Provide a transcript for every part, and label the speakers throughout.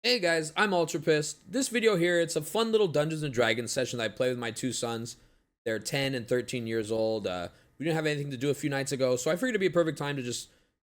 Speaker 1: Hey guys, I'm Ultra Pissed. This video here, it's a fun little Dungeons and Dragons session that I play with my two sons. They're 10 and 13 years old. We didn't have anything to do a few nights ago, so I figured it'd be a perfect time to just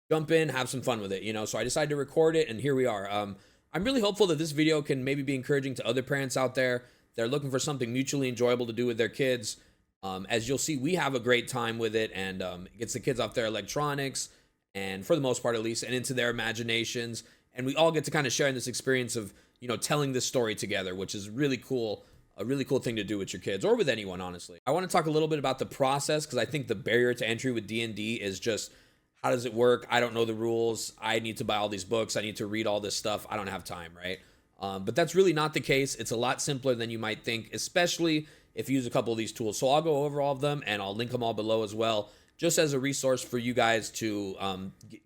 Speaker 1: jump in, have some fun with it, So I decided to record it, and here we are. I'm really hopeful that this video can maybe be encouraging to other parents out there. They're looking for something mutually enjoyable to do with their kids. As you'll see, we have a great time with it, and it gets the kids off their electronics, and for the most part at least, and into their imaginations. And we all get to kind of share in this experience of, telling this story together, which is really cool. A really cool thing to do with your kids or with anyone, honestly. I want to talk a little bit about the process because I think the barrier to entry with D&D is just, how does it work? I don't know the rules. I need to buy all these books. I need to read all this stuff. I don't have time, right? But that's really not the case. It's a lot simpler than you might think, especially if you use a couple of these tools. So I'll go over all of them and I'll link them all below as well, just as a resource for you guys to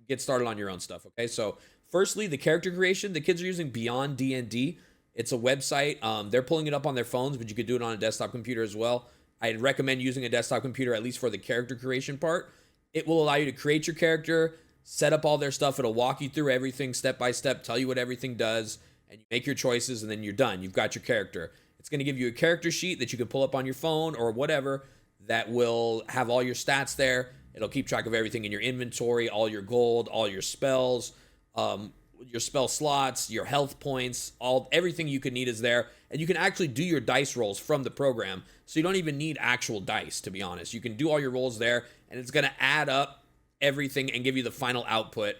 Speaker 1: get started on your own stuff, okay? So firstly, the character creation. The kids are using Beyond D&D. It's a website. They're pulling it up on their phones, but you could do it on a desktop computer as well. I'd recommend using a desktop computer, at least for the character creation part. It will allow you to create your character, set up all their stuff. It'll walk you through everything step by step, tell you what everything does, and you make your choices, and then you're done. You've got your character. It's going to give you a character sheet that you can pull up on your phone or whatever that will have all your stats there. It'll keep track of everything in your inventory, all your gold, all your spells, your spell slots, your health points, everything you could need is there. And you can actually do your dice rolls from the program. So you don't even need actual dice, to be honest. You can do all your rolls there, and it's going to add up everything and give you the final output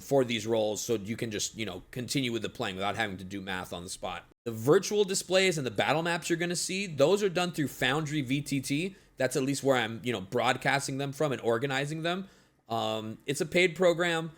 Speaker 1: for these rolls, so you can just, continue with the playing without having to do math on the spot. The virtual displays and the battle maps you're going to see, those are done through Foundry VTT. That's at least where I'm, broadcasting them from and organizing them. It's a paid program,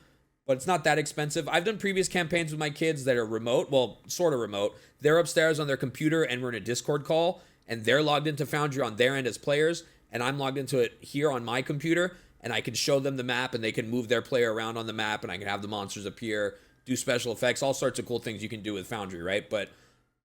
Speaker 1: but it's not that expensive. I've done previous campaigns with my kids that are remote, well, sort of remote. They're upstairs on their computer and we're in a Discord call, and they're logged into Foundry on their end as players, and I'm logged into it here on my computer, and I can show them the map, and they can move their player around on the map, and I can have the monsters appear, do special effects, all sorts of cool things you can do with Foundry, right? But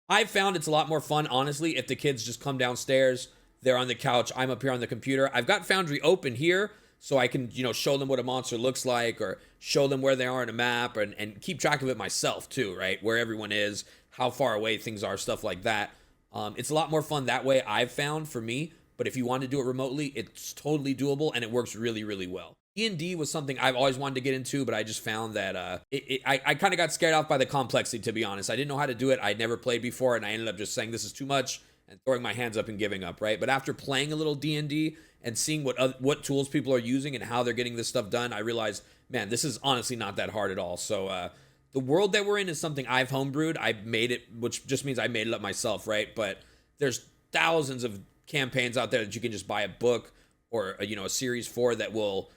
Speaker 1: I've found it's a lot more fun, honestly, if the kids just come downstairs, they're on the couch, I'm up here on the computer. I've got Foundry open here, so I can, show them what a monster looks like, or show them where they are on a map, and keep track of it myself too, right? Where everyone is, how far away things are, stuff like that. It's a lot more fun that way, I've found, for me. But if you want to do it remotely, it's totally doable, and it works really, really well. D&D was something I've always wanted to get into, but I just found that I kind of got scared off by the complexity, to be honest. I didn't know how to do it. I'd never played before, and I ended up just saying this is too much and throwing my hands up and giving up, right? But after playing a little D&D and seeing what tools people are using and how they're getting this stuff done, I realized, man, this is honestly not that hard at all. So the world that we're in is something I've homebrewed. I've made it, which just means I made it up myself, right? But there's thousands of campaigns out there that you can just buy a book or a series for that will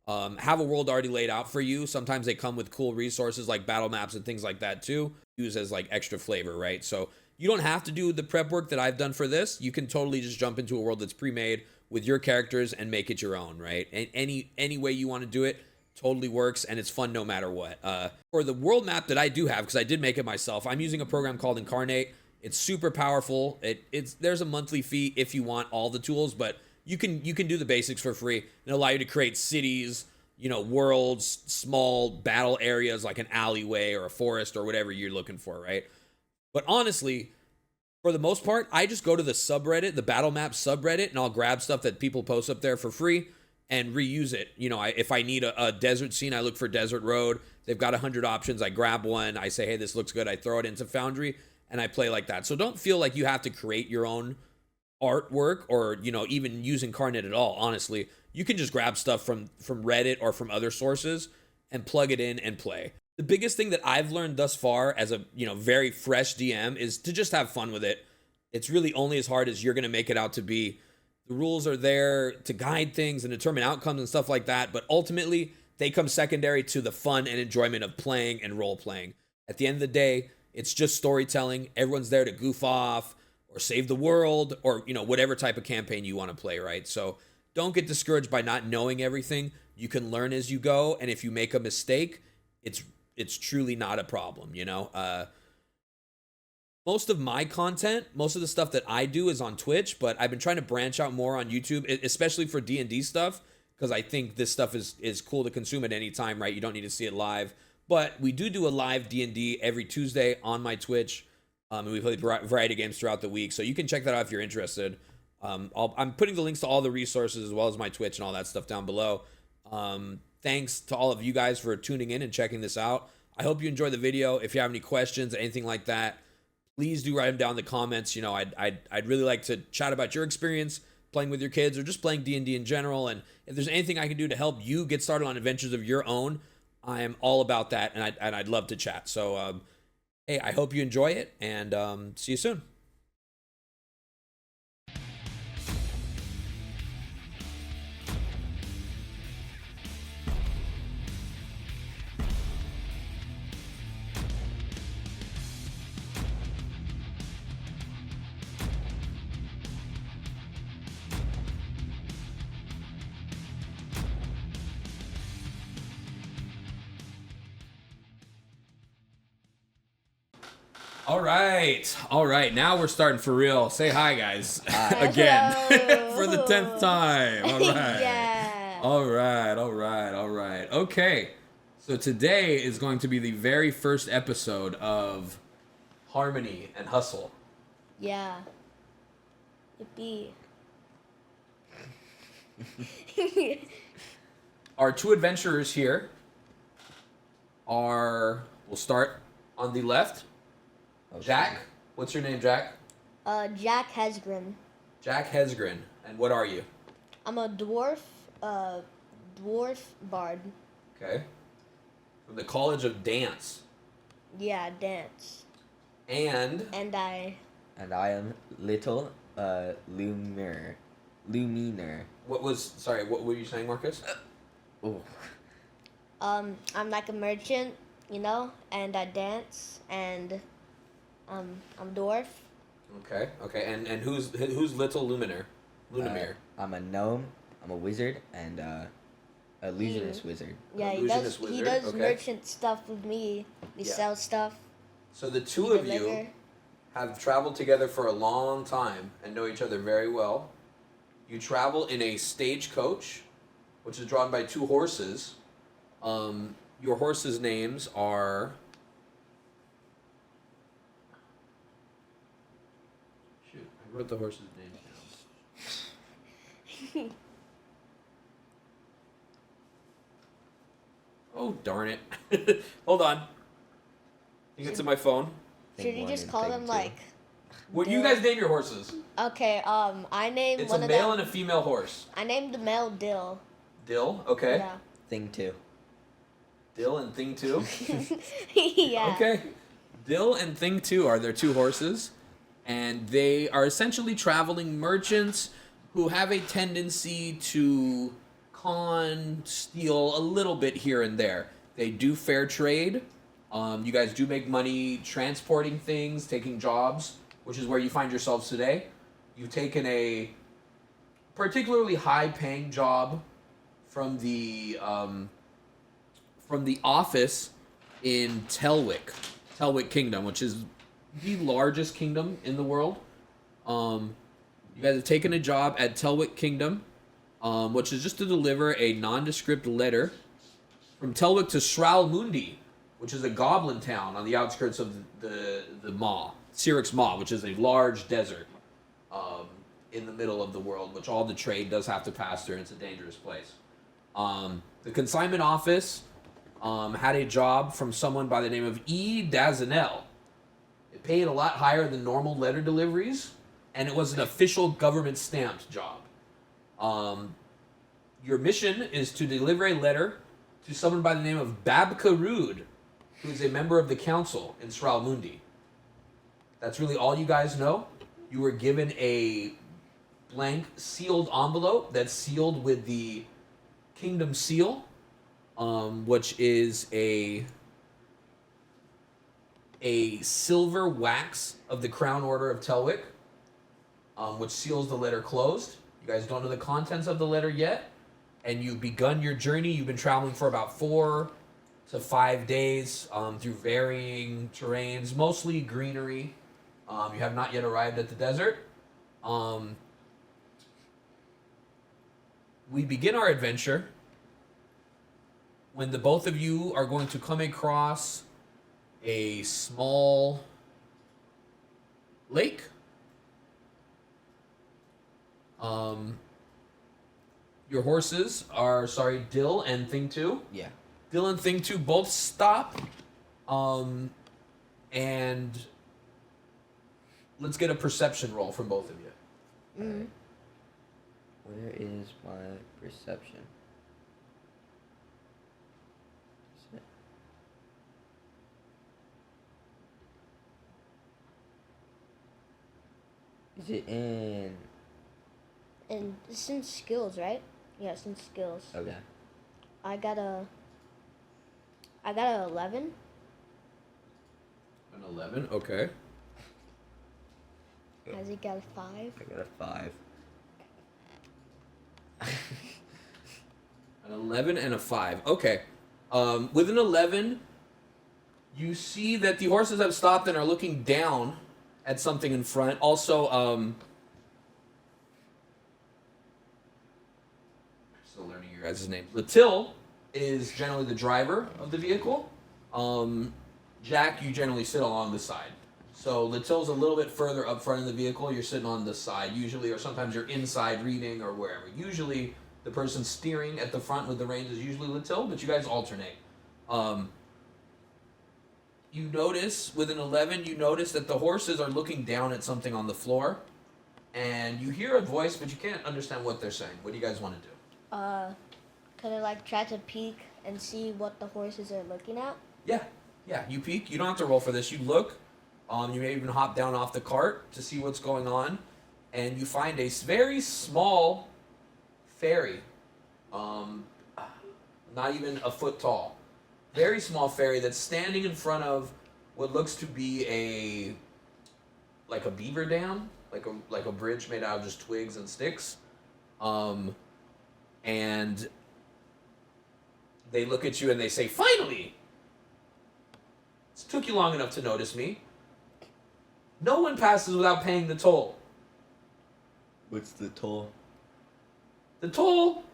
Speaker 1: have a world already laid out for you. Sometimes they come with cool resources like battle maps and things like that too, use as like extra flavor, right? So you don't have to do the prep work that I've done for this. You can totally just jump into a world that's pre-made with your characters and make it your own, right? And any way you want to do it totally works, and it's fun no matter what. For the world map that I do have, because I did make it myself, I'm using a program called Incarnate. It's super powerful. There's a monthly fee if you want all the tools, but you can do the basics for free and allow you to create cities, worlds, small battle areas like an alleyway or a forest or whatever you're looking for, right? But honestly, for the most part, I just go to the subreddit, the battle map subreddit, and I'll grab stuff that people post up there for free and reuse it. If I need a desert scene, I look for Desert Road. They've got 100 options. I grab one. I say, hey, this looks good. I throw it into Foundry, and I play like that. So don't feel like you have to create your own artwork or, even use Incarnate at all, honestly. You can just grab stuff from Reddit or from other sources and plug it in and play. The biggest thing that I've learned thus far as a, very fresh DM is to just have fun with it. It's really only as hard as you're going to make it out to be. The rules are there to guide things and determine outcomes and stuff like that, but ultimately they come secondary to the fun and enjoyment of playing and role playing. At the end of the day, it's just storytelling. Everyone's there to goof off or save the world or, whatever type of campaign you want to play, right? So don't get discouraged by not knowing everything. You can learn as you go, and if you make a mistake, it's truly not a problem, Most of my content, most of the stuff that I do is on Twitch, but I've been trying to branch out more on YouTube, especially for D&D stuff, because I think this stuff is cool to consume at any time, right? You don't need to see it live. But we do a live D&D every Tuesday on my Twitch. And we play variety of games throughout the week. So you can check that out if you're interested. I'm putting the links to all the resources as well as my Twitch and all that stuff down below. Thanks to all of you guys for tuning in and checking this out. I hope you enjoyed the video. If you have any questions, anything like that, please do write them down in the comments. You know, I'd really like to chat about your experience playing with your kids or just playing D&D in general. And if there's anything I can do to help you get started on adventures of your own, I am all about that, and I'd love to chat. So, hey, I hope you enjoy it, and see you soon. All right. Now we're starting for real. Say hi, guys. Again for the 10th time. All right.
Speaker 2: Yeah.
Speaker 1: All right. Okay. So today is going to be the very first episode of Harmony and Hustle.
Speaker 2: Yeah. Yippee.
Speaker 1: Our two adventurers here we'll start on the left. Jack, what's your name, Jack?
Speaker 2: Jack Hesgren.
Speaker 1: Jack Hesgren. And what are you?
Speaker 2: I'm a dwarf bard.
Speaker 1: Okay. From the College of Dance.
Speaker 2: Yeah, dance.
Speaker 1: And
Speaker 2: I
Speaker 3: am little Luminer.
Speaker 1: what were you saying, Marcus?
Speaker 3: Oh.
Speaker 2: I'm like a merchant, you know, and I dance, and I'm dwarf.
Speaker 1: Okay. And who's little Luminer? Lunamir.
Speaker 3: I'm a gnome. I'm a wizard and a illusionist wizard.
Speaker 2: Yeah, he does merchant stuff with me. We sell stuff.
Speaker 1: So the two of you have traveled together for a long time and know each other very well. You travel in a stagecoach, which is drawn by two horses. Your horses' names are... Shoot, I wrote the horses' names down. Oh, darn it. Hold on. I think it's in my phone.
Speaker 2: Should you just call them like...
Speaker 1: Well, you guys name your horses.
Speaker 2: Okay, I named
Speaker 1: It's
Speaker 2: one
Speaker 1: a
Speaker 2: of them.
Speaker 1: male and a female horse.
Speaker 2: I named the male Dill.
Speaker 1: Dill, okay.
Speaker 2: Yeah.
Speaker 3: Thing 2.
Speaker 1: Dill and Thing 2.
Speaker 2: Yeah.
Speaker 1: Okay. Dill and Thing 2 are their two horses, and they are essentially traveling merchants who have a tendency to steal a little bit here and there. They do fair trade. You guys do make money transporting things, taking jobs, which is where you find yourselves today. You've taken a particularly high-paying job from the office in Telwick Kingdom, which is the largest kingdom in the world. You guys have taken a job at Telwick Kingdom, which is just to deliver a nondescript letter from Telwick to Shralmundi, which is a goblin town on the outskirts of the Maw, Sirix Maw, which is a large desert in the middle of the world, which all the trade does have to pass through, and it's a dangerous place. The consignment office had a job from someone by the name of E. Dazinel. It paid a lot higher than normal letter deliveries, and it was an official government stamped job. Your mission is to deliver a letter to someone by the name of Babka Rude, who is a member of the council in Shralmundi. That's really all you guys know. You were given a blank sealed envelope that's sealed with the kingdom seal, which is a silver wax of the Crown Order of Telwick, which seals the letter closed. You guys don't know the contents of the letter yet, and you've begun your journey. You've been traveling for about 4 to 5 days through varying terrains, mostly greenery. You have not yet arrived at the desert. We begin our adventure when the both of you are going to come across a small lake. Your horses are, sorry, Dill and Thing 2.
Speaker 3: Yeah.
Speaker 1: Dill and Thing 2 both stop. And let's get a perception roll from both of you.
Speaker 3: Right. Where is my perception? Is it in?
Speaker 2: And it's in skills, right? Yeah, it's in skills.
Speaker 3: Okay.
Speaker 2: I got a 11.
Speaker 1: An 11, okay.
Speaker 2: Has he got a 5?
Speaker 3: I got a 5.
Speaker 1: An 11 and a 5. Okay. With an 11, you see that the horses have stopped and are looking down at something in front. Also, still learning your guys' names. Latil is generally the driver of the vehicle. Jack, you generally sit along the side. So Latil's a little bit further up front of the vehicle. You're sitting on the side usually, or sometimes you're inside reading or wherever. Usually, the person steering at the front with the reins is usually Latil, but you guys alternate. You notice, with an 11, you notice that the horses are looking down at something on the floor. And you hear a voice, but you can't understand what they're saying. What do you guys want to do?
Speaker 2: Could I like try to peek and see what the horses are looking at?
Speaker 1: Yeah, you peek. You don't have to roll for this. You look. You may even hop down off the cart to see what's going on. And you find a very small fairy. Not even a foot tall. Very small fairy that's standing in front of what looks to be like a beaver dam, like a bridge made out of just twigs and sticks. And they look at you and they say, "Finally! It took you long enough to notice me. No one passes without paying the toll."
Speaker 3: What's the toll?
Speaker 1: The toll,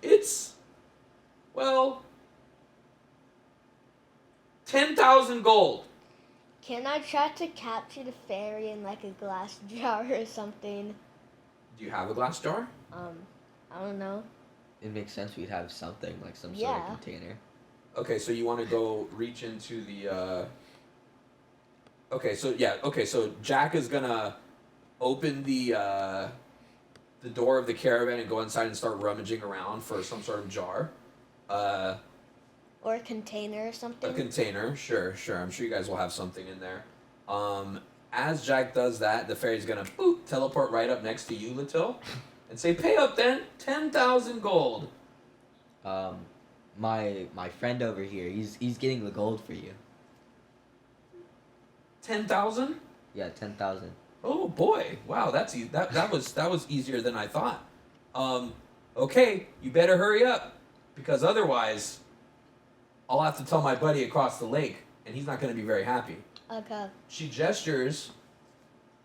Speaker 1: it's, well, 10,000 gold.
Speaker 2: Can I try to capture the fairy in like a glass jar or something?
Speaker 1: Do you have a glass jar?
Speaker 2: I don't know.
Speaker 3: It makes sense we'd have something, like some sort of container.
Speaker 1: Okay, so you want to go reach into the, Okay, so Jack is gonna open the door of the caravan and go inside and start rummaging around for some sort of jar.
Speaker 2: Or a container or something.
Speaker 1: A container, sure. I'm sure you guys will have something in there. As Jack does that, the fairy's gonna teleport right up next to you, Latil, and say, "Pay up then, 10,000 gold."
Speaker 3: My friend over here, he's getting the gold for you.
Speaker 1: 10,000?
Speaker 3: Yeah, 10,000.
Speaker 1: Oh boy! Wow, that's that was easier than I thought. Okay, you better hurry up, because otherwise, I'll have to tell my buddy across the lake, and he's not going to be very happy.
Speaker 2: Okay.
Speaker 1: She gestures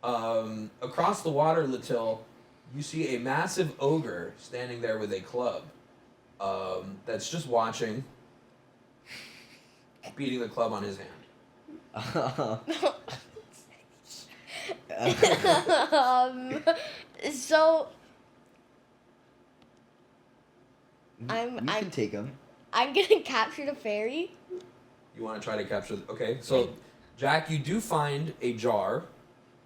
Speaker 1: across the water, Latil. You see a massive ogre standing there with a club. That's just watching, beating the club on his hand.
Speaker 2: So
Speaker 3: You can take him.
Speaker 2: I'm gonna capture the fairy.
Speaker 1: You want to try to capture? Okay, so Jack, you do find a jar.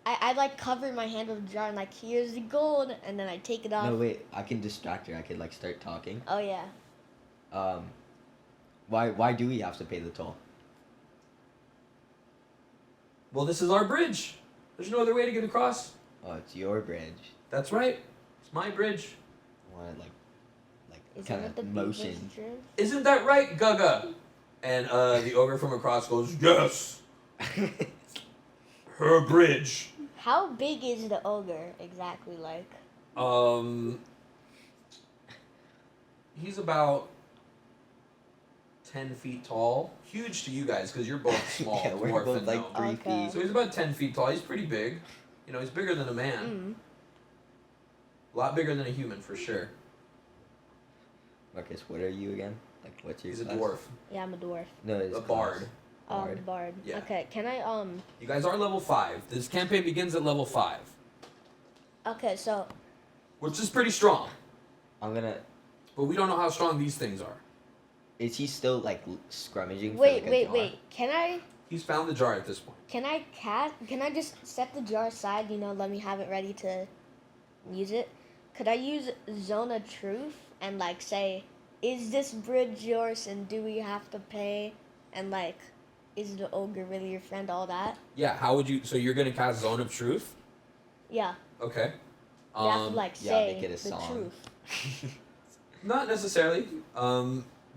Speaker 2: I like cover my hand with a jar and like, here's the gold, and then I take it off.
Speaker 3: No, wait. I can distract her. I could like start talking.
Speaker 2: Oh yeah.
Speaker 3: Why do we have to pay the toll?
Speaker 1: Well, this is our bridge. There's no other way to get across.
Speaker 3: Oh, it's your bridge.
Speaker 1: That's right. It's my bridge.
Speaker 3: I want
Speaker 2: Is
Speaker 3: kind
Speaker 2: that what the
Speaker 3: of
Speaker 2: beavers
Speaker 3: motion.
Speaker 2: drew?
Speaker 1: Isn't that right, Gaga? And the ogre from across goes, "Yes, her bridge."
Speaker 2: How big is the ogre exactly? Like.
Speaker 1: He's about 10 feet tall. Huge to you guys because you're both small.
Speaker 3: Yeah, we're
Speaker 1: dwarf
Speaker 3: both
Speaker 1: and
Speaker 3: like
Speaker 1: gnome.
Speaker 3: 3
Speaker 2: Okay.
Speaker 3: feet.
Speaker 1: So he's about 10 feet tall. He's pretty big. You know, he's bigger than a man. A lot bigger than a human for sure.
Speaker 3: Marcus, what are you again? Like, what's your
Speaker 1: He's a
Speaker 3: class?
Speaker 1: dwarf.
Speaker 2: Yeah, I'm a dwarf.
Speaker 3: No, it's
Speaker 1: A bard.
Speaker 3: Bard.
Speaker 2: Bard.
Speaker 1: Yeah.
Speaker 2: Okay, can I
Speaker 1: You guys are level 5. This campaign begins at level 5,
Speaker 2: Okay, so
Speaker 1: which is pretty strong.
Speaker 3: I'm gonna.
Speaker 1: But we don't know how strong these things are.
Speaker 3: Is he still like scrummaging?
Speaker 2: wait,
Speaker 3: for, like, a jar?
Speaker 2: wait.
Speaker 1: He's found the jar at this point.
Speaker 2: Can I just set the jar aside? Let me have it ready to use it. Could I use Zone of Truth and like say, is this bridge yours and do we have to pay? And like, is the ogre really your friend? All that.
Speaker 1: Yeah, how would you... So you're going to cast Zone of Truth?
Speaker 2: Yeah.
Speaker 1: Okay.
Speaker 2: You have to like say
Speaker 3: make it a
Speaker 2: the
Speaker 3: song.
Speaker 2: truth.
Speaker 1: Not necessarily.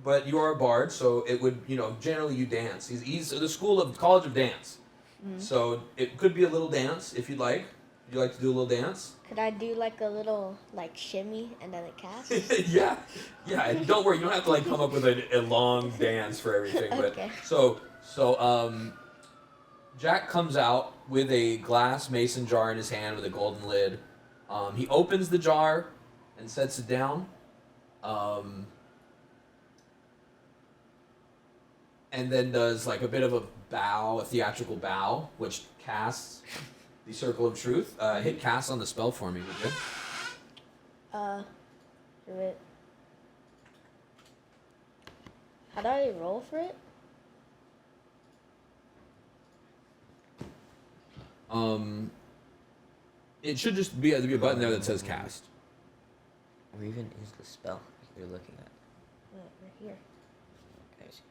Speaker 1: But you are a bard, so it would, generally you dance. He's the College of Dance.
Speaker 2: Mm-hmm.
Speaker 1: So it could be a little dance if you'd like. Would you like to do a little dance?
Speaker 2: Could I do like a little like shimmy and then it casts?
Speaker 1: Yeah. And don't worry, you don't have to like come up with a long dance for everything. But
Speaker 2: Okay.
Speaker 1: so Jack comes out with a glass mason jar in his hand with a golden lid. He opens the jar and sets it down. And then does like a bit of a bow, a theatrical bow, which casts the Circle of Truth. Hit cast on the spell for me, would you?
Speaker 2: Do it. How do I roll for it?
Speaker 1: It should just be a button there that says cast.
Speaker 3: Or even is the spell you're looking at?
Speaker 2: Right here.
Speaker 3: Okay, I see.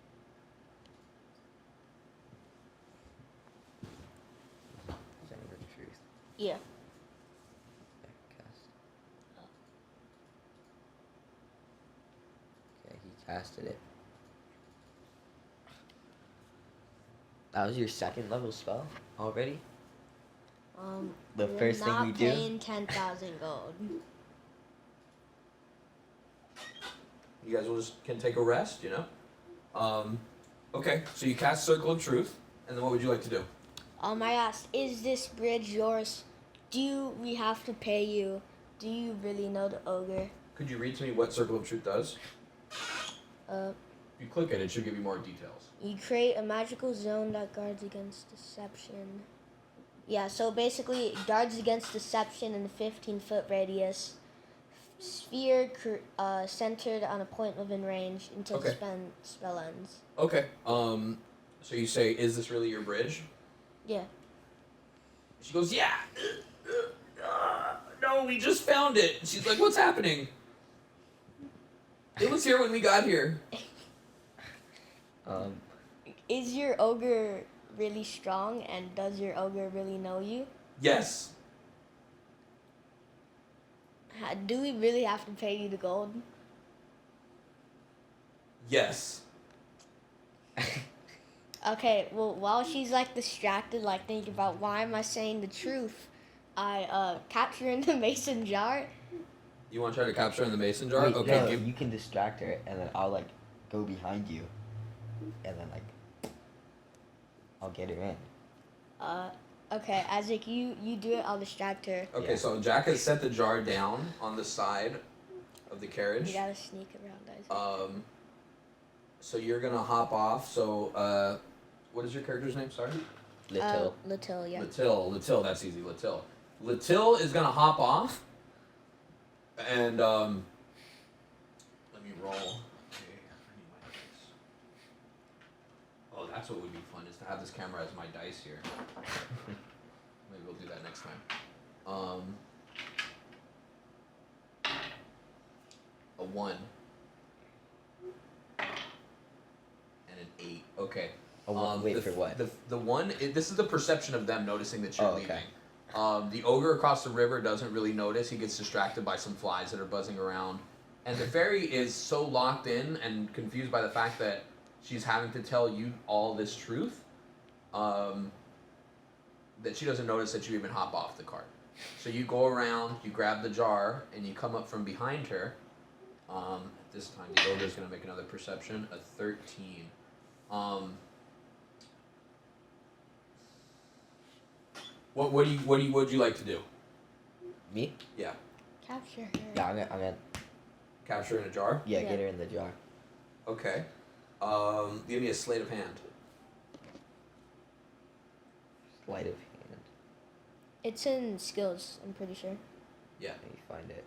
Speaker 3: Zone of Truth.
Speaker 2: Yeah.
Speaker 3: Okay, cast. Okay, he casted it. That was your second level spell already? The
Speaker 2: we're
Speaker 3: first thing
Speaker 2: not
Speaker 3: we do?
Speaker 2: paying 10,000 gold.
Speaker 1: You guys can take a rest, Okay, so you cast Circle of Truth, and then what would you like to do?
Speaker 2: I asked, is this bridge yours? Do we have to pay you? Do you really know the ogre?
Speaker 1: Could you read to me what Circle of Truth does?
Speaker 2: Uh,
Speaker 1: If you click it, it should give you more details.
Speaker 2: you create a magical zone that guards against deception. Yeah, so basically it guards against deception in a 15-foot radius. Sphere centered on a point within range until
Speaker 1: Okay.
Speaker 2: the spell ends.
Speaker 1: Okay. So you say, is this really your bridge?
Speaker 2: Yeah.
Speaker 1: She goes, yeah. No, we just found it. And she's like, what's happening? It was here when we got here.
Speaker 2: Is your ogre really strong, and does your ogre really know you?
Speaker 1: Yes.
Speaker 2: Do we really have to pay you the gold?
Speaker 1: Yes.
Speaker 2: Okay, well, while she's like distracted, like thinking about why am I saying the truth, I capture in the mason jar.
Speaker 1: You want to try to capture in the mason jar?
Speaker 3: Wait,
Speaker 1: Okay.
Speaker 3: no,
Speaker 1: give-
Speaker 3: you can distract her, and then I'll like go behind you, and then like I'll get her in.
Speaker 2: Okay, Isaac, you do it. I'll distract her.
Speaker 1: Okay,
Speaker 3: Yeah.
Speaker 1: so Jack has set the jar down on the side of the carriage.
Speaker 2: You gotta sneak around, Isaac.
Speaker 1: So you're gonna hop off. So, what is your character's name? Sorry.
Speaker 3: Little.
Speaker 2: Little, yeah.
Speaker 1: Latil, that's easy. Latil is gonna hop off, and let me roll. Okay, I need my dice. Oh, that's what would be fun, is to have this camera as my dice here. Maybe we'll do that next time. A 1 and an 8. Okay.
Speaker 3: A one- wait,
Speaker 1: the,
Speaker 3: for what?
Speaker 1: The 1. This is the perception of them noticing that you're
Speaker 3: Oh,
Speaker 1: leaving.
Speaker 3: okay.
Speaker 1: The ogre across the river doesn't really notice. He gets distracted by some flies that are buzzing around. And the fairy is so locked in and confused by the fact that she's having to tell you all this truth, that she doesn't notice that you even hop off the cart. So you go around, you grab the jar, and you come up from behind her. At this time, the ogre is going to make another perception, a 13. What would you like to do?
Speaker 3: Me?
Speaker 1: Yeah.
Speaker 2: Capture her.
Speaker 3: Yeah, I'm gonna
Speaker 1: Capture in a jar?
Speaker 3: get
Speaker 2: Yeah.
Speaker 3: her in the jar.
Speaker 1: Okay. Give me a sleight of hand.
Speaker 3: Sleight of hand.
Speaker 2: It's in skills, I'm pretty sure.
Speaker 1: Yeah.
Speaker 3: Let me find it.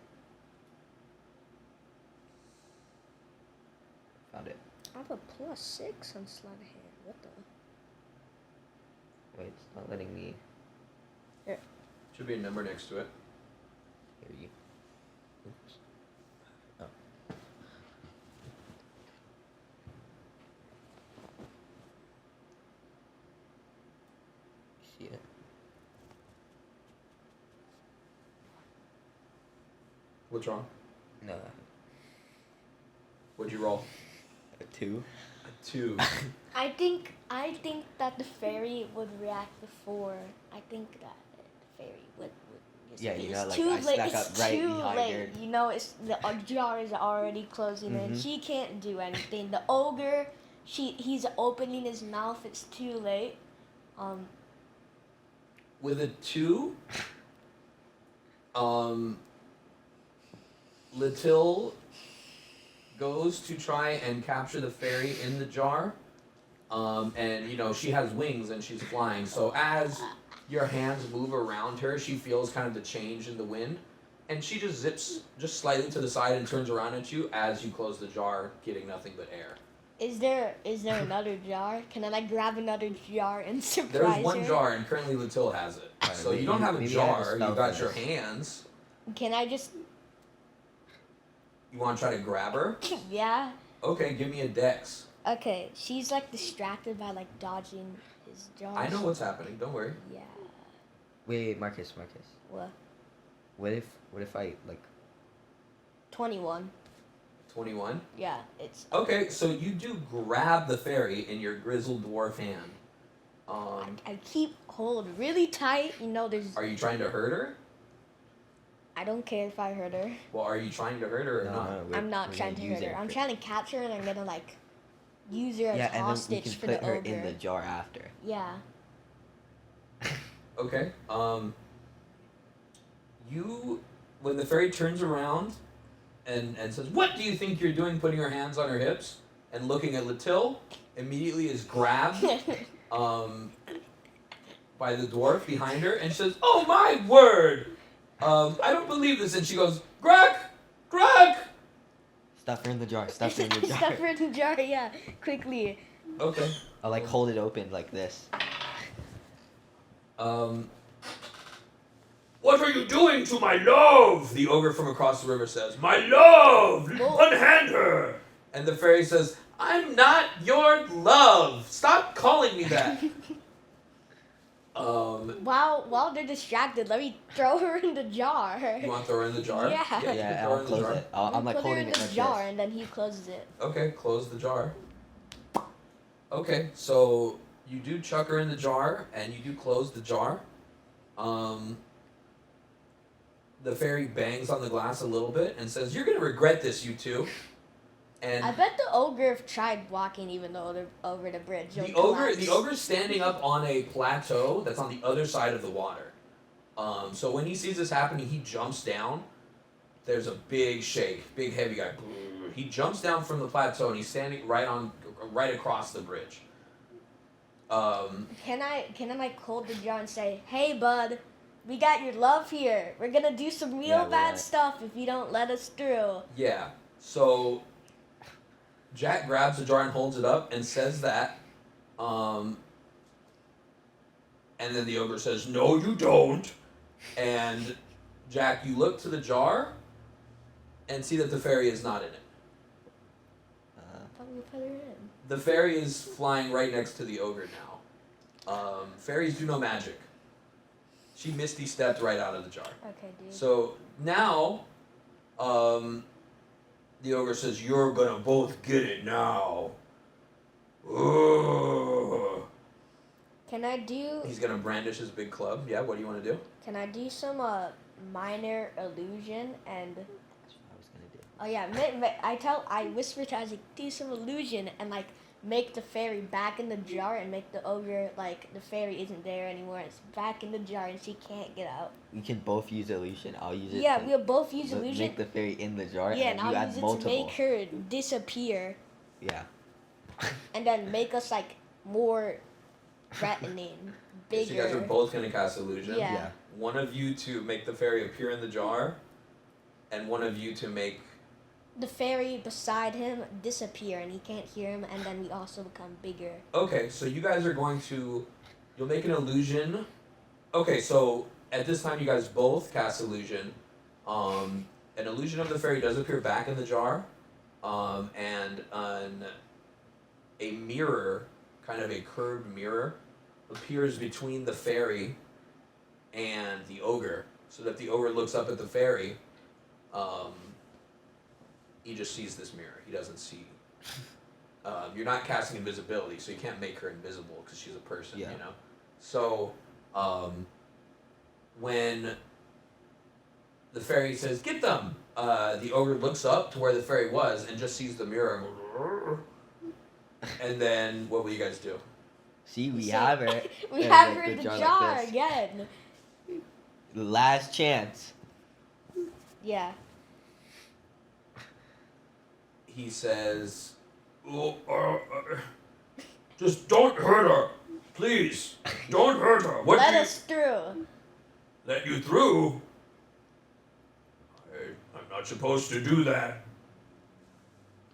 Speaker 3: Found it.
Speaker 2: I have a +6 on sleight of hand. What the?
Speaker 3: Wait, it's not letting me.
Speaker 1: Should be a number next to it.
Speaker 3: Here you. Oops. Oh. See it?
Speaker 1: What's wrong?
Speaker 3: No.
Speaker 1: What'd you roll?
Speaker 3: A 2.
Speaker 1: A 2.
Speaker 2: I think that the fairy would react before. I think that the fairy would just
Speaker 3: Yeah,
Speaker 2: be-
Speaker 3: you know,
Speaker 2: it's
Speaker 3: like,
Speaker 2: too
Speaker 3: I
Speaker 2: late.
Speaker 3: stack
Speaker 2: It's
Speaker 3: up right
Speaker 2: too
Speaker 3: behind
Speaker 2: late.
Speaker 3: her.
Speaker 2: You know, it's the jar is already closing and
Speaker 3: Mhm.
Speaker 2: she can't do anything. The ogre, he's opening his mouth. It's too late.
Speaker 1: With a 2, Latil goes to try and capture the fairy in the jar. And you know, she has wings and she's flying. So as your hands move around her, she feels kind of the change in the wind. And she just zips just slightly to the side and turns around at you as you close the jar, getting nothing but air.
Speaker 2: Is there another jar? Can I like grab another jar and surprise
Speaker 1: There's one
Speaker 2: her?
Speaker 1: jar and currently Latil has it.
Speaker 3: Alright,
Speaker 1: So you don't have a
Speaker 3: maybe I have a
Speaker 1: jar, you
Speaker 3: spell
Speaker 1: got
Speaker 3: for
Speaker 1: your
Speaker 3: this.
Speaker 1: hands.
Speaker 2: Can I just?
Speaker 1: You want to try to grab her?
Speaker 2: Yeah.
Speaker 1: Okay, give me a dex.
Speaker 2: Okay, she's like distracted by like dodging his jars.
Speaker 1: I know what's happening, don't worry.
Speaker 2: Yeah.
Speaker 3: Wait, Marcus.
Speaker 2: What?
Speaker 3: What if I like?
Speaker 2: 21.
Speaker 1: 21?
Speaker 2: Yeah, it's.
Speaker 1: Okay, so you do grab the fairy in your grizzled dwarf hand.
Speaker 2: I keep hold really tight. You know, there's.
Speaker 1: Are you trying to hurt her?
Speaker 2: I don't care if I hurt her.
Speaker 1: Well, are you trying to hurt her or not?
Speaker 2: I'm not trying to hurt her. I'm trying to catch her, and I'm gonna like use her as
Speaker 3: Yeah, and then we
Speaker 2: hostage
Speaker 3: can
Speaker 2: for
Speaker 3: put
Speaker 2: the
Speaker 3: her
Speaker 2: ogre.
Speaker 3: in the jar after.
Speaker 2: Yeah.
Speaker 1: Okay. You, when the fairy turns around and says, "What do you think you're doing?" putting her hands on her hips and looking at Latil, immediately is grabbed by the dwarf behind her and says, "Oh my word! I don't believe this." And she goes, "Greg! Greg!"
Speaker 3: Stuff her in the jar. Stuff her in the jar.
Speaker 2: Stuff her in the jar. Yeah, quickly.
Speaker 1: Okay.
Speaker 3: I'll like hold it open like this.
Speaker 1: What are you doing to my love? The ogre from across the river says, "My love! Unhand her!" And the fairy says, "I'm not your love. Stop calling me that."
Speaker 2: While they're distracted, let me throw her in the jar.
Speaker 1: You want to throw her in the jar?
Speaker 2: Yeah.
Speaker 1: you can
Speaker 3: Yeah,
Speaker 1: throw her
Speaker 3: I'll
Speaker 1: in the
Speaker 3: close
Speaker 1: jar.
Speaker 3: it. I'm like
Speaker 2: put her
Speaker 3: holding
Speaker 2: in
Speaker 3: it
Speaker 2: the
Speaker 3: like
Speaker 2: jar,
Speaker 3: this.
Speaker 2: and then he closes it.
Speaker 1: Okay, close the jar. Okay, so you do chuck her in the jar, and you do close the jar. The fairy bangs on the glass a little bit and says, "You're gonna regret this, you two." And
Speaker 2: I bet the ogre tried walking even though they're over the bridge.
Speaker 1: the ogre's standing up on a plateau that's on the other side of the water. So when he sees this happening, he jumps down. There's a big shake, big heavy guy. He jumps down from the plateau and he's standing right across the bridge.
Speaker 2: Can I like hold the jar and say, "Hey, bud, we got your love here. We're gonna do some real
Speaker 3: Yeah,
Speaker 2: bad
Speaker 3: right.
Speaker 2: stuff if you don't let us through."
Speaker 1: Yeah. So Jack grabs the jar and holds it up and says that. And then the ogre says, "No, you don't." And Jack, you look to the jar and see that the fairy is not in it.
Speaker 2: I thought we put her in.
Speaker 1: The fairy is flying right next to the ogre now. Fairies do no magic. She misty stepped right out of the jar.
Speaker 2: Okay, dude.
Speaker 1: So now, the ogre says, "You're gonna both get it now." Ugh.
Speaker 2: Can I do?
Speaker 1: He's gonna brandish his big club. Yeah, what do you want to do?
Speaker 2: Can I do some minor illusion and?
Speaker 3: That's what I was gonna do.
Speaker 2: Oh yeah, I whisper to Isaac, do some illusion and like make the fairy back in the jar and make the ogre like the fairy isn't there anymore. It's back in the jar and she can't get out.
Speaker 3: We can both use illusion. I'll use it.
Speaker 2: Yeah,
Speaker 3: to
Speaker 2: we'll both use illusion.
Speaker 3: Make the fairy in the jar.
Speaker 2: Yeah,
Speaker 3: and
Speaker 2: and
Speaker 3: then you
Speaker 2: I'll
Speaker 3: add
Speaker 2: use it
Speaker 3: multiple.
Speaker 2: to make her disappear.
Speaker 3: Yeah.
Speaker 2: and then make us like more threatening,
Speaker 1: Okay, so you guys are
Speaker 2: bigger.
Speaker 1: both gonna cast illusion.
Speaker 2: Yeah.
Speaker 3: Yeah.
Speaker 1: One of you to make the fairy appear in the jar, and one of you to make.
Speaker 2: The fairy beside him disappear and he can't hear him, and then we also become bigger.
Speaker 1: Okay, so you guys are going to. You'll make an illusion. Okay, so at this time you guys both cast illusion. An illusion of the fairy does appear back in the jar, and a mirror, kind of a curved mirror, appears between the fairy and the ogre, so that the ogre looks up at the fairy. He just sees this mirror. He doesn't see. You're not casting invisibility, so you can't make her invisible because she's a person,
Speaker 3: Yeah.
Speaker 1: you know. So, when the fairy says, "Get them," the ogre looks up to where the fairy was and just sees the mirror. And then, what will you guys do?
Speaker 3: See, we
Speaker 2: See,
Speaker 3: have it.
Speaker 2: We
Speaker 3: in,
Speaker 2: have
Speaker 3: like,
Speaker 2: her in the
Speaker 3: like
Speaker 2: jar
Speaker 3: this.
Speaker 2: again.
Speaker 3: Last chance.
Speaker 2: Yeah.
Speaker 1: He says, "Oh, just don't hurt her, please. Don't hurt her. What
Speaker 2: Let
Speaker 1: do you-
Speaker 2: us through.
Speaker 1: Let you through? I'm not supposed to do that."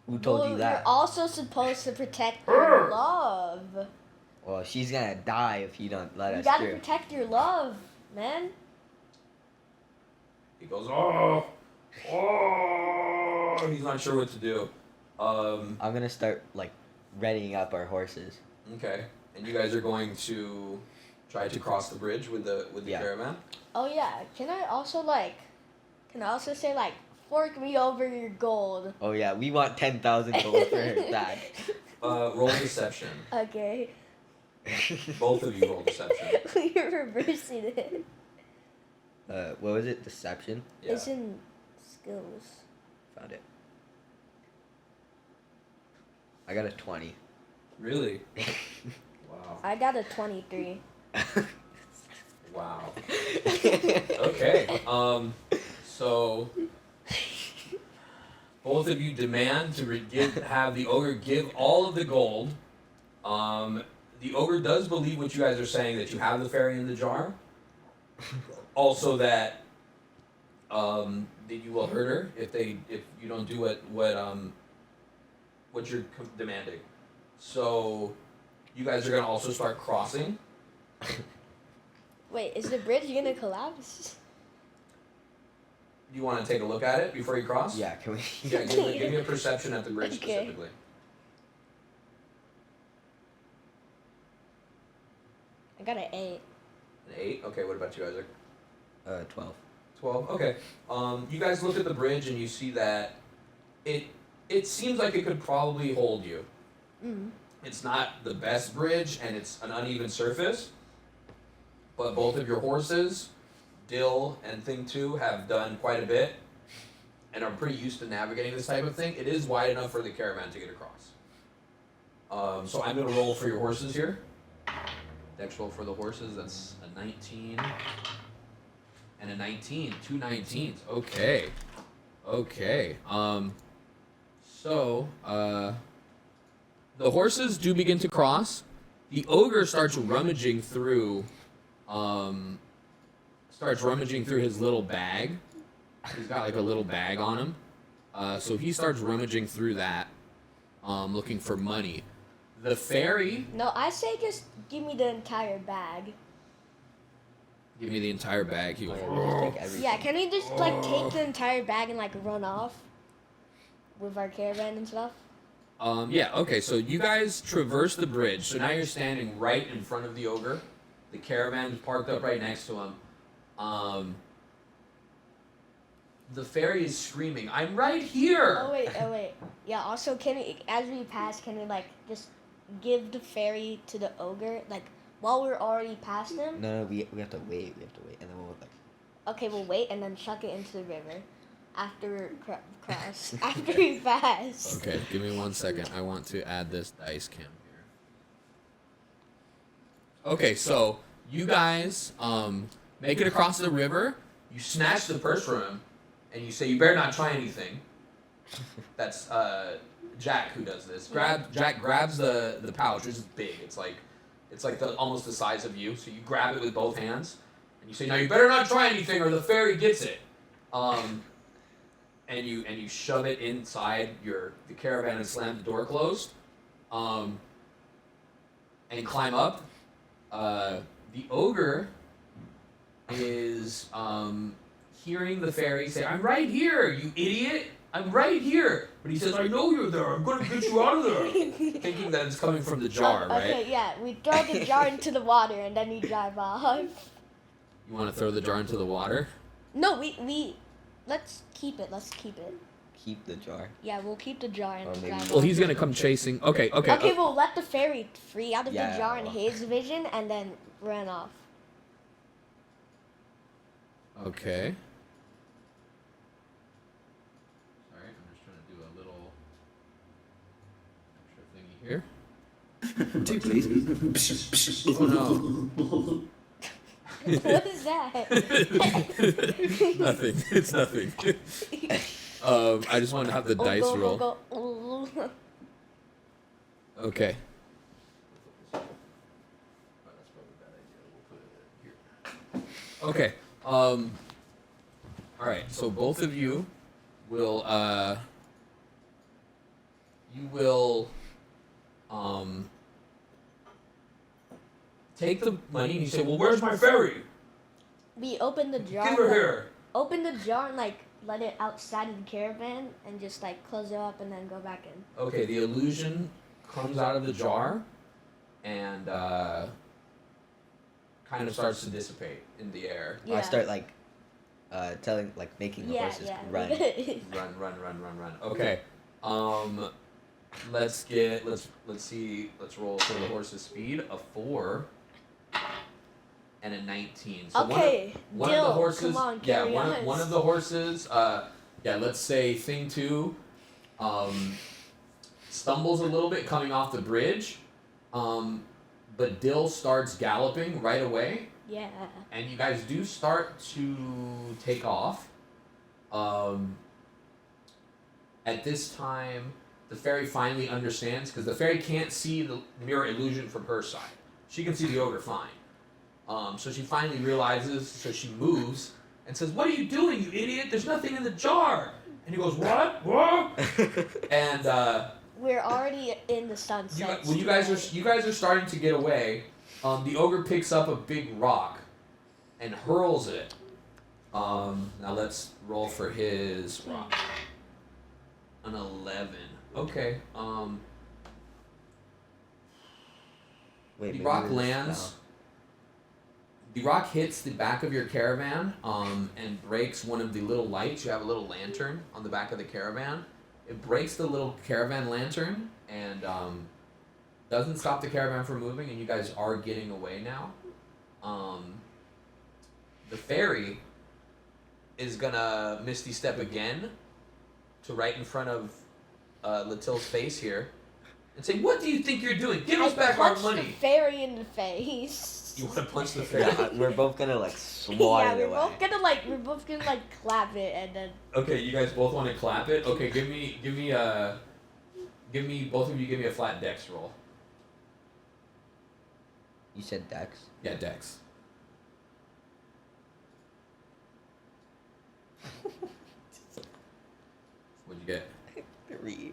Speaker 3: Who told
Speaker 2: Well,
Speaker 3: you that?
Speaker 2: You're also supposed to protect
Speaker 1: Her.
Speaker 2: your love.
Speaker 3: Well, she's gonna die if you don't let
Speaker 2: You
Speaker 3: us
Speaker 2: gotta
Speaker 3: through.
Speaker 2: protect your love, man.
Speaker 1: He goes, "Oh, oh." He's not sure what to do.
Speaker 3: I'm gonna start like readying up our horses.
Speaker 1: Okay. And you guys are going to try to cross the bridge with the
Speaker 3: Yeah.
Speaker 1: caravan?
Speaker 2: Oh yeah. Can I also say like, fork me over your gold?
Speaker 3: Oh yeah, we want 10,000 gold for her dad.
Speaker 1: Roll deception.
Speaker 2: Okay.
Speaker 1: Both of you roll deception.
Speaker 2: You're reversing it.
Speaker 3: What was it? Deception.
Speaker 1: Yeah.
Speaker 2: It's in skills.
Speaker 3: Found it. I got a 20.
Speaker 1: Really? Wow.
Speaker 2: I got a 23.
Speaker 1: Wow. Okay. So both of you demand to have the ogre give all of the gold. The ogre does believe what you guys are saying, that you have the fairy in the jar. Also that you will hurt her if you don't do what you're demanding. So you guys are gonna also start crossing.
Speaker 2: Wait, is the bridge gonna collapse?
Speaker 1: Do you want to take a look at it before you cross?
Speaker 3: Yeah, can we?
Speaker 1: Yeah, give me a perception at the bridge
Speaker 2: Okay.
Speaker 1: specifically.
Speaker 2: I got an 8.
Speaker 1: An 8? Okay, what about you, Isaac?
Speaker 3: 12.
Speaker 1: 12? Okay. You guys look at the bridge and you see that it seems like it could probably hold you.
Speaker 2: Mm.
Speaker 1: It's not the best bridge and it's an uneven surface, but both of your horses, Dill and Thing 2, have done quite a bit and are pretty used to navigating this type of thing. It is wide enough for the caravan to get across. So I'm going to roll for your horses here. Dex roll for the horses, that's a 19 and a 19. 2 19s. Okay. Okay. So, the horses do begin to cross. The ogre starts rummaging through his little bag. He's got like a little bag on him. So he starts rummaging through that, looking for money. The fairy.
Speaker 2: No, I say just give me the entire bag.
Speaker 1: Give me the entire bag. He
Speaker 3: Oh,
Speaker 1: goes,
Speaker 3: yeah, we just take everything.
Speaker 2: Yeah, can we just like take the entire bag and like run off with our caravan and stuff?
Speaker 1: Yeah, okay, so you guys traverse the bridge. So now you're standing right in front of the ogre. The caravan is parked up right next to him. The fairy is screaming, "I'm right here!"
Speaker 2: Oh wait. Yeah, also can we, as we pass, can we like just give the fairy to the ogre, like while we're already past him?
Speaker 3: No, we have to wait. And then we'll like.
Speaker 2: Okay, we'll wait and then chuck it into the river after we're cross. After we pass.
Speaker 1: Okay, give me 1 second. I want to add this dice cam here. Okay, so you guys make it across the river. You snatch the purse from him, and you say, "You better not try anything." That's Jack who does this. Jack grabs the pouch, which is big. It's like almost the size of you. So you grab it with both hands, and you say, "Now you better not try anything, or the fairy gets it." And you shove it inside the caravan and slam the door closed. And climb up. The ogre is hearing the fairy say, "I'm right here, you idiot! I'm right here!" But he says, "I know you're there. I'm going to get you out of there." Thinking that it's coming from the jar, right?
Speaker 2: Okay, yeah. We throw the jar into the water and then we drive off.
Speaker 1: You want to throw the jar into the water?
Speaker 2: No, we let's keep it. Let's keep it.
Speaker 3: Keep the jar.
Speaker 2: Yeah, we'll keep the jar and
Speaker 3: Or maybe-
Speaker 2: drive
Speaker 1: Well,
Speaker 2: off.
Speaker 1: he's going to come chasing. Okay.
Speaker 2: Okay, we'll let the fairy free out of the
Speaker 3: Yeah.
Speaker 2: jar in his vision and then run off.
Speaker 1: Okay. Sorry, I'm just trying to do a little extra thingy here.
Speaker 4: Two, please.
Speaker 1: Oh no.
Speaker 2: What is that?
Speaker 1: Nothing. It's nothing. I just wanted to have the dice roll.
Speaker 2: Go.
Speaker 1: Okay. Okay. All right. So both of you will take the money and you say, "Well, where's my fairy?
Speaker 2: We open the jar.
Speaker 1: Give her here."
Speaker 2: Open the jar and like let it outside of the caravan and just like close it up and then go back in.
Speaker 1: Okay. The illusion comes out of the jar and kind of starts to dissipate in the air.
Speaker 2: Yeah.
Speaker 3: I start like making the horses run.
Speaker 1: Run. Okay. Let's roll for the horse's speed. A 4 and a 19. So
Speaker 2: Okay,
Speaker 1: one of the
Speaker 2: Dill,
Speaker 1: horses.
Speaker 2: come on,
Speaker 1: Yeah,
Speaker 2: carry on.
Speaker 1: one of the horses. Let's say thing 2. Stumbles a little bit coming off the bridge. But Dill starts galloping right away.
Speaker 2: Yeah.
Speaker 1: And you guys do start to take off. At this time, the fairy finally understands, because the fairy can't see the mirror illusion from her side. She can see the ogre fine. So she finally realizes, so she moves and says, "What are you doing, you idiot? There's nothing in the jar." And he goes, "What? What?" And
Speaker 2: We're already in the sunset.
Speaker 1: you guys are starting to get away. The ogre picks up a big rock and hurls it. Now let's roll for his rock. An 11. Okay.
Speaker 3: Wait,
Speaker 1: The
Speaker 3: maybe
Speaker 1: rock
Speaker 3: we're
Speaker 1: lands. The rock hits the back of your caravan and breaks one of the little lights. You have a little lantern on the back of the caravan. It breaks the little caravan lantern and doesn't stop the caravan from moving, and you guys are getting away now. The fairy is gonna Misty Step again to right in front of Latil's face here and say, "What do you think you're doing? Give us back our
Speaker 2: the
Speaker 1: money."
Speaker 2: fairy in the face.
Speaker 1: You want to punch the fairy?
Speaker 3: Yeah, we're both gonna like swat
Speaker 2: Yeah,
Speaker 3: it
Speaker 2: we're
Speaker 3: away.
Speaker 2: both gonna clap it and then.
Speaker 1: Okay, you guys both want to clap it. Okay, give me both of you give me a flat dex roll.
Speaker 3: You said Dex.
Speaker 1: Yeah, dex. What'd you get?
Speaker 3: 3.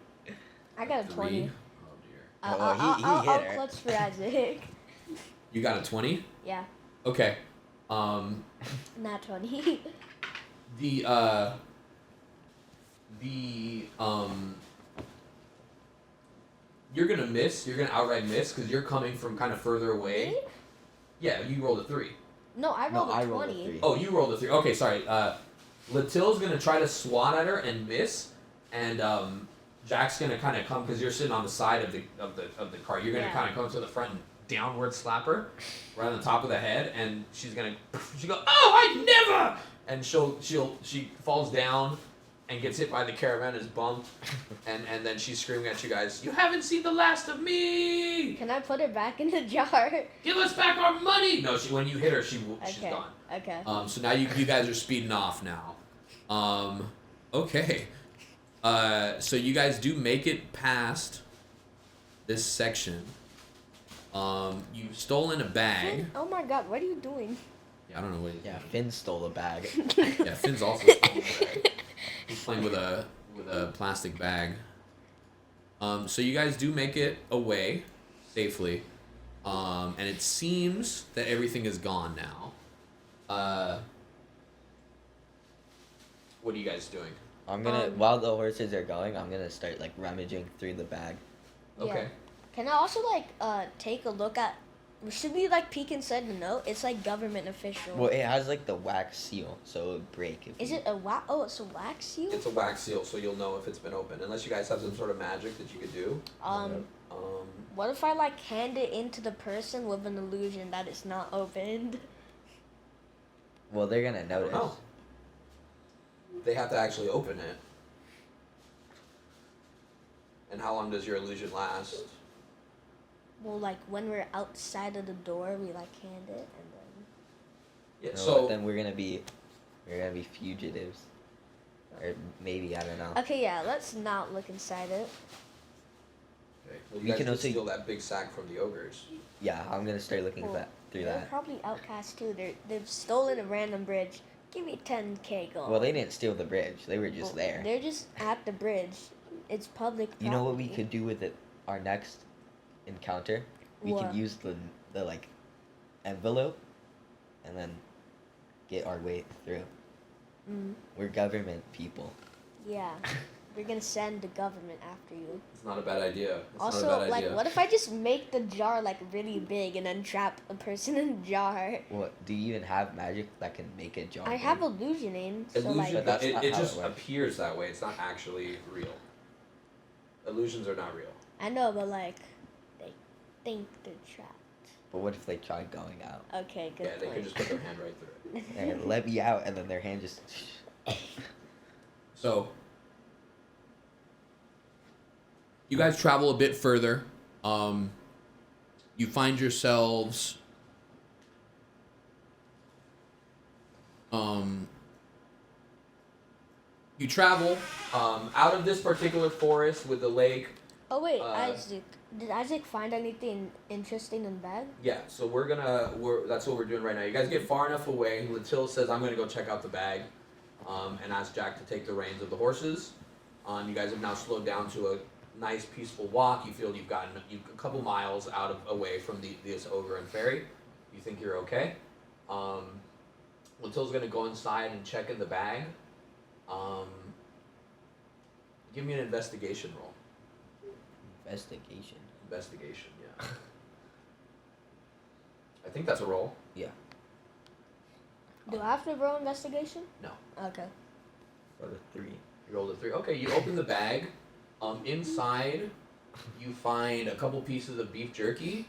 Speaker 2: I got a 20.
Speaker 1: 3. Oh dear.
Speaker 2: I'll
Speaker 3: hit it.
Speaker 2: clutch for Isaac.
Speaker 1: You got a 20?
Speaker 2: Yeah,
Speaker 1: Okay.
Speaker 2: not 20.
Speaker 1: You're gonna miss. You're gonna outright miss because you're coming from kind of further away.
Speaker 2: Me?
Speaker 1: Yeah, you rolled a 3.
Speaker 2: No, I rolled
Speaker 3: I
Speaker 2: a
Speaker 3: rolled a
Speaker 2: 20.
Speaker 3: 3.
Speaker 1: Oh, you rolled a 3. Okay, sorry. Latil's gonna try to swat at her and miss, and Jack's gonna kind of come because you're sitting on the side of the car. You're gonna
Speaker 2: Yeah.
Speaker 1: kind of come to the front and downward slap her right on the top of the head, and she go, "Oh, I never!" And she falls down and gets hit by the caravan, is bumped, and then she's screaming at you guys, "You haven't seen the last of me!
Speaker 2: Can I put it back in the jar?
Speaker 1: Give us back our money!" No, when you hit her, she's
Speaker 2: Okay.
Speaker 1: gone.
Speaker 2: Okay.
Speaker 1: So now you guys are speeding off now. Okay. So you guys do make it past this section. You've stolen a bag.
Speaker 2: Oh my God, what are you doing?
Speaker 1: Yeah, I don't know what he's
Speaker 3: Yeah,
Speaker 1: doing.
Speaker 3: Finn stole a bag.
Speaker 1: Yeah, Finn's also stolen a bag. He's playing with a plastic bag. So you guys do make it away safely. And it seems that everything is gone now. What are you guys doing?
Speaker 3: I'm gonna while the horses are going, I'm gonna start like rummaging through the bag.
Speaker 1: Okay.
Speaker 2: Yeah. Can I also like take a look at? Should we like peek inside the note? It's like government official.
Speaker 3: Well, it has like the wax seal, so it would break.
Speaker 2: Is it a wax? Oh, it's a wax seal.
Speaker 1: It's a wax seal, so you'll know if it's been opened. Unless you guys have some sort of magic that you could do.
Speaker 2: What if I like hand it into the person with an illusion that it's not opened?
Speaker 3: Well, they're gonna notice.
Speaker 1: know. They have to actually open it. And how long does your illusion last?
Speaker 2: Well, like when we're outside of the door, we like hand it and then.
Speaker 1: Yeah.
Speaker 3: No,
Speaker 1: So
Speaker 3: but then we're gonna be fugitives, or maybe I don't know.
Speaker 2: Okay, yeah. Let's not look inside it.
Speaker 1: okay. Well, you
Speaker 3: We
Speaker 1: guys
Speaker 3: can
Speaker 1: can
Speaker 3: also-
Speaker 1: steal that big sack from the ogres.
Speaker 3: Yeah, I'm gonna start looking
Speaker 2: Well,
Speaker 3: through
Speaker 2: They're
Speaker 3: that.
Speaker 2: probably outcasts too. They've stolen a random bridge. Give me 10K gold.
Speaker 3: Well, they didn't steal the bridge; they were just
Speaker 2: Well,
Speaker 3: there.
Speaker 2: They're just at the bridge. It's public property.
Speaker 3: You know what we could do with it? Our next encounter, we
Speaker 2: What?
Speaker 3: could use the like envelope, and then get our way through.
Speaker 2: Mm,
Speaker 3: We're government people.
Speaker 2: yeah. We're gonna send the government after you.
Speaker 1: It's not a bad idea. It's
Speaker 2: Also,
Speaker 1: not a bad
Speaker 2: like,
Speaker 1: idea.
Speaker 2: what if I just make the jar like really big and then trap a person in the jar?
Speaker 3: What? Do you even have magic that can make a jar?
Speaker 2: I
Speaker 3: big?
Speaker 2: have illusioning, so
Speaker 1: Illusion,
Speaker 2: like.
Speaker 3: But that's
Speaker 1: it
Speaker 3: not
Speaker 1: it
Speaker 3: how
Speaker 1: just
Speaker 3: it works.
Speaker 1: appears that way. It's not actually real. Illusions are not real.
Speaker 2: I know, but like, they think they're trapped.
Speaker 3: But what if they try going out?
Speaker 2: Okay, good
Speaker 1: Yeah, they
Speaker 2: point.
Speaker 1: could just put their hand right through it.
Speaker 3: And let me out, and then their hand just.
Speaker 1: So, you guys travel a bit further. You find yourselves. You travel out of this particular forest with the lake.
Speaker 2: Oh wait,
Speaker 1: Uh,
Speaker 2: Isaac. Did Isaac find anything interesting in the bag?
Speaker 1: Yeah, so that's what we're doing right now. You guys get far enough away. Latil says, "I'm gonna go check out the bag," and ask Jack to take the reins of the horses. You guys have now slowed down to a nice, peaceful walk. You feel you've gotten a couple miles away from this ogre and fairy. You think you're okay. Latil's gonna go inside and check in the bag. Give me an investigation roll.
Speaker 3: Investigation.
Speaker 1: Investigation, yeah. I think that's a roll.
Speaker 3: Yeah.
Speaker 2: Do I have to roll investigation?
Speaker 1: No.
Speaker 2: Okay.
Speaker 3: Or the 3.
Speaker 1: You rolled a 3. Okay, you open the bag. Inside, you find a couple pieces of beef jerky.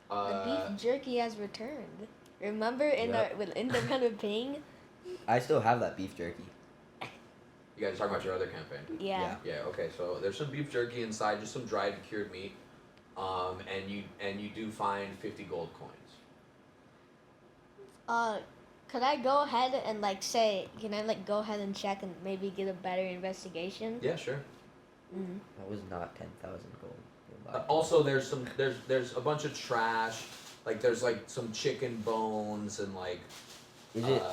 Speaker 2: The beef jerky has returned. Remember in
Speaker 3: Yep.
Speaker 2: the kind of ping?
Speaker 3: I still have that beef jerky.
Speaker 1: You guys are talking about your other campaign.
Speaker 2: Yeah.
Speaker 1: Yeah. Okay. So there's some beef jerky inside, just some dried cured meat, and you do find 50 gold coins.
Speaker 2: Could I go ahead and like say? Can I like go ahead and check and maybe get a better investigation?
Speaker 1: Yeah, sure.
Speaker 2: Mm.
Speaker 3: That was not 10,000 gold.
Speaker 1: Also, there's a bunch of trash. Like there's like some chicken bones and like.
Speaker 3: Is it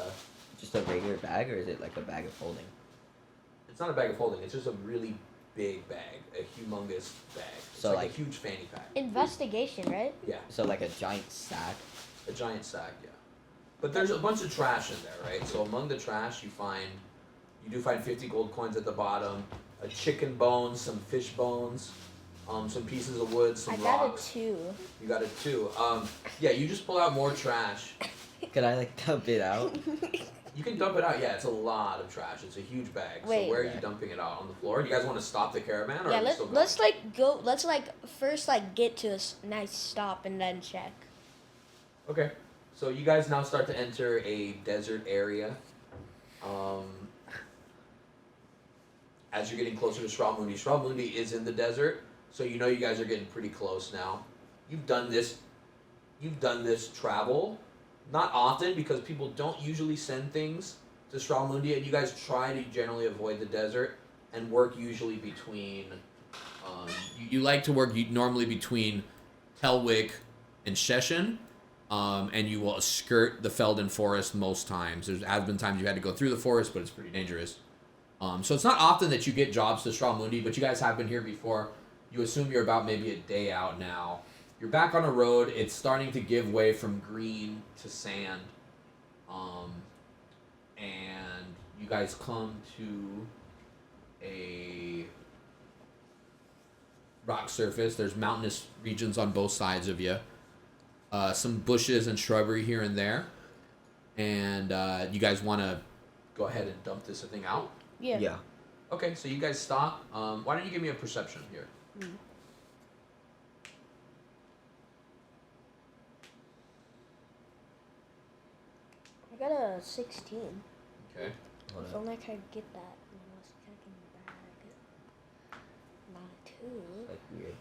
Speaker 3: just a regular bag, or is it like a bag of holding?
Speaker 1: It's not a bag of holding. It's just a really big bag, a humongous bag. It's
Speaker 3: So,
Speaker 1: like
Speaker 3: like-
Speaker 1: a huge fanny pack.
Speaker 2: Investigation, right?
Speaker 1: Yeah,
Speaker 3: So like a giant sack.
Speaker 1: a giant sack. Yeah, but there's a bunch of trash in there, right? So among the trash, you do find 50 gold coins at the bottom, a chicken bone, some fish bones, some pieces of wood, some
Speaker 2: I got a
Speaker 1: rocks.
Speaker 2: 2.
Speaker 1: You got a 2. Yeah, you just pull out more trash.
Speaker 3: Could I like dump it out?
Speaker 1: You can dump it out. Yeah, it's a lot of trash. It's a huge bag.
Speaker 2: Wait.
Speaker 1: So where are you dumping it out? On the floor? Do you guys want to stop the caravan, or
Speaker 2: Yeah,
Speaker 1: are we still going?
Speaker 2: let's like go. Let's like first like get to a nice stop and then check.
Speaker 1: Okay. So you guys now start to enter a desert area. As you're getting closer to Shramundi is in the desert, so you know you guys are getting pretty close now. You've done this travel, not often because people don't usually send things to Shramundi, and you guys try to generally avoid the desert. and work usually between. You like to work normally between Telwick and Sheshin, and you will skirt the Felden Forest most times. There's have been times you had to go through the forest, but it's pretty dangerous. So it's not often that you get jobs to Stramundi, but you guys have been here before. You assume you're about maybe a day out now. You're back on a road. It's starting to give way from green to sand. And you guys come to a rock surface. There's mountainous regions on both sides of you. Some bushes and shrubbery here and there. And you guys want to go ahead and dump this thing out?
Speaker 2: Yeah.
Speaker 3: Yeah.
Speaker 1: Okay, so you guys stop. Why don't you give me a perception here?
Speaker 2: I got a 16.
Speaker 1: Okay.
Speaker 3: Hold
Speaker 2: If
Speaker 3: on.
Speaker 2: only I could get that when I was checking the bag. Not a 2.
Speaker 3: Like weird.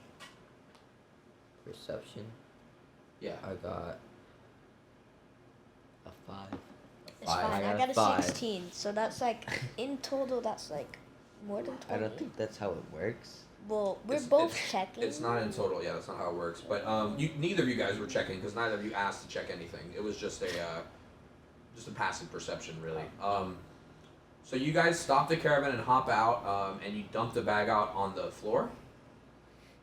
Speaker 3: Perception.
Speaker 1: Yeah.
Speaker 3: I got a 5.
Speaker 2: It's
Speaker 3: Five.
Speaker 2: fine.
Speaker 3: I
Speaker 2: I
Speaker 3: got
Speaker 2: got
Speaker 3: a
Speaker 2: a
Speaker 3: 5.
Speaker 2: 16. So that's like, in total, that's like more than 20.
Speaker 3: I don't think that's how it works.
Speaker 2: Well, we're
Speaker 1: It's-
Speaker 2: both
Speaker 1: it's-
Speaker 2: checking.
Speaker 1: It's not in total. Yeah, that's not how it works. But neither of you guys were checking because neither of you asked to check anything. It was just a passive perception, really. So you guys stop the caravan and hop out, and you dump the bag out on the floor.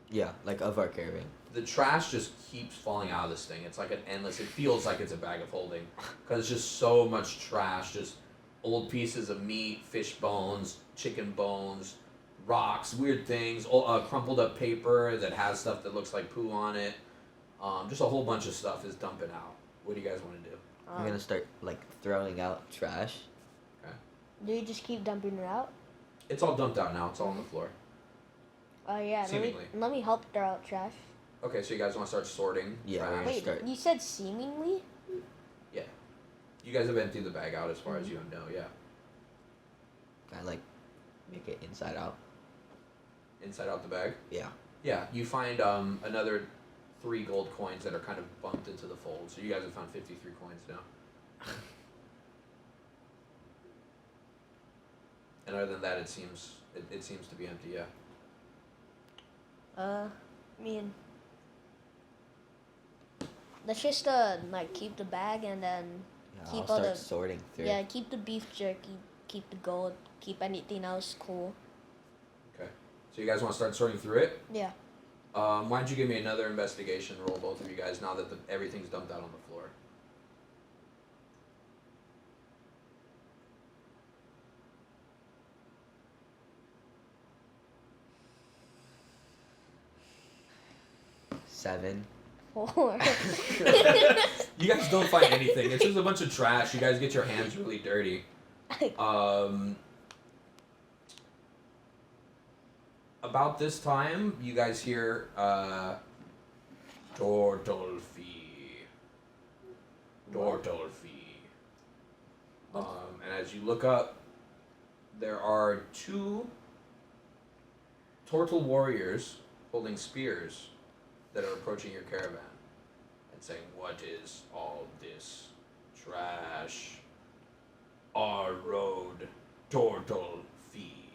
Speaker 3: Yeah, like of our caravan.
Speaker 1: The trash just keeps falling out of this thing. It's like an endless. It feels like it's a bag of holding because it's just so much trash. Just old pieces of meat, fish bones, chicken bones, rocks, weird things, crumpled up paper that has stuff that looks like poo on it. Just a whole bunch of stuff is dumping out. What do you guys want to do?
Speaker 3: I'm gonna start like throwing out trash.
Speaker 2: Do you just keep dumping it out?
Speaker 1: It's all dumped out now. It's all on the floor.
Speaker 2: Oh yeah.
Speaker 1: Seemingly.
Speaker 2: Let me help throw out trash.
Speaker 1: Okay, so you guys want to start sorting
Speaker 3: Yeah, we're
Speaker 1: trash?
Speaker 3: gonna
Speaker 2: Wait,
Speaker 3: start.
Speaker 2: you said seemingly?
Speaker 1: You guys have emptied the bag out as far as you know, yeah.
Speaker 3: I like make it inside out.
Speaker 1: Inside out the bag?
Speaker 3: Yeah.
Speaker 1: Yeah, you find another 3 gold coins that are kind of bumped into the fold. So you guys have found 53 coins now. And other than that, it seems to be empty, yeah.
Speaker 2: I mean, let's just like keep the bag and then
Speaker 3: Yeah,
Speaker 2: keep
Speaker 3: I'll
Speaker 2: all
Speaker 3: start
Speaker 2: the
Speaker 3: sorting through.
Speaker 2: yeah, keep the beef jerky, keep the gold, keep anything else cool.
Speaker 1: Okay. So you guys want to start sorting through it?
Speaker 2: Yeah.
Speaker 1: Why don't you give me another investigation roll, both of you guys, now that everything's dumped out on the floor?
Speaker 3: Seven.
Speaker 2: 4.
Speaker 1: You guys don't find anything. It's just a bunch of trash. You guys get your hands really dirty. About this time, you guys hear Dortolfi. Dortolfi. And as you look up, there are 2 Tortle warriors holding spears that are approaching your caravan and saying, "What is all this trash? Our road, Tortle fee."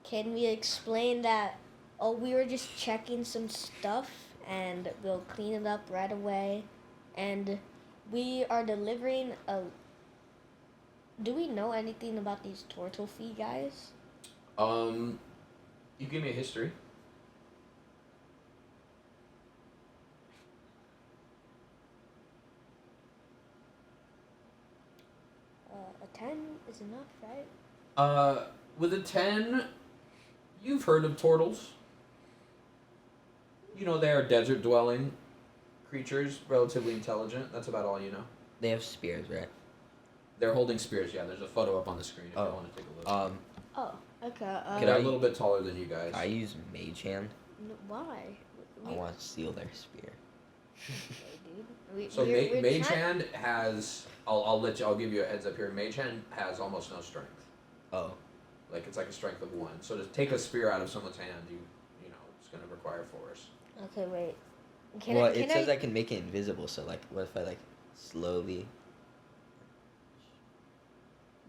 Speaker 2: Can we explain that? Oh, we were just checking some stuff and we'll clean it up right away. And we are delivering a. Do we know anything about these turtle fee guys?
Speaker 1: You give me a history.
Speaker 2: A 10 is enough, right?
Speaker 1: With a 10, you've heard of turtles. You know they are desert-dwelling creatures, relatively intelligent. That's about all you know.
Speaker 3: They have spears, right?
Speaker 1: They're holding spears, yeah. There's a photo up on the screen if you
Speaker 3: Oh.
Speaker 1: want to take a look.
Speaker 2: Oh, okay.
Speaker 1: They're a little bit taller than you guys.
Speaker 3: I use mage hand.
Speaker 2: Why?
Speaker 3: I want to steal their spear.
Speaker 2: Dude.
Speaker 1: So
Speaker 2: we're
Speaker 1: Mage
Speaker 2: trying-
Speaker 1: Hand has, I'll give you a heads up here. Mage Hand has almost no strength.
Speaker 3: Oh.
Speaker 1: Like it's like a strength of 1. So to take a spear out of someone's hand, you know, it's gonna require force.
Speaker 2: Okay, wait.
Speaker 3: It says I can make it invisible. So like, what if I like slowly?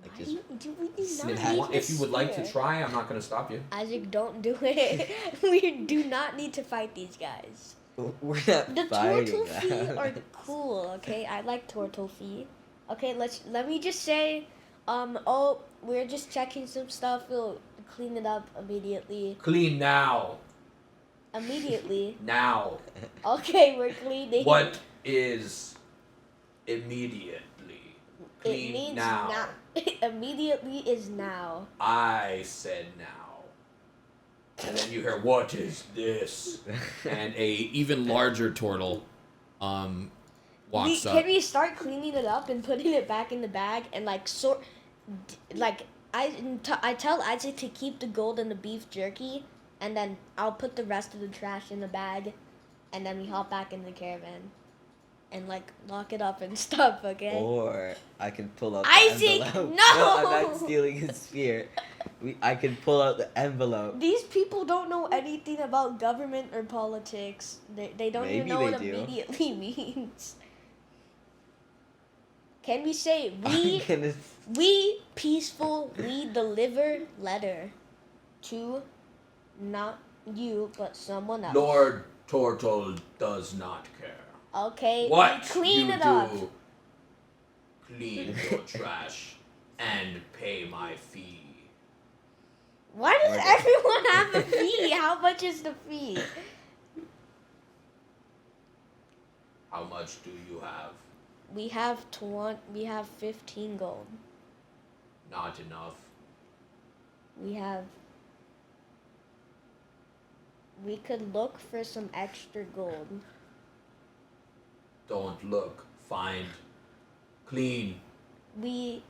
Speaker 3: Like Just
Speaker 2: We do
Speaker 3: snip
Speaker 2: not
Speaker 3: hat.
Speaker 2: need
Speaker 1: If you would like to
Speaker 2: steer.
Speaker 1: try, I'm not gonna stop you.
Speaker 2: Isaac, don't do it. We do not need to fight these guys.
Speaker 3: we're not
Speaker 2: The
Speaker 3: fighting
Speaker 2: turtle feet
Speaker 3: them.
Speaker 2: are cool, okay? I like turtle feet. Okay, let me just say, oh, we're just checking some stuff. We'll clean it up immediately.
Speaker 1: Clean now.
Speaker 2: Immediately.
Speaker 1: Now.
Speaker 2: Okay, we're cleaning.
Speaker 1: What is immediately?
Speaker 2: It
Speaker 1: Clean
Speaker 2: means
Speaker 1: now.
Speaker 2: Immediately is now.
Speaker 1: I said now. And then you hear, what is this? And a even larger turtle walks up.
Speaker 2: Can we start cleaning it up and putting it back in the bag and like I tell Isaac to keep the gold and the beef jerky, and then I'll put the rest of the trash in the bag, and then we hop back in the caravan and like lock it up and stuff, okay?
Speaker 3: Or I can pull out the
Speaker 2: Isaac,
Speaker 3: envelope.
Speaker 2: no!
Speaker 3: I'm not stealing his spear. I can pull out the envelope.
Speaker 2: These people don't know anything about government or politics. They don't even
Speaker 3: Maybe
Speaker 2: know what
Speaker 3: they do.
Speaker 2: immediately means. Can we say we peaceful, we deliver letter to not you but someone else.
Speaker 1: Lord Turtle does not care.
Speaker 2: Okay,
Speaker 1: What
Speaker 2: clean
Speaker 1: you
Speaker 2: it up.
Speaker 1: do, clean your trash and pay my fee.
Speaker 2: Why does
Speaker 3: Okay.
Speaker 2: everyone have a fee? How much is the fee?
Speaker 1: How much do you have?
Speaker 2: We have 15 gold.
Speaker 1: Not enough.
Speaker 2: We could look for some extra gold.
Speaker 1: Don't look. Find. Clean.
Speaker 2: We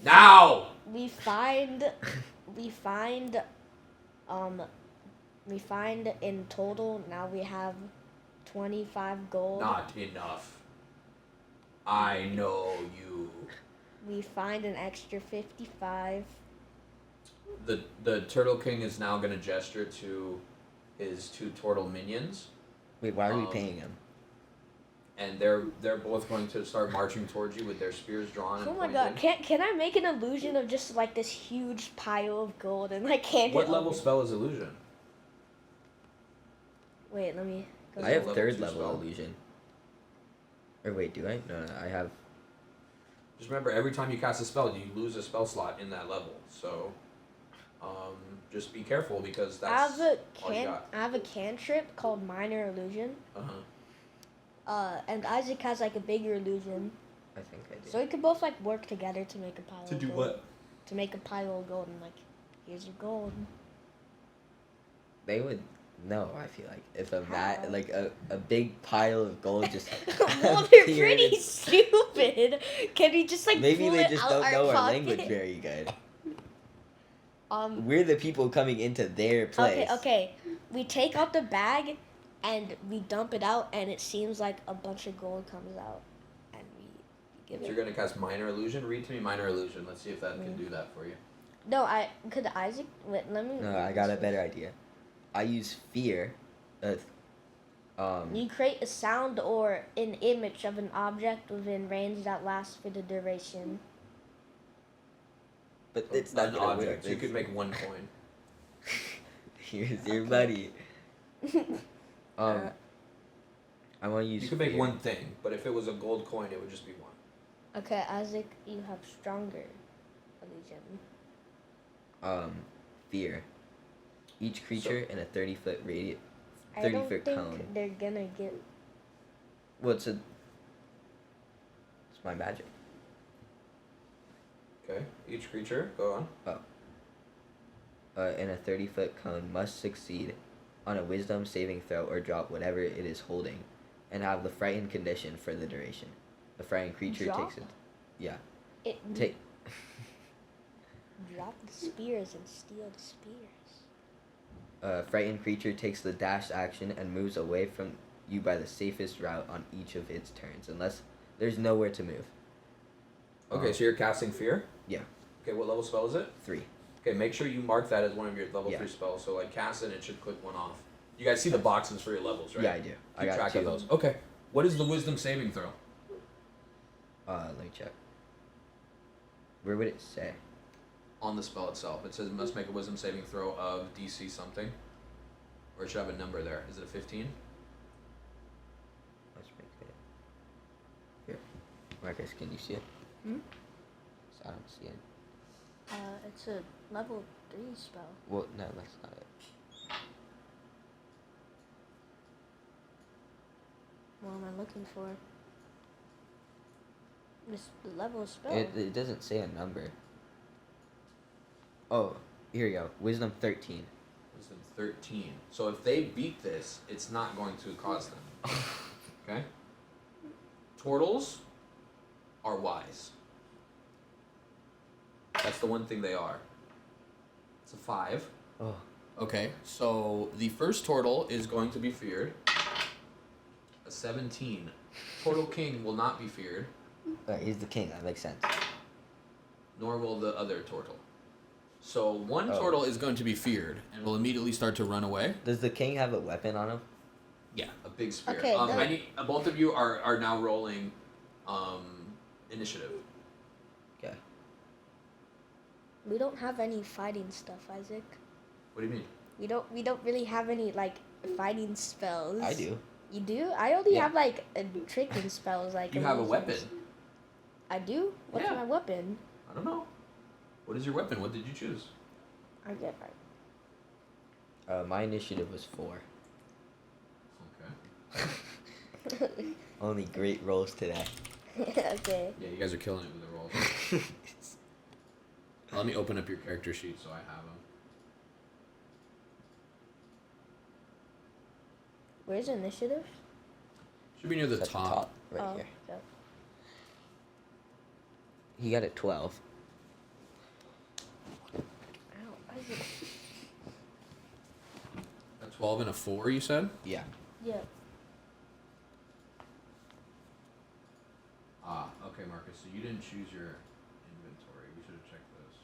Speaker 1: Now!
Speaker 2: find in total now we have 25 gold.
Speaker 1: Not enough. I know you.
Speaker 2: We find an extra 55.
Speaker 1: The Turtle King is now going to gesture to his two turtle minions,
Speaker 3: Wait, why are we paying him?
Speaker 1: and they're both going to start marching towards you with their spears drawn.
Speaker 2: Oh
Speaker 1: and
Speaker 2: my
Speaker 1: pointed.
Speaker 2: god, can I make an illusion of just like this huge pile of gold and like hand
Speaker 1: What
Speaker 2: it
Speaker 1: level
Speaker 2: over?
Speaker 1: spell is illusion?
Speaker 2: Wait, let me go
Speaker 3: I have
Speaker 1: level
Speaker 3: third
Speaker 1: 2
Speaker 3: level
Speaker 1: spell.
Speaker 3: illusion. Or wait, do I? No, I have.
Speaker 1: Just remember, every time you cast a spell, you lose a spell slot in that level. So, just be careful because that's all you got.
Speaker 2: I have a cantrip called Minor Illusion. And Isaac has like a bigger illusion.
Speaker 3: I think I do.
Speaker 2: So we could both like work together to make a pile of gold. To make a pile of gold and like, here's your gold.
Speaker 3: They would know, I feel like. If a
Speaker 2: How?
Speaker 3: like a big pile of gold just
Speaker 2: Well, they're
Speaker 3: appeared
Speaker 2: pretty
Speaker 3: and-
Speaker 2: stupid. Can we just like
Speaker 3: Maybe
Speaker 2: pull
Speaker 3: they
Speaker 2: it
Speaker 3: just
Speaker 2: out
Speaker 3: don't
Speaker 2: our
Speaker 3: know our
Speaker 2: pocket?
Speaker 3: language very good.
Speaker 2: Um.
Speaker 3: We're the people coming into their place.
Speaker 2: Okay. We take out the bag, and we dump it out, and it seems like a bunch of gold comes out, and we give
Speaker 1: So
Speaker 2: it.
Speaker 1: you're gonna cast Minor Illusion. Read to me Minor Illusion. Let's see if that can do that for you.
Speaker 2: No, could Isaac. Wait, let me.
Speaker 3: No, I got a better idea. I use fear.
Speaker 2: You create a sound or an image of an object within range that lasts for the duration.
Speaker 3: But it's not
Speaker 1: An
Speaker 3: gonna
Speaker 1: object.
Speaker 3: work.
Speaker 1: You could make one coin.
Speaker 3: Here's your buddy. I want to use.
Speaker 1: You could make
Speaker 3: fear.
Speaker 1: one thing, but if it was a gold coin, it would just be one.
Speaker 2: Okay, Isaac, you have stronger illusion.
Speaker 3: Fear. Each creature in a 30-foot radius.
Speaker 2: I
Speaker 3: 30
Speaker 2: don't
Speaker 3: foot
Speaker 2: think
Speaker 3: cone.
Speaker 2: they're gonna get.
Speaker 3: Well, it's my magic.
Speaker 1: Okay. Each creature. Go on.
Speaker 3: In a 30-foot cone must succeed on a wisdom saving throw or drop whatever it is holding, and have the frightened condition for the duration. The frightened creature
Speaker 2: Drop?
Speaker 3: takes it. Yeah.
Speaker 2: It drop the spears and steal the spears.
Speaker 3: Frightened creature takes the dash action and moves away from you by the safest route on each of its turns, unless there's nowhere to move.
Speaker 1: Okay, so you're casting Fear?
Speaker 3: Yeah.
Speaker 1: Okay, what level spell is it?
Speaker 3: 3.
Speaker 1: Okay, make sure you mark that as one of your level
Speaker 3: Yeah.
Speaker 1: 3 spells. So, like, cast it and it should click one off. You guys see the boxes for your levels, right?
Speaker 3: Yeah, I do. I
Speaker 1: Keep
Speaker 3: got
Speaker 1: track
Speaker 3: 2.
Speaker 1: of those. Okay. What is the wisdom saving throw?
Speaker 3: Let me check. Where would it say?
Speaker 1: on the spell itself. It says it must make a wisdom saving throw of DC something. Or it should have a number there. Is it a 15?
Speaker 3: Let's make it. Here. Marcus, can you see it?
Speaker 2: Hmm?
Speaker 3: I don't see it.
Speaker 2: It's a level 3 spell.
Speaker 3: Well, no, that's not it.
Speaker 2: What am I looking for? This the level spell.
Speaker 3: It doesn't say a number. Oh, here you go. Wisdom 13.
Speaker 1: Wisdom 13. So if they beat this, it's not going to cause them. Okay? Turtles are wise. That's the one thing they are. It's a 5.
Speaker 3: Oh.
Speaker 1: Okay, so the first turtle is going to be feared. A 17. Turtle King will not be feared,
Speaker 3: He's the king. That makes sense.
Speaker 1: nor will the other turtle. So one
Speaker 3: Oh.
Speaker 1: turtle is going to be feared and will immediately start to run away.
Speaker 3: Does the king have a weapon on him?
Speaker 1: Yeah, a big spear.
Speaker 2: Okay,
Speaker 1: I need, both of you are now rolling initiative.
Speaker 3: Okay.
Speaker 2: We don't have any fighting stuff, Isaac.
Speaker 1: What do you mean?
Speaker 2: We don't really have any like fighting spells.
Speaker 3: I do.
Speaker 2: You do? I only
Speaker 3: Yeah.
Speaker 2: have like a tricking spells like
Speaker 1: You have a weapon.
Speaker 2: illusions. I do? What's
Speaker 1: Yeah.
Speaker 2: my weapon?
Speaker 1: I don't know. What is your weapon? What did you choose?
Speaker 2: I get right.
Speaker 3: My initiative was 4.
Speaker 1: Okay.
Speaker 3: Only great rolls today.
Speaker 2: Okay.
Speaker 1: Yeah, you guys are killing it with the rolls. Let me open up your character sheet so I have them.
Speaker 2: Where's initiative?
Speaker 1: Should be near the
Speaker 3: It's at
Speaker 1: top.
Speaker 3: right
Speaker 2: oh,
Speaker 3: here.
Speaker 2: okay.
Speaker 3: He got a 12.
Speaker 2: Ow, Isaac.
Speaker 1: A 12 and a 4, you said?
Speaker 3: Yeah.
Speaker 2: Yeah.
Speaker 1: Ah, okay, Marcus. So you didn't choose your inventory. We should have checked this.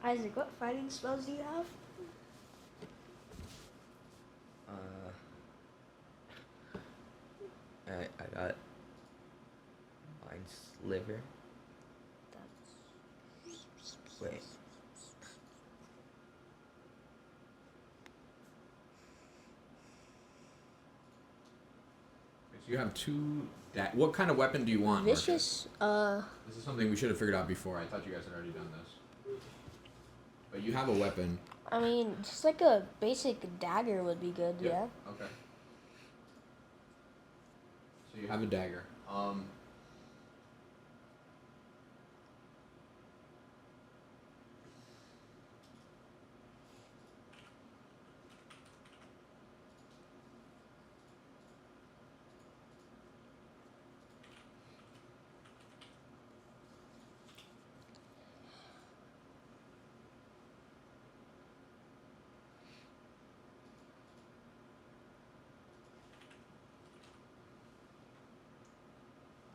Speaker 2: Isaac, what fighting spells do you have?
Speaker 3: I got Mind Sliver. Wait.
Speaker 1: So you have two. What kind of weapon do you want? Marcus?
Speaker 2: Vicious.
Speaker 1: This is something we should have figured out before. I thought you guys had already done this. But you have a weapon.
Speaker 2: I mean, just like a basic dagger would be good.
Speaker 1: Yep.
Speaker 2: Yeah.
Speaker 1: Okay. So you have a dagger.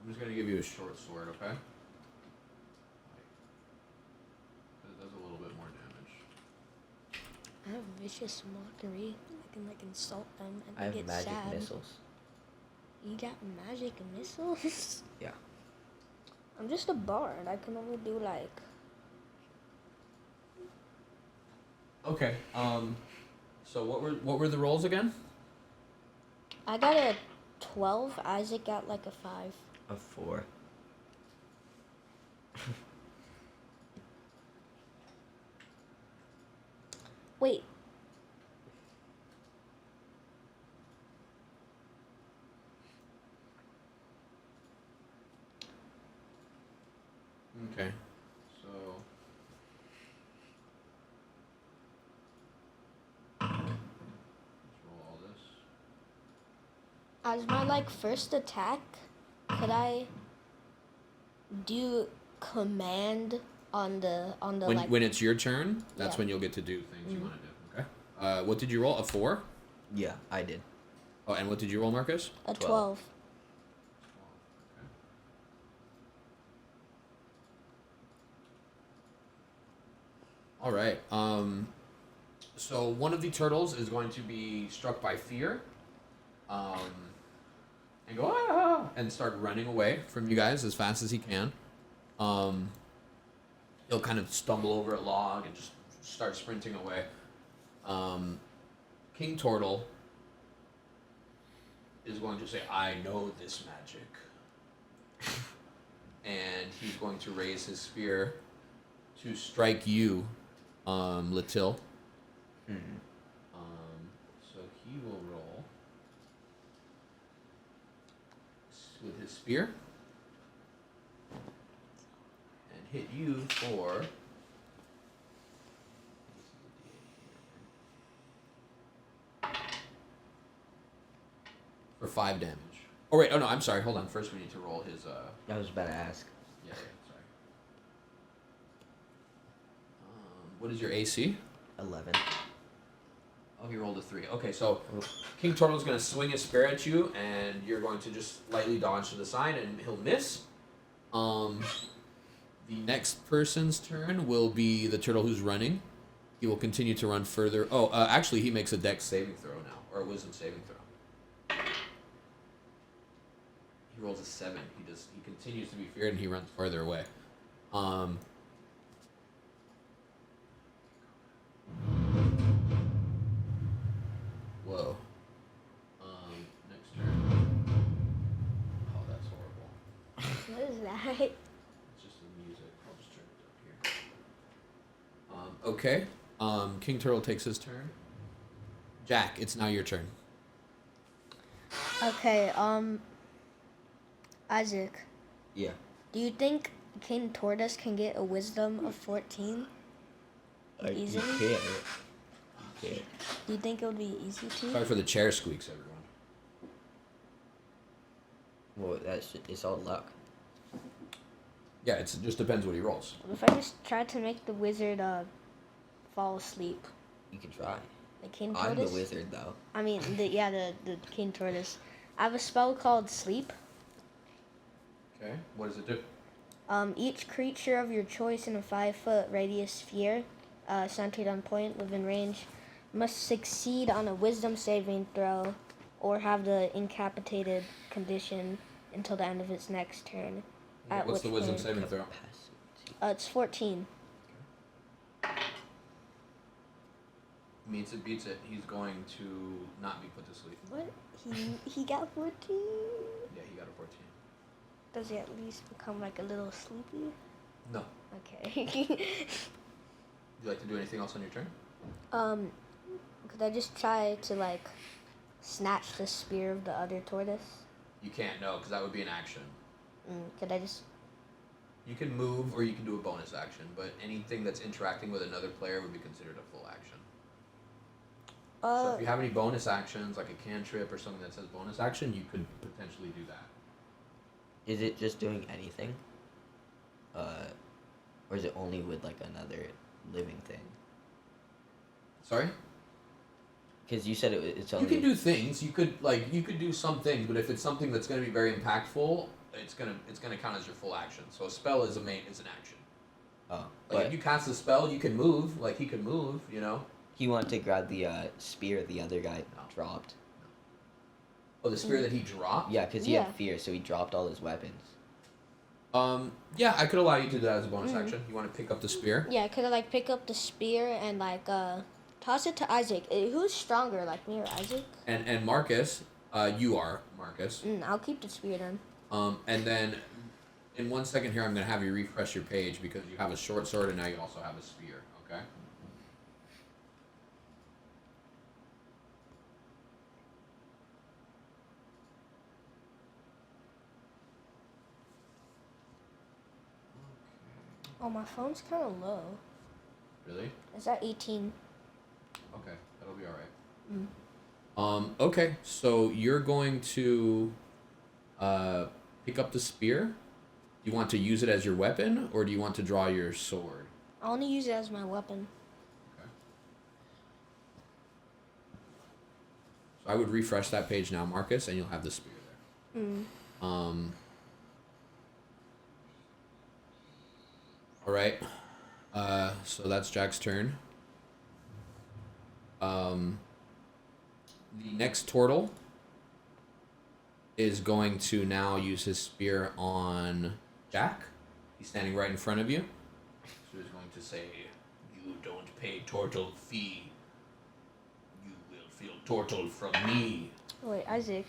Speaker 1: I'm just gonna give you a short sword, okay? Because it does a little bit more damage.
Speaker 2: I have vicious mockery. I can like insult them and
Speaker 3: I
Speaker 2: they
Speaker 3: have
Speaker 2: get
Speaker 3: magic
Speaker 2: sad.
Speaker 3: missiles.
Speaker 2: You got magic missiles?
Speaker 3: Yeah.
Speaker 2: I'm just a bard. I can only do like.
Speaker 1: Okay. So what were the rolls again?
Speaker 2: I got a 12. Isaac got like a 5.
Speaker 3: A 4.
Speaker 2: Wait.
Speaker 1: Okay. So. Let's roll all this.
Speaker 2: As my like first attack, could I do command on the
Speaker 1: When
Speaker 2: like
Speaker 1: when it's your turn, that's
Speaker 2: Yeah.
Speaker 1: when you'll get to do things you
Speaker 2: Mhm.
Speaker 1: want to do. Okay. What did you roll? A 4?
Speaker 3: Yeah, I did.
Speaker 1: Oh, and what did you roll, Marcus?
Speaker 2: A
Speaker 3: 12.
Speaker 2: 12.
Speaker 1: All right. So one of the turtles is going to be struck by fear, and go and start running away from you guys as fast as he can. He'll kind of stumble over a log and just start sprinting away. King Turtle is going to say, "I know this magic," and he's going to raise his spear to strike you, Latil.
Speaker 3: Mm-hmm.
Speaker 1: So he will roll with his spear and hit you for 5 damage. Oh wait, oh no, I'm sorry. Hold on. First we need to roll his
Speaker 3: I was about to ask.
Speaker 1: Yeah, sorry. What is your AC?
Speaker 3: 11.
Speaker 1: Oh, he rolled a 3. Okay, so King Turtle's going to swing his spear at you, and you're going to just lightly dodge to the side, and he'll miss. The next person's turn will be the turtle who's running. He will continue to run further. Oh, actually, he makes a dex saving throw now, or a wisdom saving throw. He rolls a 7. He continues to be feared, and he runs farther away. Whoa. Next turn. Oh, that's horrible.
Speaker 2: What is that?
Speaker 1: It's just the music. I'll just turn it up here. Okay. King Turtle takes his turn. Jack, it's now your turn.
Speaker 2: Okay, Isaac,
Speaker 3: Yeah.
Speaker 2: do you think King Tortoise can get a wisdom of 14? Easily?
Speaker 3: You can't.
Speaker 2: Do you think it would be easy to?
Speaker 1: Sorry for the chair squeaks, everyone.
Speaker 3: Well, it's all luck.
Speaker 1: Yeah, it just depends what he rolls.
Speaker 2: What if I just try to make the wizard fall asleep?
Speaker 3: You can try.
Speaker 2: The King
Speaker 3: I'm
Speaker 2: Tortoise?
Speaker 3: the wizard, though.
Speaker 2: I mean, the King Tortoise. I have a spell called Sleep.
Speaker 1: Okay. What does it do?
Speaker 2: Each creature of your choice in a 5-foot radius sphere, centered on point within range, must succeed on a wisdom saving throw or have the incapacitated condition until the end of its next turn.
Speaker 1: Okay, what's the wisdom
Speaker 2: point-
Speaker 1: saving throw?
Speaker 2: It's 14.
Speaker 1: Meets it, beats it. He's going to not be put to sleep.
Speaker 2: What? He got 14?
Speaker 1: Yeah, he got a 14.
Speaker 2: Does he at least become like a little sleepy?
Speaker 1: No.
Speaker 2: Okay.
Speaker 1: Would you like to do anything else on your turn?
Speaker 2: Could I just try to like snatch the spear of the other tortoise?
Speaker 1: You can't, no, because that would be an action.
Speaker 2: Could I just?
Speaker 1: You can move or you can do a bonus action, but anything that's interacting with another player would be considered a full action. So if you have any bonus actions, like a cantrip or something that says bonus action, you could potentially do that.
Speaker 3: Is it just doing anything? Or is it only with like another living thing?
Speaker 1: Sorry?
Speaker 3: Because you said it's only.
Speaker 1: You can do things. You could do some things, but if it's something that's going to be very impactful, it's gonna count as your full action. So a spell is an action.
Speaker 3: Oh,
Speaker 1: Like
Speaker 3: but
Speaker 1: if you cast a spell, you can move. Like he could move, you know.
Speaker 3: he wanted to grab the spear the other guy dropped.
Speaker 1: Oh, the spear that he dropped.
Speaker 3: Yeah, because he
Speaker 2: Yeah.
Speaker 3: had fear, so he dropped all his weapons.
Speaker 1: Yeah, I could allow you to do that as a bonus action. You want to pick up the spear?
Speaker 2: Yeah, could I like pick up the spear and like toss it to Isaac? Who's stronger, like me or Isaac?
Speaker 1: And Marcus, you are Marcus.
Speaker 2: I'll keep the spear then.
Speaker 1: And then in 1 second here, I'm gonna have you refresh your page because you have a short sword and now you also have a spear. Okay.
Speaker 2: Oh, my phone's kind of low.
Speaker 1: Really?
Speaker 2: It's at 18.
Speaker 1: Okay, that'll be all right. Okay, so you're going to pick up the spear. Do you want to use it as your weapon, or do you want to draw your sword?
Speaker 2: I want to use it as my weapon.
Speaker 1: Okay. I would refresh that page now, Marcus, and you'll have the spear there. All right. So that's Jack's turn. The next turtle is going to now use his spear on Jack. He's standing right in front of you. So he's going to say, "You don't pay turtle fee. You will feel turtle from me."
Speaker 2: Wait, Isaac.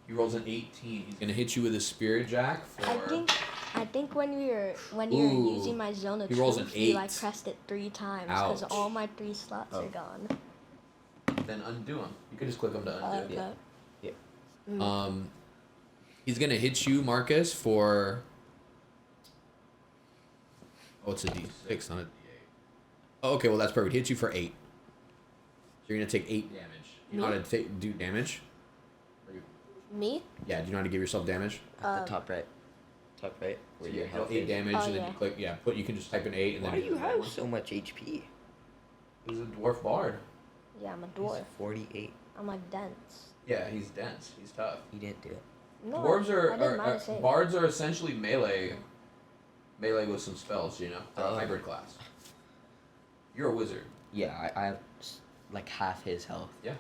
Speaker 1: He rolls an 18. He's gonna hit you with his spear, Jack.
Speaker 2: I think when you're
Speaker 1: Ooh,
Speaker 2: using my zone of
Speaker 1: he rolls
Speaker 2: truth,
Speaker 1: an
Speaker 2: you
Speaker 1: 8.
Speaker 2: pressed it 3 times because
Speaker 1: Ouch.
Speaker 2: all my 3 slots are gone.
Speaker 1: Then undo him. You can just click him to undo.
Speaker 2: Okay.
Speaker 3: Yeah.
Speaker 1: He's gonna hit you, Marcus, for. Oh, it's a D6, not a D8. Oh, okay, well that's perfect. Hits you for 8. So you're gonna take 8 damage. You know how to do damage?
Speaker 2: Me?
Speaker 1: Yeah. Do you know how to give yourself damage?
Speaker 3: At the top right. Top right. Where
Speaker 1: So
Speaker 3: your
Speaker 1: you
Speaker 3: health
Speaker 1: 8
Speaker 3: is.
Speaker 1: damage, and then
Speaker 2: yeah.
Speaker 1: you click. Yeah. You can just type in 8, and
Speaker 3: Why
Speaker 1: then
Speaker 3: do you have so much HP?
Speaker 1: He's a dwarf bard.
Speaker 2: Yeah, I'm a
Speaker 3: He's
Speaker 2: dwarf.
Speaker 3: 48.
Speaker 2: I'm like dense.
Speaker 1: Yeah, he's dense. He's tough.
Speaker 3: He didn't do it.
Speaker 2: No,
Speaker 1: Dwarves
Speaker 2: I did minus 8.
Speaker 1: bards are essentially melee with some spells. You know, they're a
Speaker 3: Oh.
Speaker 1: hybrid class. You're a wizard.
Speaker 3: Yeah, I have like half his health.
Speaker 1: Yeah.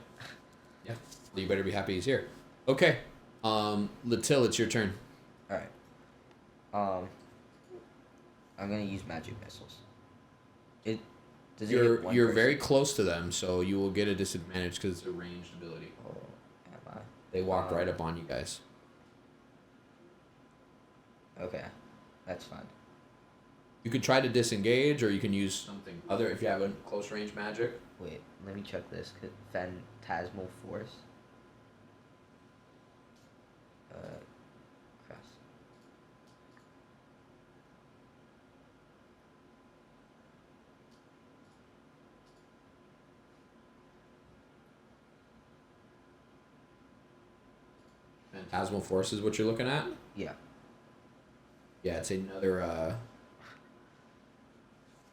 Speaker 1: Yeah. Well, you better be happy he's here. Okay. Latil, it's your turn.
Speaker 3: Alright. I'm gonna use magic missiles. Does it hit one
Speaker 1: You're
Speaker 3: person?
Speaker 1: very close to them, so you will get a disadvantage because it's a ranged ability.
Speaker 3: Oh, am
Speaker 1: They walked right up on you guys.
Speaker 3: I? Okay, that's fine.
Speaker 1: You could try to disengage, or you can use something other if you have a close range magic.
Speaker 3: Wait, let me check this. Phantasmal force. Cross.
Speaker 1: Phantasmal force is what you're looking at.
Speaker 3: Yeah.
Speaker 1: Yeah, it's another.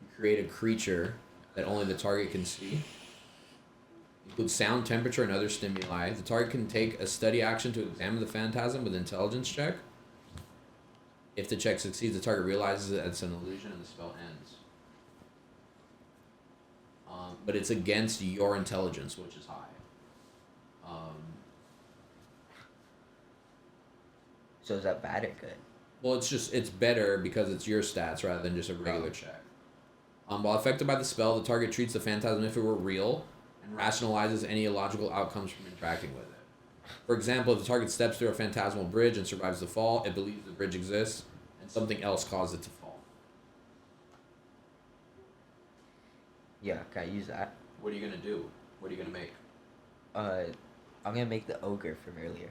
Speaker 1: You create a creature that only the target can see. Includes sound, temperature, and other stimuli. The target can take a study action to examine the phantasm with intelligence check. If the check succeeds, the target realizes that it's an illusion and the spell ends. But it's against your intelligence, which is high.
Speaker 3: So is that bad or good?
Speaker 1: Well, it's better because it's your stats rather than just a regular check. While affected by the spell, the target treats the phantasm if it were real and rationalizes any illogical outcomes from interacting with it. For example, if the target steps through a phantasmal bridge and survives the fall, it believes the bridge exists and something else caused it to fall.
Speaker 3: Yeah, can I use that?
Speaker 1: What are you gonna do? What are you gonna make?
Speaker 3: I'm gonna make the ogre from earlier.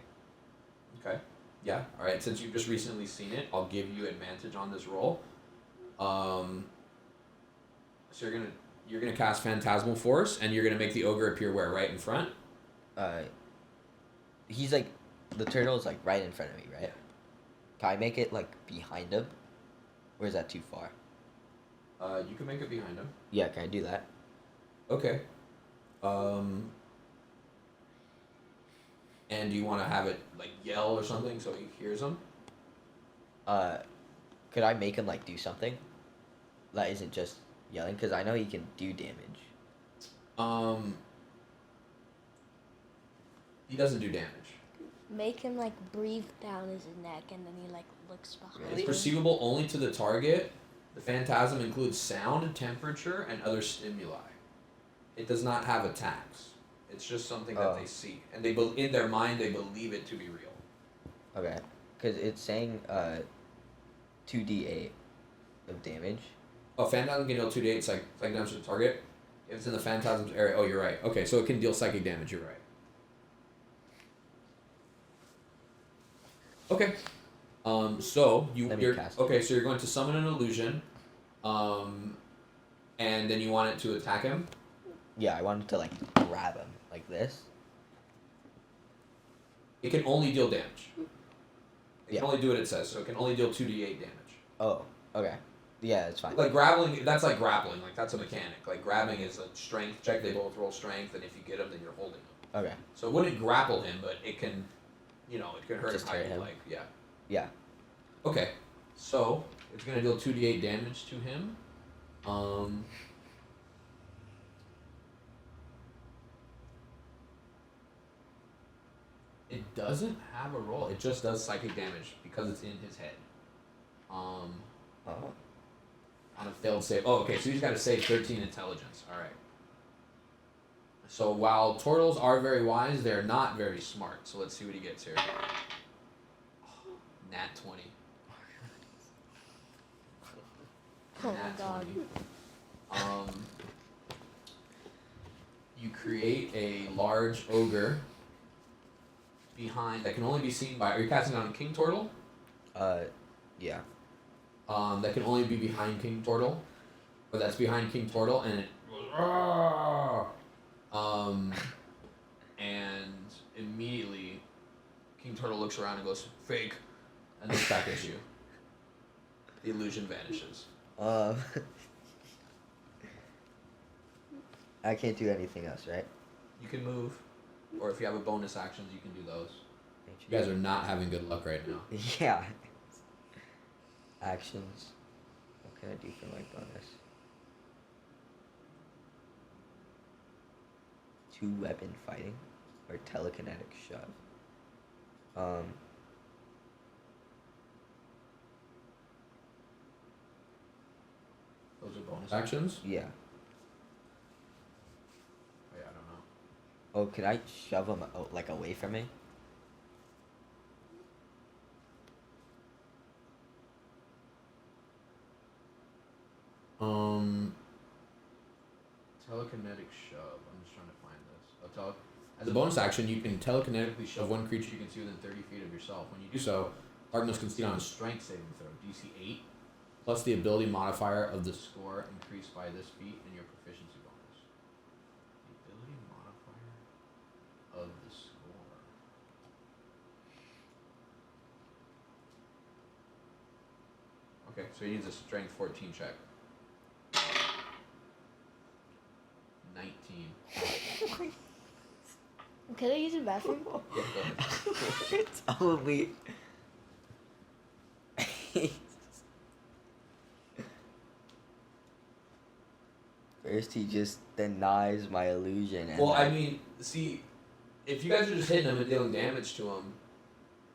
Speaker 1: Okay. Yeah. All right. Since you've just recently seen it, I'll give you advantage on this roll. So you're gonna cast Phantasmal Force, and you're gonna make the ogre appear where? Right in front.
Speaker 3: He's like, the turtle is like right in front of me, right? Can I make it like behind him? Or is that too far?
Speaker 1: You can make it behind him.
Speaker 3: Yeah, can I do that?
Speaker 1: Okay. And do you want to have it like yell or something so he hears him?
Speaker 3: Could I make him like do something? That isn't just yelling, because I know he can do damage.
Speaker 1: He doesn't do damage.
Speaker 2: Make him like breathe down his neck and then he like looks behind
Speaker 1: It's
Speaker 2: him.
Speaker 1: perceivable only to the target. The phantasm includes sound, temperature, and other stimuli. It does not have attacks. It's just something that they see, and in their mind they believe it to be real.
Speaker 3: Okay, because it's saying 2d8 of damage.
Speaker 1: Oh, phantasm can deal 2d8 psychic damage to the target. If it's in the phantasm's area, oh, you're right. Okay, so it can deal psychic damage. You're right. Okay. So you're
Speaker 3: cast it.
Speaker 1: okay. So you're going to summon an illusion, and then you want it to attack him.
Speaker 3: Yeah, I wanted to like grab him like this.
Speaker 1: It can only deal damage. It
Speaker 3: Yeah.
Speaker 1: can only do what it says, so it can only deal 2d8 damage.
Speaker 3: Oh, okay. Yeah, it's fine.
Speaker 1: Like grappling, that's like grappling. Like that's a mechanic. Like grabbing is a strength check. They both roll strength, and if you get them, then you're holding them.
Speaker 3: Okay.
Speaker 1: So it wouldn't grapple him, but it can, it can hurt
Speaker 3: Just
Speaker 1: him.
Speaker 3: hurt him.
Speaker 1: Like, yeah.
Speaker 3: Yeah.
Speaker 1: Okay. So it's gonna deal 2d8 damage to him. It doesn't have a roll. It just does psychic damage because it's in his head.
Speaker 3: Oh.
Speaker 1: On a failed save. Oh, okay. So he's got to save 13 intelligence. All right. So while turtles are very wise, they're not very smart. So let's see what he gets here. Nat 20.
Speaker 2: Oh my
Speaker 1: Nat
Speaker 2: god.
Speaker 1: 20. You create a large ogre behind that can only be seen by. Are you casting on King Turtle?
Speaker 3: Yeah.
Speaker 1: That can only be behind King Turtle, or that's behind King Turtle, and it goes, and immediately King Turtle looks around and goes, fake, and looks back at you. The illusion vanishes.
Speaker 3: I can't do anything else, right?
Speaker 1: You can move, or if you have a bonus actions, you can do those. You guys are not having good luck right now.
Speaker 3: Yeah. Actions. What can I do for my bonus? 2-weapon fighting or telekinetic shove.
Speaker 1: Those are bonus actions?
Speaker 3: Yeah.
Speaker 1: Oh, yeah, I don't know.
Speaker 3: Oh, can I shove him like away from me?
Speaker 1: Telekinetic shove. I'm just trying to find this. As a bonus action, you can telekinetically shove one creature you can see within 30 feet of yourself. When you do so, Darkness can see on a strength saving throw, DC 8, plus the ability modifier of the score increased by this feat and your proficiency bonus. The ability modifier of the score. Okay, so he needs a strength 14 check. 19.
Speaker 2: Can I use the bathroom?
Speaker 1: Yeah, go ahead.
Speaker 3: It's only. First, he just denies my illusion. And
Speaker 1: Well, I mean, see, if you guys are just hitting them and dealing damage to them,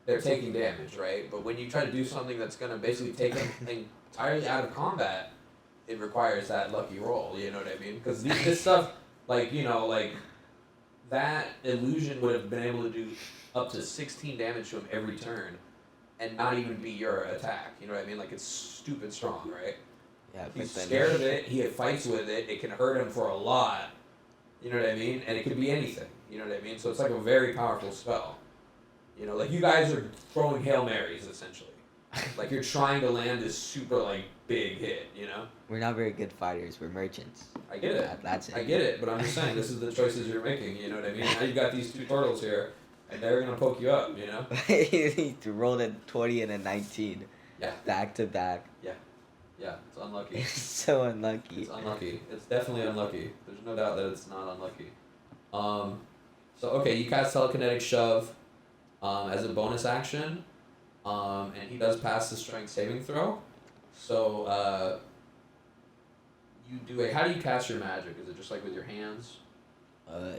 Speaker 1: they're taking damage, right? But when you try to do something that's going to basically take them entirely out of combat, it requires that lucky roll, you know what I mean? Because this stuff, like, that illusion would have been able to do up to 16 damage to him every turn and not even be your attack, you know what I mean? Like, it's stupid strong, right?
Speaker 3: yeah,
Speaker 1: He's
Speaker 3: but then
Speaker 1: scared of it, he fights with it, it can hurt him for a lot, you know what I mean? And it could be anything, you know what I mean? So it's like a very powerful spell. You know, like you guys are throwing Hail Marys, essentially. Like you're trying to land this super, like, big hit, you know?
Speaker 3: we're not very good fighters. We're merchants.
Speaker 1: I get it.
Speaker 3: That's it.
Speaker 1: I get it, but I'm just saying, this is the choices you're making, you know what I mean? Now you've got these two turtles here, and they're going to poke you up, you know?
Speaker 3: He rolled a 20 and a 19.
Speaker 1: Yeah.
Speaker 3: Back to back.
Speaker 1: Yeah, it's unlucky.
Speaker 3: It's so unlucky.
Speaker 1: It's unlucky. It's definitely unlucky. There's no doubt that it's not unlucky. So, okay, you cast Telekinetic Shove as a bonus action, and he does pass the strength saving throw. So, you do how do you cast your magic? Is it just like with your hands?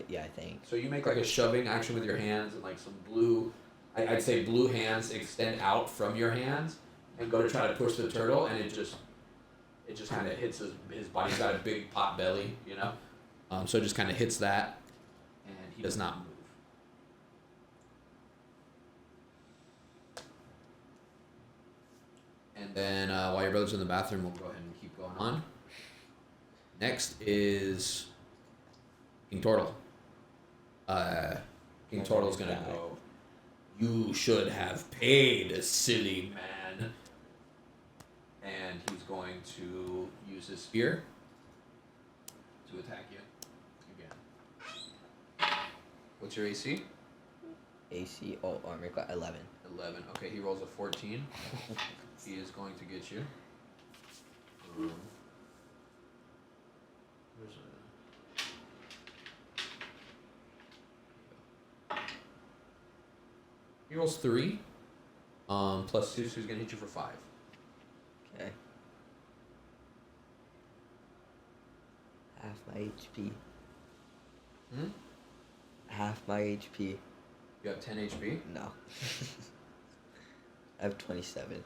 Speaker 3: Yeah, I think.
Speaker 1: So you make like a shoving action with your hands, and like some blue, I'd say blue hands extend out from your hands and go to try to push the turtle, and it just kind of hits his body's got a big pot belly, you know? So it just kind of hits that, and he does not move. And then while your brother's in the bathroom, we'll go ahead and keep going on. Next is King Turtle. King Turtle's gonna go, "You should have paid, silly man." And he's going to use his spear to attack you again. What's your AC?
Speaker 3: AC, armor class 11.
Speaker 1: 11. Okay, he rolls a 14. He is going to get you. Where's He rolls 3. Plus 2, so he's gonna hit you for 5.
Speaker 3: Okay. Half my HP.
Speaker 1: Hmm?
Speaker 3: Half my HP.
Speaker 1: You have 10 HP.
Speaker 3: No. I have 27.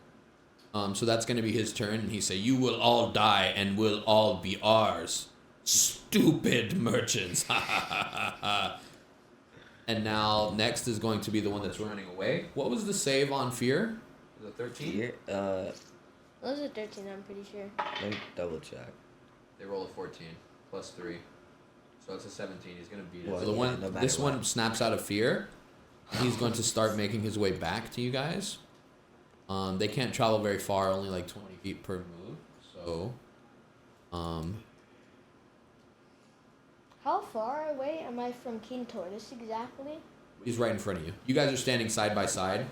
Speaker 1: So that's gonna be his turn, and he say, "You will all die, and will all be ours, stupid merchants." Ha ha ha ha ha. And now next is going to be the one that's running away. What was the save on fear? Was it 13?
Speaker 3: Here,
Speaker 2: Those are 13, I'm pretty sure.
Speaker 3: let me double check.
Speaker 1: They roll a 14 plus 3, so it's a 17. He's gonna beat it.
Speaker 3: Well,
Speaker 1: So the
Speaker 3: yeah,
Speaker 1: one,
Speaker 3: no matter
Speaker 1: this
Speaker 3: what.
Speaker 1: one snaps out of fear. He's going to start making his way back to you guys. They can't travel very far, only like 20 feet per move. So,
Speaker 2: How far away am I from King Tortoise exactly?
Speaker 1: he's right in front of you. You guys are standing side by side in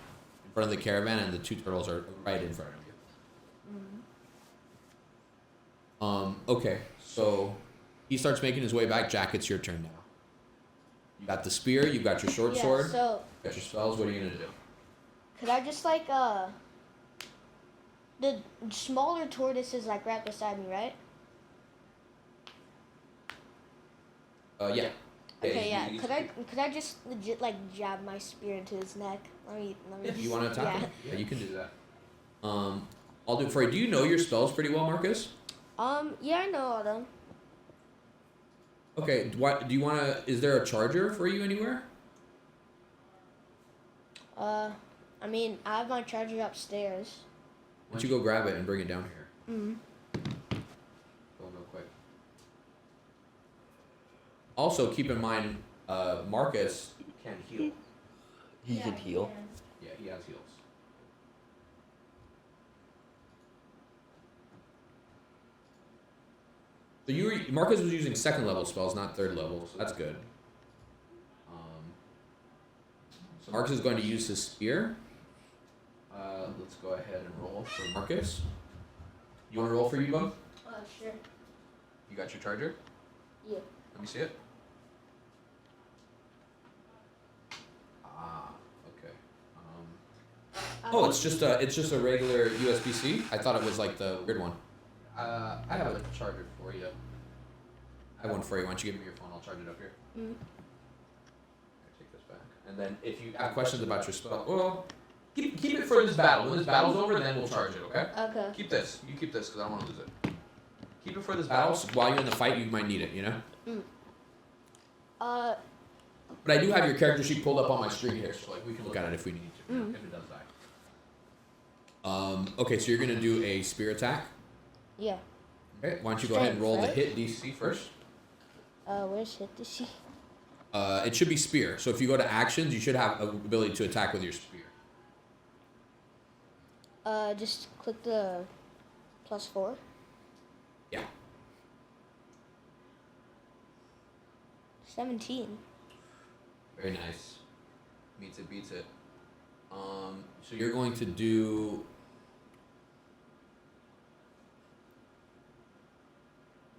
Speaker 1: front of the caravan, and the 2 turtles are right in front of you. Okay, so he starts making his way back. Jack, it's your turn now. You got the spear. You got your short sword.
Speaker 2: So
Speaker 1: You got your spells. What are you gonna do?
Speaker 2: could I just like the smaller tortoise is like right beside me, right?
Speaker 1: Yeah.
Speaker 2: Okay, yeah. Could I just legit like jab my spear into his neck? Let me.
Speaker 1: You want to attack
Speaker 2: Yeah.
Speaker 1: him? Yeah, you can do that. I'll do it for you. Do you know your spells pretty well, Marcus?
Speaker 2: Yeah, I know all them.
Speaker 1: Okay. What do you want to? Is there a charger for you anywhere?
Speaker 2: I mean, I have my charger upstairs.
Speaker 1: Why don't you go grab it and bring it down here?
Speaker 2: Mm-hmm.
Speaker 1: Go real quick. Also, keep in mind, Marcus can heal.
Speaker 3: He can heal.
Speaker 1: Yeah, he has heals. So Marcus was using 2nd level spells, not 3rd level, so that's good. So Marcus is going to use his spear. Let's go ahead and roll for Marcus. You want to roll for you, Bug?
Speaker 2: Sure.
Speaker 1: You got your charger?
Speaker 2: Yeah.
Speaker 1: Let me see it. Ah, okay. Oh, it's just a regular USB-C. I thought it was like the weird one. I have a charger for you. I have one for you. Why don't you give me your phone? I'll charge it up here.
Speaker 2: Mm-hmm.
Speaker 1: Take this back. And then if you have questions about your spell, well, keep it for this battle. When this battle's over, then we'll charge it. Okay?
Speaker 2: Okay.
Speaker 1: Keep this. You keep this because I don't want to lose it. Keep it for this battle. So while you're in the fight, you might need it. You know. But I do have your character sheet pulled up on my screen here, so like we can look at it if we need to, if it does die. Okay, so you're gonna do a spear attack.
Speaker 2: Yeah.
Speaker 1: Okay, why don't you go ahead and roll the hit DC first?
Speaker 2: Where's hit DC?
Speaker 1: It should be spear. So if you go to actions, you should have a ability to attack with your spear.
Speaker 2: Just click the +4.
Speaker 1: Yeah.
Speaker 2: 17.
Speaker 1: Very nice. Meets it, beats it. So you're going to do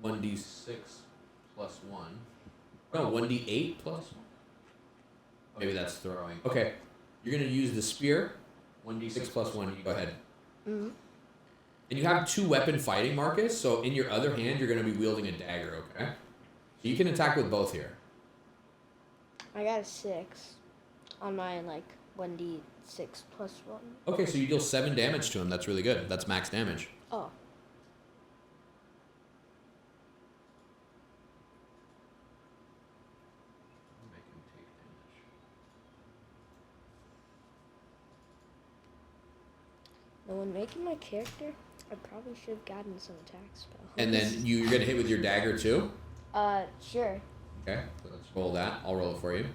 Speaker 1: 1d6 plus 1. No, 1d8 plus 1. Maybe that's throwing. Okay. You're going to use the spear. 1d6 plus 1. You go ahead.
Speaker 2: Mm-hmm.
Speaker 1: And you have 2 weapon fighting, Marcus. So in your other hand, you're going to be wielding a dagger, okay? So you can attack with both here.
Speaker 2: I got a 6 on mine, like 1d6 plus 1.
Speaker 1: Okay, so you deal 7 damage to him. That's really good. That's max damage.
Speaker 2: Oh.
Speaker 1: Make him take damage.
Speaker 2: Now, when making my character, I probably should have gotten some attack spells.
Speaker 1: And then you're going to hit with your dagger too?
Speaker 2: Sure.
Speaker 1: Okay, so let's roll that. I'll roll it for you.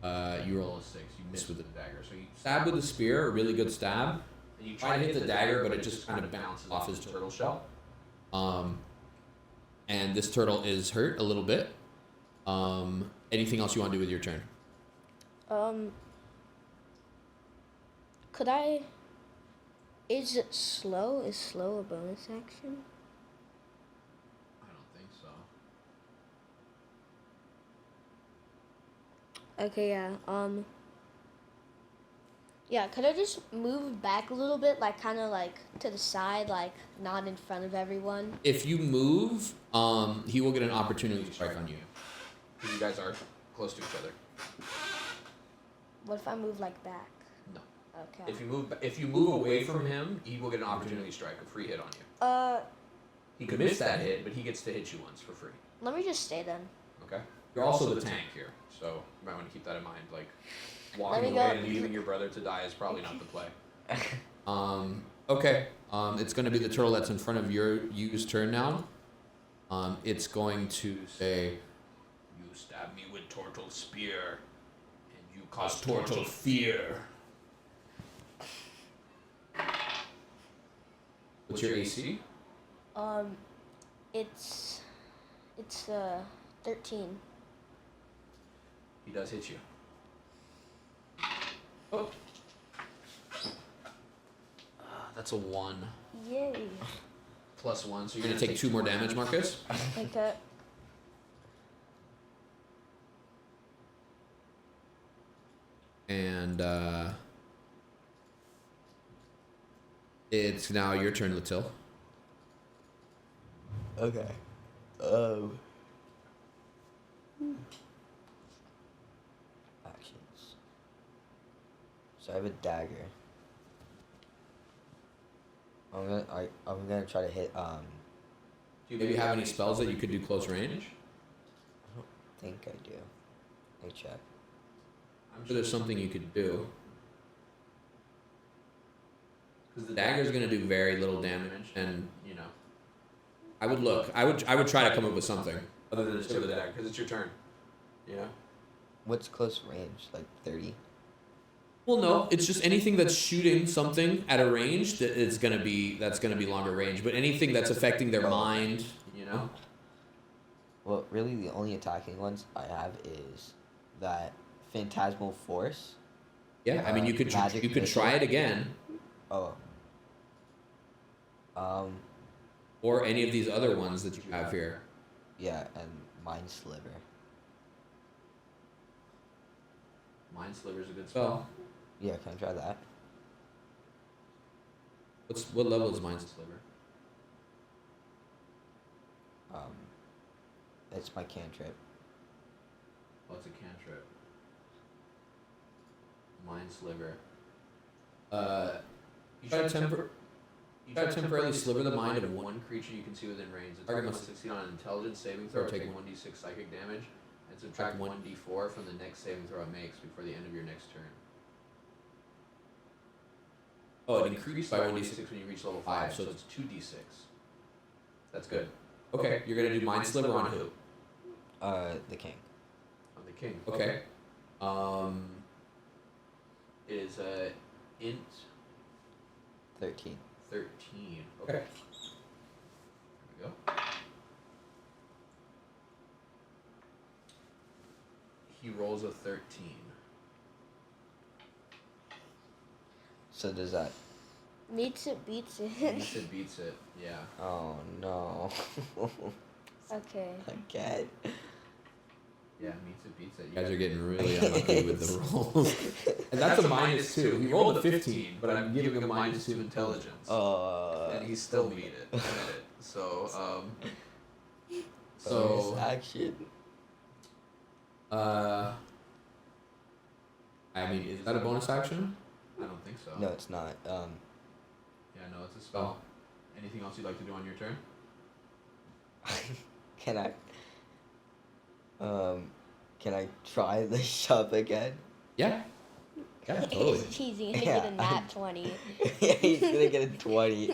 Speaker 1: You roll a 6. You miss with the dagger. So you stab with the spear, a really good stab. And you try to hit the dagger, but it just kind of bounces off his turtle shell. And this turtle is hurt a little bit. Anything else you want to do with your turn?
Speaker 2: Could I... Is it slow? Is slow a bonus action?
Speaker 1: I don't think so.
Speaker 2: Okay, yeah. Yeah, could I just move back a little bit, like kind of like to the side, like not in front of everyone?
Speaker 1: If you move, he will get an opportunity strike on you. Because you guys are close to each other.
Speaker 2: What if I move like back?
Speaker 1: No.
Speaker 2: Okay.
Speaker 1: If you move away from him, he will get an opportunity strike, a free hit on you. He could miss that hit, but he gets to hit you once for free.
Speaker 2: Let me just stay then.
Speaker 1: Okay. You're also the tank here, so you might want to keep that in mind. Like, walking away and leaving your brother to die is probably not the play. Okay. It's going to be the turtle that's in front of you's turn now. It's going to say, "You stab me with turtle spear, and you cause turtle fear." What's your AC?
Speaker 2: It's 13.
Speaker 1: He does hit you. Oh. That's a 1.
Speaker 2: Yay.
Speaker 1: Plus 1, so you're going to take 2 more damage, Marcus.
Speaker 2: Okay.
Speaker 1: And it's now your turn, Latil.
Speaker 3: Okay. Actions. So I have a dagger. I'm gonna try to hit.
Speaker 1: Do you maybe have any spells that you could do close range?
Speaker 3: I don't think I do. Let me check.
Speaker 1: I'm sure there's something you could do. Because the dagger's going to do very little damage, and, you know. I would look. I would try to come up with something other than just the dagger, because it's your turn. You know?
Speaker 3: What's close range? Like 30?
Speaker 1: Well, no, it's just anything that's shooting something at a range that's gonna be longer range. But anything that's affecting their mind, you know.
Speaker 3: Well, really, the only attacking ones I have is that phantasmal force.
Speaker 1: Yeah, I mean you could try it again.
Speaker 3: Oh.
Speaker 1: Or any of these other ones that you have here.
Speaker 3: Yeah, and mind sliver.
Speaker 1: Mind Sliver's a good spell.
Speaker 3: Yeah, can I try that?
Speaker 1: What level is Mind Sliver?
Speaker 3: It's my cantrip.
Speaker 1: Oh, it's a cantrip. Mind Sliver. You try to temporarily sliver the mind of one creature you can see within range. The target must succeed on an intelligence saving throw, taking 1d6 psychic damage, and subtract 1d4 from the next saving throw it makes before the end of your next turn. Oh, it increased by 1d6 when you reach level 5, so it's 2d6. That's good. Okay, you're gonna do Mind Sliver on who?
Speaker 3: The king.
Speaker 1: On the king. Okay. It is int
Speaker 3: 13.
Speaker 1: 13. Okay. There we go. He rolls a 13.
Speaker 3: So does that...
Speaker 2: Meets it, beats it.
Speaker 1: Beats it, yeah.
Speaker 3: Oh, no.
Speaker 2: Okay.
Speaker 3: Again.
Speaker 1: Yeah, meets it, beats it. You guys are getting really unlucky with the rolls. And that's a -2. He rolled a 15, but I'm giving him a -2 intelligence. And he still beat it. So,
Speaker 3: bonus action.
Speaker 1: I mean, is that a bonus action? I don't think so.
Speaker 3: No, it's not.
Speaker 1: Yeah, no, it's a spell. Anything else you'd like to do on your turn?
Speaker 3: Can I try the shove again?
Speaker 1: Yeah. Yeah, totally.
Speaker 2: He's cheesy. He's gonna get a nat 20.
Speaker 3: Yeah, he's gonna get a 20.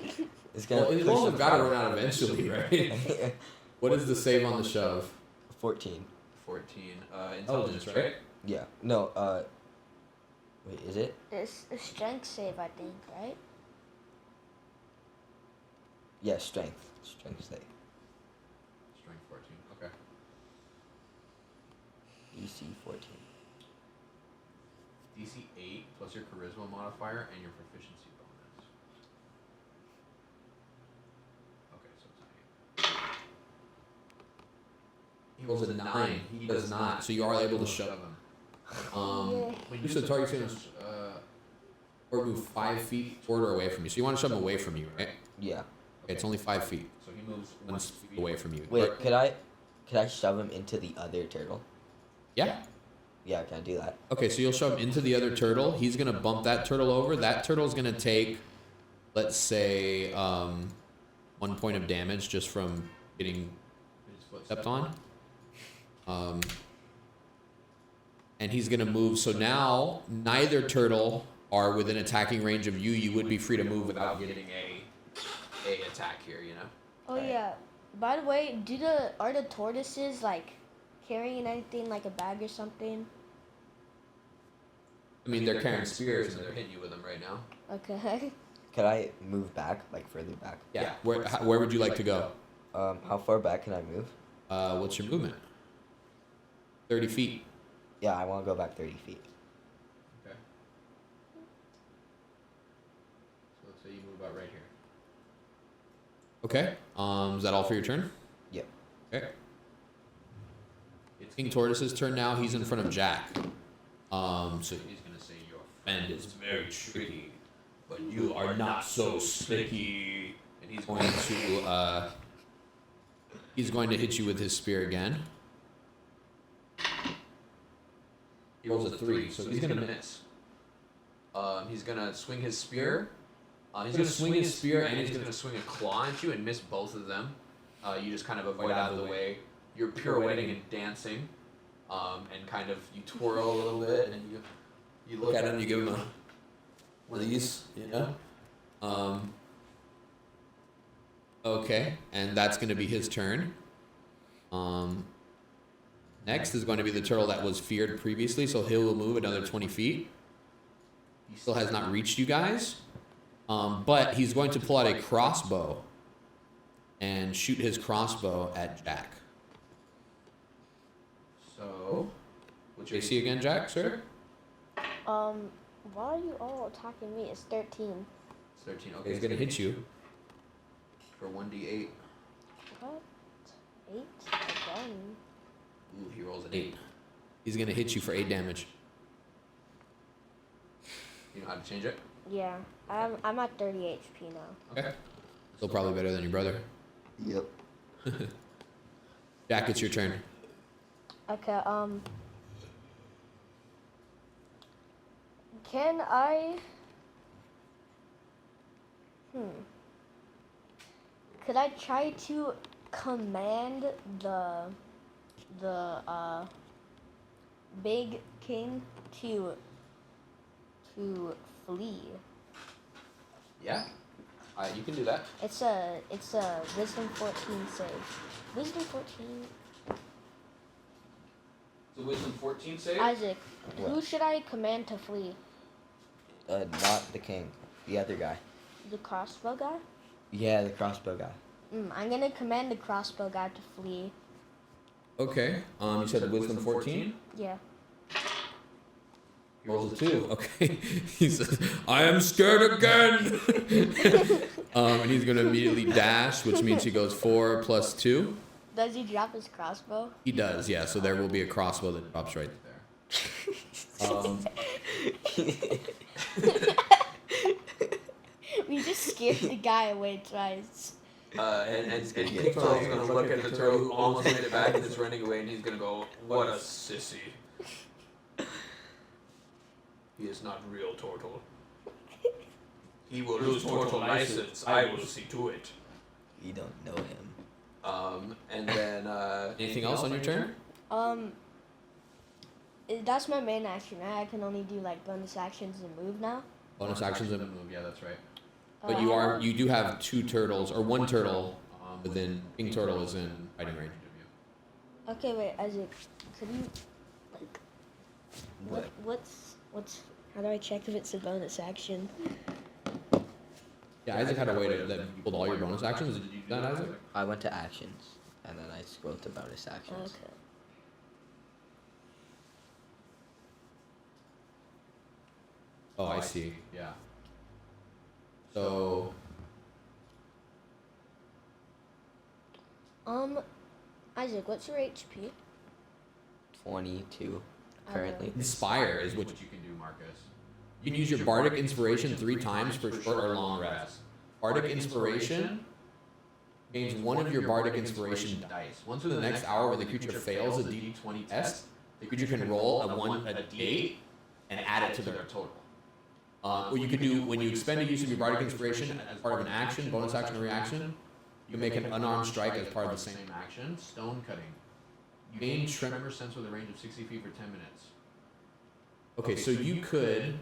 Speaker 3: It's gonna
Speaker 1: Well, his rolls have got to run out eventually, right? What is the save on the shove?
Speaker 3: 14.
Speaker 1: 14. Intelligence, right?
Speaker 3: Yeah. No, wait, is it?
Speaker 2: It's a strength save, I think, right?
Speaker 3: Yeah, strength. Strength save.
Speaker 1: Strength 14. Okay.
Speaker 3: DC 14.
Speaker 1: DC 8 plus your charisma modifier and your proficiency bonus. Okay, so it's not 8. He rolls a 9. He does not. So you are able to shove him.
Speaker 2: Yeah.
Speaker 1: When you said target's gonna or move 5 feet toward or away from you. So you want to shove him away from you, right?
Speaker 3: Yeah.
Speaker 1: Okay, it's only 5 feet. So he moves 1 feet away from you.
Speaker 3: Wait, could I shove him into the other turtle?
Speaker 1: Yeah.
Speaker 3: Yeah, can I do that?
Speaker 1: Okay, so you'll shove him into the other turtle. He's gonna bump that turtle over. That turtle's gonna take, let's say, 1 point of damage just from getting his foot stepped on. And he's gonna move. So now neither turtle are within attacking range of you. You would be free to move without getting a attack here. You know.
Speaker 2: Oh yeah. By the way, are the tortoises like carrying anything like a bag or something?
Speaker 1: I mean, they're carrying spears and they're hitting you with them right now.
Speaker 2: Okay.
Speaker 3: Could I move back, like further back?
Speaker 1: Yeah. Where would you like to go?
Speaker 3: How far back can I move?
Speaker 1: What's your movement? 30 feet.
Speaker 3: Yeah, I want to go back 30 feet.
Speaker 1: Okay. So let's say you move about right here. Okay. Is that all for your turn?
Speaker 3: Yep.
Speaker 1: Okay. It's King Tortoise's turn now. He's in front of Jack. So he's gonna say your friend is very tricky, but you are not so slicky. And he's going to hit you with his spear again. He rolls a 3, so he's gonna miss. He's gonna swing his spear. He's gonna swing his spear and he's gonna swing a claw at you and miss both of them. You just kind of avoid out of the way. You're pirouetting and dancing, and kind of you twirl a little bit and you look at him and you give him one of these, you know. Okay, and that's gonna be his turn. Next is going to be the turtle that was feared previously, so he will move another 20 feet. He still has not reached you guys, but he's going to pull out a crossbow and shoot his crossbow at Jack. So, what's your AC again, Jack, sir?
Speaker 2: Why are you all attacking me? It's 13.
Speaker 1: It's 13. Okay, he's going to hit you for 1d8.
Speaker 2: What? 8 again?
Speaker 1: Ooh, he rolls an 8. He's going to hit you for 8 damage. You know how to change it?
Speaker 2: Yeah, I'm at 30 HP now.
Speaker 1: Okay. Still probably better than your brother.
Speaker 3: Yep.
Speaker 1: Jack, it's your turn.
Speaker 2: Okay, can I... Could I try to command the big king to flee?
Speaker 1: Yeah. You can do that.
Speaker 2: It's a wisdom 14 save. Wisdom 14.
Speaker 1: It's a wisdom 14 save?
Speaker 2: Isaac,
Speaker 3: What?
Speaker 2: who should I command to flee?
Speaker 3: Not the king. The other guy.
Speaker 2: The crossbow guy?
Speaker 3: Yeah, the crossbow guy.
Speaker 2: I'm gonna command the crossbow guy to flee.
Speaker 1: Okay. You said wisdom 14?
Speaker 2: Yeah.
Speaker 1: He rolls a 2. Okay. He says, I am scared again! And he's going to immediately dash, which means he goes 4 plus 2.
Speaker 2: Does he drop his crossbow?
Speaker 1: He does, yeah. So there will be a crossbow that drops right there.
Speaker 2: We just scared the guy away twice.
Speaker 1: And King Turtle's going to look at the turtle who almost made it back and is running away, and he's going to go, what a sissy. He is not real turtle. He will lose turtle license. I will see to it.
Speaker 3: You don't know him.
Speaker 1: And then, anything else on your turn?
Speaker 2: That's my main action, right? I can only do like bonus actions and move now.
Speaker 1: Bonus actions and move, yeah, that's right. But you do have 2 turtles, or 1 turtle, within, King Turtle is in fighting range of you.
Speaker 2: Okay, wait, Isaac, could you, like, what's, how do I check if it's a bonus action?
Speaker 1: Yeah, Isaac had a way that you pulled all your bonus actions. Did you do that, Isaac?
Speaker 3: I went to actions, and then I scrolled to bonus actions.
Speaker 2: Okay.
Speaker 1: Oh, I see. Yeah. So.
Speaker 2: Isaac, what's your HP?
Speaker 3: 22. currently.
Speaker 1: Inspire is what you can do, Marcus. You can use your bardic inspiration 3 times for short or long rest. Bardic inspiration gains 1 of your bardic inspiration dice. Once within the next hour, when the creature fails a d20 test, the creature can roll a d8 and add it to their total. What you can do when you expend a use of your bardic inspiration as part of an action, bonus action, or reaction, you can make an unarmed strike as part of the same action. Stone cutting. You gain tremor sense with a range of 60 feet for 10 minutes. Okay, so you could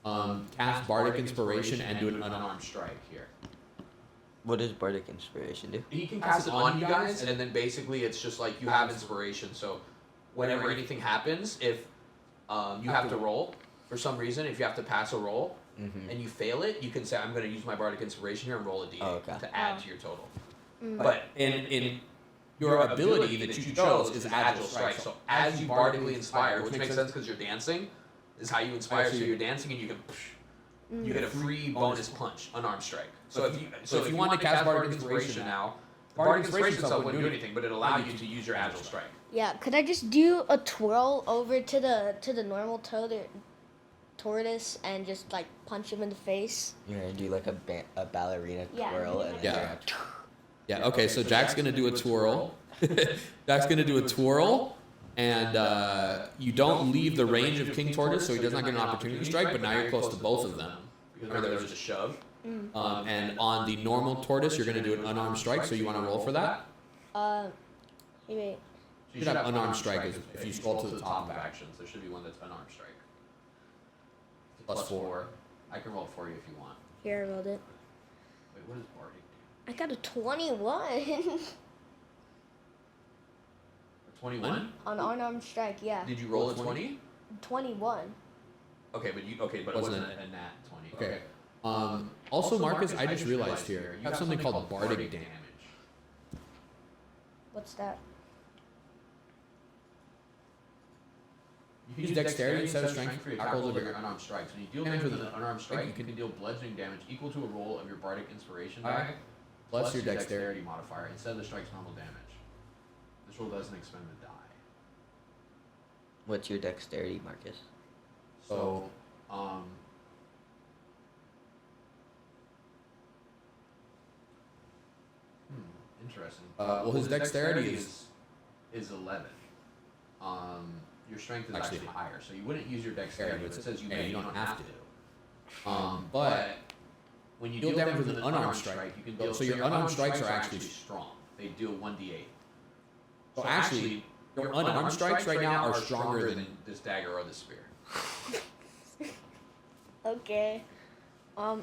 Speaker 1: cast bardic inspiration and do an unarmed strike here.
Speaker 3: What does bardic inspiration do?
Speaker 1: He can cast it on you guys, and then basically it's just like you have inspiration. So whenever anything happens, if you have to roll for some reason, if you have to pass a roll and you fail it, you can say, I'm going to use my bardic inspiration here and roll a d8 to add to your total. But in your ability that you chose is agile strike. So as you bardically inspire, which makes sense because you're dancing, is how you inspire. So you're dancing and you can you get a free bonus punch, unarmed strike. So if you want to cast bardic inspiration now, bardic inspiration itself wouldn't do anything, but it allowed you to use your agile strike.
Speaker 2: Yeah, could I just do a twirl over to the normal tortoise and just like punch him in the face?
Speaker 3: You're gonna do like a ballerina
Speaker 2: Yeah.
Speaker 3: twirl and then
Speaker 1: Yeah, okay, so Jack's going to do a twirl. Jack's going to do a twirl, and you don't leave the range of King Tortoise, so he does not get an opportunity to strike, but now you're close to both of them. Because there was just a shove. And on the normal Tortoise, you're going to do an unarmed strike, so you want to roll for that?
Speaker 2: Hey, wait.
Speaker 1: You should have unarmed strike if you scroll to the top of actions. There should be one that's unarmed strike. +4. I can roll it for you if you want.
Speaker 2: Here, I rolled it.
Speaker 1: Wait, what is bardic?
Speaker 2: I got a 21.
Speaker 1: 21?
Speaker 2: On unarmed strike, yeah.
Speaker 1: Did you roll a 20?
Speaker 2: 21.
Speaker 1: Okay, but it wasn't a nat 20. Okay. Also, Marcus, I just realized here, you have something called bardic damage.
Speaker 2: What's that?
Speaker 1: You can use dexterity instead of strength for your attack rolls of your unarmed strikes. When you deal damage with an unarmed strike, you can deal bludgeoning damage equal to a roll of your bardic inspiration die plus your dexterity modifier instead of the strike's normal damage. This roll doesn't expend the die.
Speaker 3: What's your dexterity, Marcus?
Speaker 1: So, interesting. Well, his dexterity is 11. Your strength is actually higher, so you wouldn't use your dexterity, but it says you may, you don't have to. But when you deal damage with an unarmed strike, you can deal. So your unarmed strikes are actually strong. They deal 1d8. So actually, your unarmed strikes right now are stronger than this dagger or this spear.
Speaker 2: Okay.
Speaker 1: I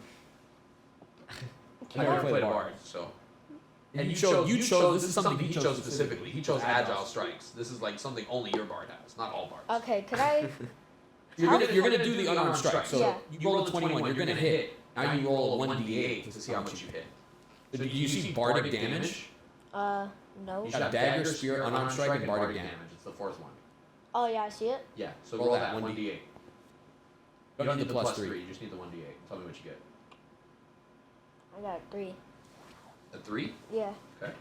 Speaker 1: never played bard, so. And you chose. This is something he chose specifically. He chose agile strikes. This is like something only your bard has, not all bards.
Speaker 2: Okay, could I?
Speaker 1: You're gonna do the unarmed strike. So
Speaker 2: Yeah.
Speaker 1: you roll a 21. You're gonna hit. Now you roll a 1d8 to see how much you hit. So do you see bardic damage?
Speaker 2: No.
Speaker 1: You got dagger, spear, unarmed strike, and bardic damage. It's the fourth one.
Speaker 2: Oh yeah, I see it.
Speaker 1: Yeah. So roll that 1d8. You don't need the +3. You just need the 1d8. Tell me what you get.
Speaker 2: I got a 3.
Speaker 1: A 3?
Speaker 2: Yeah.
Speaker 1: Okay.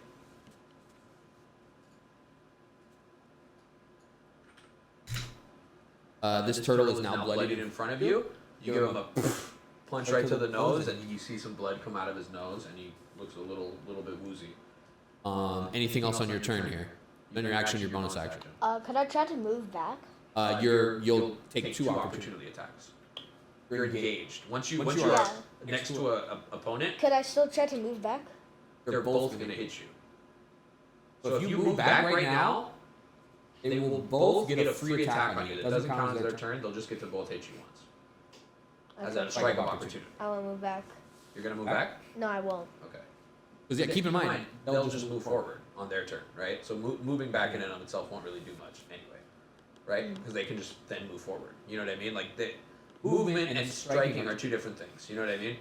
Speaker 1: This turtle is now bloodied in front of you. You give him a punch right to the nose, and you see some blood come out of his nose, and he looks a little bit woozy. Anything else on your turn here? Then your action, your bonus action.
Speaker 2: Could I try to move back?
Speaker 1: You'll take 2 opportunity attacks. You're engaged. Once you are next to a opponent,
Speaker 2: Could I still try to move back?
Speaker 1: they're both going to hit you. So if you move back right now, they will both get a free attack on you. It doesn't count as their turn. They'll just get to both hit you once. As a strike opportunity.
Speaker 2: I want to move back.
Speaker 1: You're going to move back?
Speaker 2: No, I won't.
Speaker 1: Okay. Because keep in mind, they'll just move forward on their turn, right? So moving back in and of itself won't really do much anyway, right? Because they can just then move forward. You know what I mean? Like movement and striking are 2 different things. You know what I mean?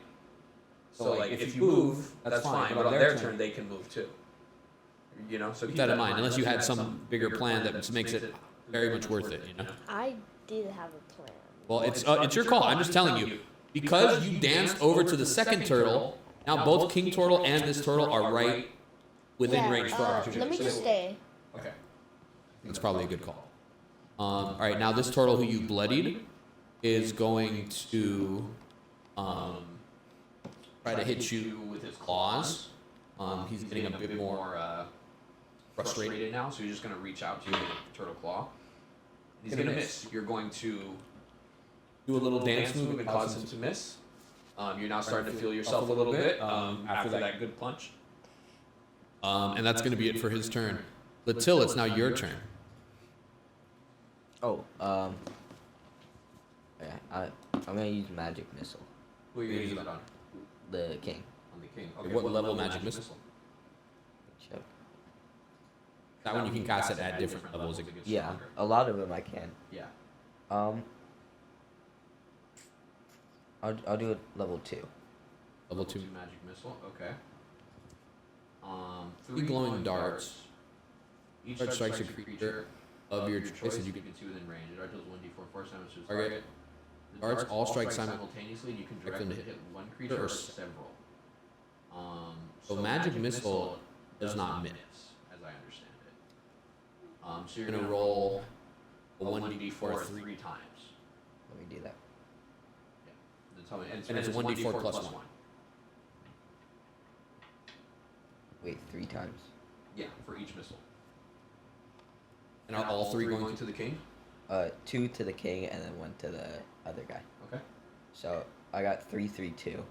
Speaker 1: So like if you move, that's fine, but on their turn they can move too. You know, so keep that in mind. Unless you had some bigger plan that makes it very much worth it. You know.
Speaker 2: I did have a plan.
Speaker 1: Well, it's your call. I'm just telling you, because you danced over to the second turtle. Now both King Turtle and this turtle are right within range for opportunity.
Speaker 2: Let me just stay.
Speaker 1: Okay. That's probably a good call. All right, now this turtle who you bloodied is going to try to hit you with his claws. He's getting a bit more frustrated now, so he's just going to reach out to you with the turtle claw. He's going to miss. You're going to do a little dance move and cause him to miss. You're now starting to feel yourself a little bit after that good punch. And that's going to be it for his turn. Latil, it's now your turn.
Speaker 3: Oh, yeah, I'm gonna use magic missile.
Speaker 1: Who are you going to use that on?
Speaker 3: The king.
Speaker 1: On the king. Okay, what level magic missile?
Speaker 3: Sure.
Speaker 1: That one you can cast it at different levels. It gets
Speaker 3: Yeah,
Speaker 1: stronger.
Speaker 3: a lot of them I can.
Speaker 1: Yeah.
Speaker 3: I'll do it level 2.
Speaker 1: Level 2 magic missile. Okay. 3 glowing darts. Each dart strikes a creature of your choice that you can see within range. The dart deals 1d4 force damage to its target. The darts all strike simultaneously, and you can direct them to hit one creature or several. So magic missile does not miss, as I understand it. So you're gonna roll a 1d4 3 times.
Speaker 3: Let me do that.
Speaker 1: And it's 1d4 plus 1.
Speaker 3: Wait, 3 times.
Speaker 1: Yeah, for each missile. And are all 3 going to the king?
Speaker 3: 2 to the king and then 1 to the other guy.
Speaker 1: Okay.
Speaker 3: So I got 3, 3, 2.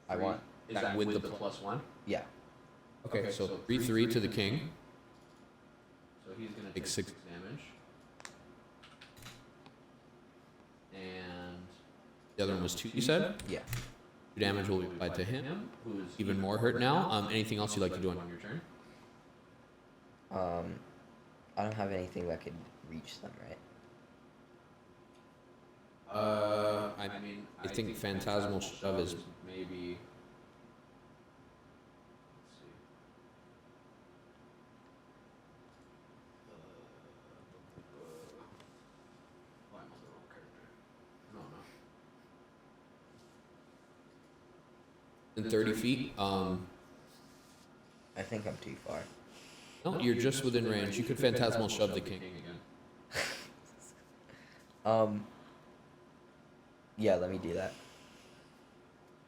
Speaker 3: I want.
Speaker 1: Is that with the plus 1?
Speaker 3: Yeah.
Speaker 1: Okay, so 3 3 to the king. So he's gonna take 6 damage. And the other one was 2, you said?
Speaker 3: Yeah.
Speaker 1: 2 damage will be applied to him, who is even more hurt now. Anything else you'd like to do on your turn?
Speaker 3: I don't have anything that could reach them, right?
Speaker 1: I think Phantasmal Shove is maybe. Let's see. Why am I the wrong character? No. In 30 feet.
Speaker 3: I think I'm too far.
Speaker 1: No, you're just within range. You could Phantasmal Shove the king again.
Speaker 3: Yeah, let me do that.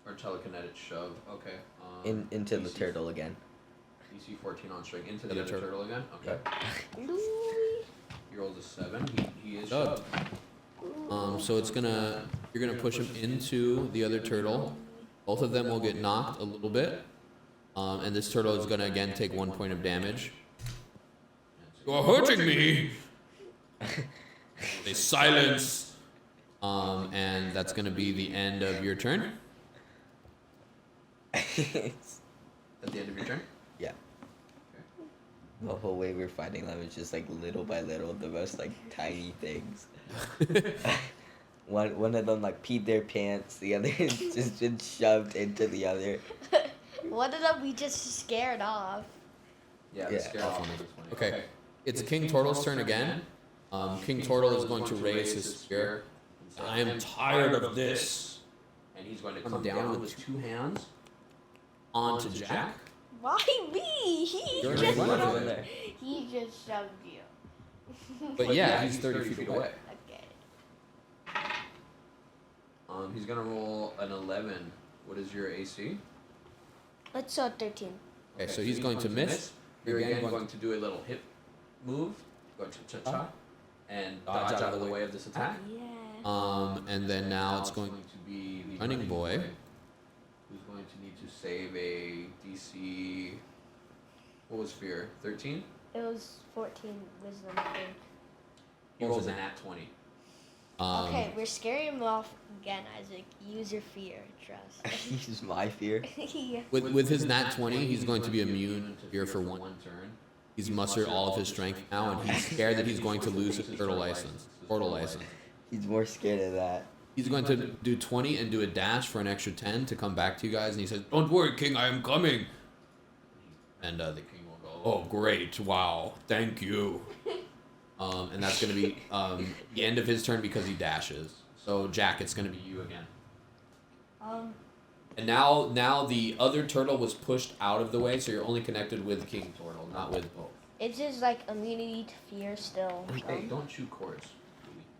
Speaker 1: Or telekinetic shove. Okay.
Speaker 3: Into the turtle again.
Speaker 1: DC 14 on string. Into the other turtle again. Okay.
Speaker 3: Yep.
Speaker 1: He rolls a 7. He is shoved. So it's gonna. You're gonna push him into the other turtle. Both of them will get knocked a little bit. And this turtle is gonna again take 1 point of damage. You're hurting me. They silence. And that's gonna be the end of your turn. At the end of your turn?
Speaker 3: Yeah.
Speaker 1: Okay.
Speaker 3: The whole way we're fighting them is just like little by little, the most like tiny things. One of them like peed their pants, the other is just been shoved into the other.
Speaker 2: One of them we just scared off.
Speaker 1: Yeah,
Speaker 3: Yeah.
Speaker 1: scare off one of this one. Okay. It's King Turtle's turn again. King Turtle is going to raise his spear. I am tired of this. And he's going to come down with 2 hands onto Jack.
Speaker 2: Why me? He
Speaker 1: You're
Speaker 2: just
Speaker 1: right
Speaker 2: shoved,
Speaker 1: in there.
Speaker 2: he just shoved you.
Speaker 1: But yeah, he's 30 feet away.
Speaker 2: Okay.
Speaker 1: He's gonna roll an 11. What is your AC?
Speaker 2: Let's 13.
Speaker 1: Okay, so he's going to miss. You're again going to do a little hip move, go cha-cha-cha, and dodge out of the way of this attack.
Speaker 2: Yeah.
Speaker 1: And then now it's going to be the running boy, who's going to need to save a DC. What was fear? 13.
Speaker 2: It was 14 wisdom, I think.
Speaker 1: He rolls a nat 20.
Speaker 2: Okay, we're scaring him off again, Isaac. Use your fear, trust.
Speaker 3: Use my fear.
Speaker 2: Yeah.
Speaker 1: With his nat 20, he's going to be immune to fear for 1 turn. He's mustered all of his strength now, and he's scared that he's going to lose his turtle license. Portal license.
Speaker 3: He's more scared of that.
Speaker 1: He's going to do 20 and do a dash for an extra 10 to come back to you guys, and he says, "Don't worry, King, I am coming." And the king will go, "Oh, great, wow, thank you." And that's going to be the end of his turn because he dashes. So Jack, it's going to be you again. And now the other turtle was pushed out of the way, so you're only connected with King Turtle, not with both.
Speaker 2: Is his like immunity to fear still
Speaker 1: Hey,
Speaker 2: going?
Speaker 1: don't shoot cords.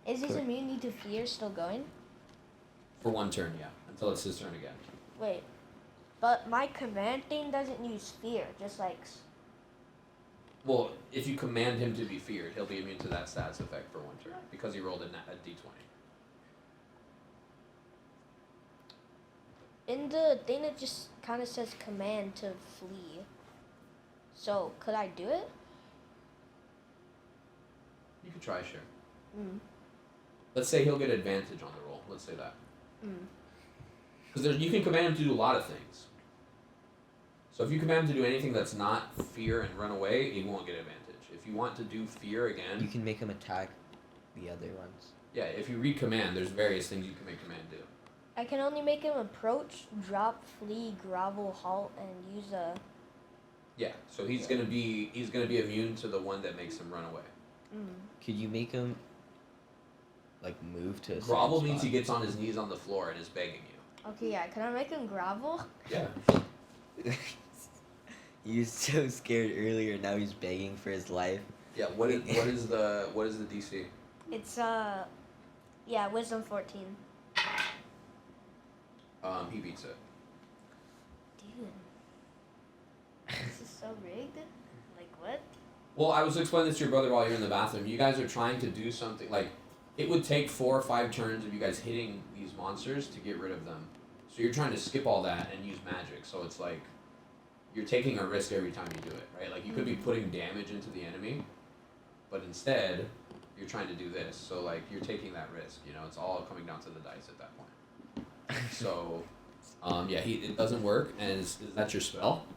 Speaker 2: Is his immunity to fear still going?
Speaker 1: For one turn, yeah. Until it's his turn again.
Speaker 2: Wait, but my command thing doesn't use fear, just like.
Speaker 1: Well, if you command him to be feared, he'll be immune to that stats effect for one turn because he rolled a d20.
Speaker 2: In the thing, it just kind of says command to flee. So, could I do it?
Speaker 1: You could try, sure.
Speaker 2: Mm.
Speaker 1: Let's say he'll get advantage on the roll. Let's say that.
Speaker 2: Mm.
Speaker 1: Because you can command him to do a lot of things. So if you command him to do anything that's not fear and run away, he won't get advantage. If you want to do fear again...
Speaker 3: You can make him attack the other ones.
Speaker 1: Yeah, if you read command, there's various things you can make command do.
Speaker 2: I can only make him approach, drop, flee, grovel, halt, and use a...
Speaker 1: Yeah, so he's gonna be immune to the one that makes him run away.
Speaker 2: Mm.
Speaker 3: Could you make him like move to a
Speaker 1: Grovel
Speaker 3: certain
Speaker 1: means he
Speaker 3: spot?
Speaker 1: gets on his knees on the floor and is begging you.
Speaker 2: Okay, yeah. Can I make him grovel?
Speaker 1: Yeah.
Speaker 3: He was so scared earlier. Now he's begging for his life.
Speaker 1: Yeah. What is the DC?
Speaker 2: It's yeah, wisdom 14.
Speaker 1: He beats it.
Speaker 2: Dude, this is so rigged. Like what?
Speaker 1: Well, I was explaining this to your brother while you're in the bathroom. You guys are trying to do something like it would take 4 or 5 turns of you guys hitting these monsters to get rid of them. So you're trying to skip all that and use magic. So it's like you're taking a risk every time you do it, right? Like you could be putting damage into the enemy, but instead you're trying to do this. So like you're taking that risk. You know, it's all coming down to the dice at that point. So, yeah, it doesn't work. And is that your spell?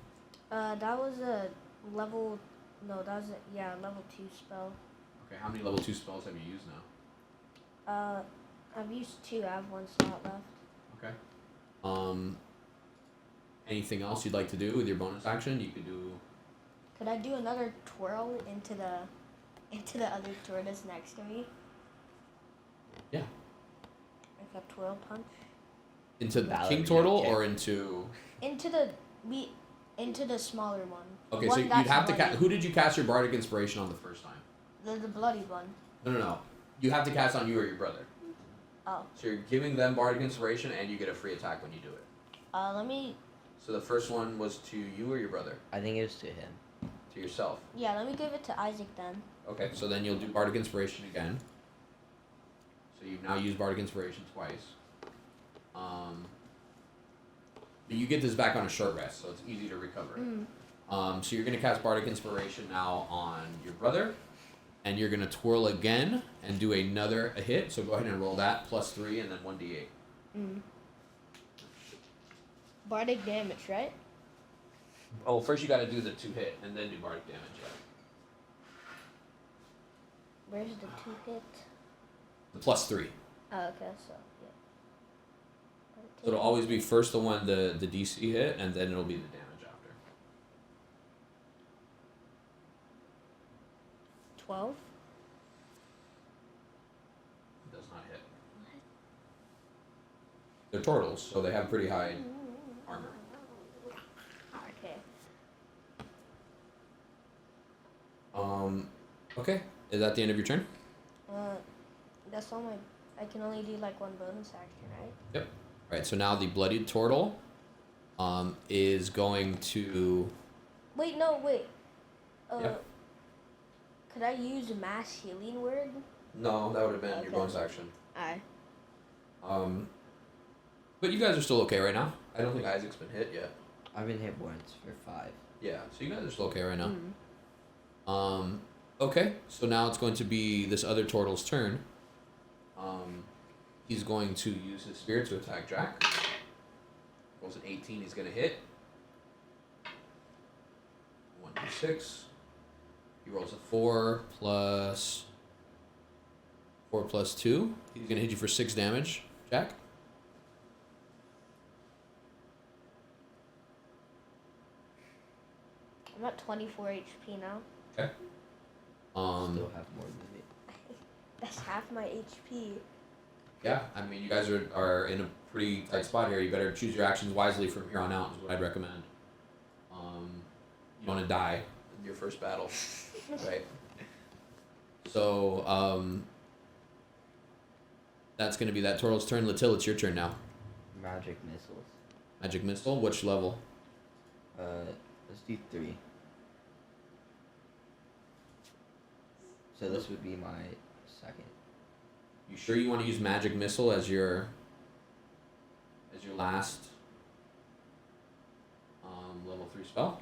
Speaker 2: That was a level. No, that was a level 2 spell.
Speaker 1: Okay, how many level 2 spells have you used now?
Speaker 2: I've used 2. I have 1 slot left.
Speaker 1: Okay. Anything else you'd like to do with your bonus action? You could do.
Speaker 2: Could I do another twirl into the other tortoise next to me?
Speaker 1: Yeah.
Speaker 2: Like a twirl punch.
Speaker 1: Into the
Speaker 3: Ballerina
Speaker 1: king turtle
Speaker 3: kick.
Speaker 1: or into.
Speaker 2: Into the smaller one.
Speaker 1: Okay,
Speaker 2: One
Speaker 1: so you'd
Speaker 2: that's
Speaker 1: have to
Speaker 2: bloody.
Speaker 1: who did you cast your bardic inspiration on the first time?
Speaker 2: The bloody one.
Speaker 1: No. You have to cast on you or your brother.
Speaker 2: Oh.
Speaker 1: So you're giving them bardic inspiration and you get a free attack when you do it.
Speaker 2: Let me.
Speaker 1: So the first one was to you or your brother?
Speaker 3: I think it was to him.
Speaker 1: To yourself.
Speaker 2: Yeah, let me give it to Isaac then.
Speaker 1: Okay, so then you'll do bardic inspiration again. So you've now used bardic inspiration twice. But you get this back on a short rest, so it's easy to recover. So you're gonna cast bardic inspiration now on your brother, and you're gonna twirl again and do a hit. So go ahead and roll that +3 and then 1d8.
Speaker 2: Bardic damage, right?
Speaker 1: Oh, first you gotta do the 2 hit and then do bardic damage. Yeah.
Speaker 2: Where's the 2 hit?
Speaker 1: The +3.
Speaker 2: Oh, okay, so yeah.
Speaker 1: So it'll always be first the one the DC hit, and then it'll be the damage after.
Speaker 2: 12.
Speaker 1: It does not hit. They're turtles, so they have pretty high armor.
Speaker 2: Okay.
Speaker 1: Okay. Is that the end of your turn?
Speaker 2: That's all my. I can only do like 1 bonus action, right?
Speaker 1: Yep. Right. So now the bloodied turtle, is going to.
Speaker 2: Wait.
Speaker 1: Yep.
Speaker 2: Could I use mass healing word?
Speaker 1: No, that would have been your
Speaker 2: Okay.
Speaker 1: bonus action.
Speaker 2: Aye.
Speaker 1: But you guys are still okay right now. I don't think Isaac's been hit yet.
Speaker 3: I've been hit once for 5.
Speaker 1: Yeah. So you guys are still okay right now. Okay. So now it's going to be this other turtle's turn. He's going to use his spear to attack Jack. Rolls an 18, he's going to hit. 1d6. He rolls a 4 plus 2. He's going to hit you for 6 damage, Jack.
Speaker 2: I'm at 24 HP now.
Speaker 1: Okay.
Speaker 3: Still have more than me.
Speaker 2: That's half my HP.
Speaker 1: Yeah, I mean, you guys are in a pretty tight spot here. You better choose your actions wisely from here on out, is what I'd recommend. You don't want to die in your first battle. Right. So, that's going to be that turtle's turn. Latil, it's your turn now.
Speaker 3: Magic missiles.
Speaker 1: Magic missile, which level?
Speaker 3: Let's do 3. So this would be my second.
Speaker 1: You sure you want to use magic missile as your last level 3 spell?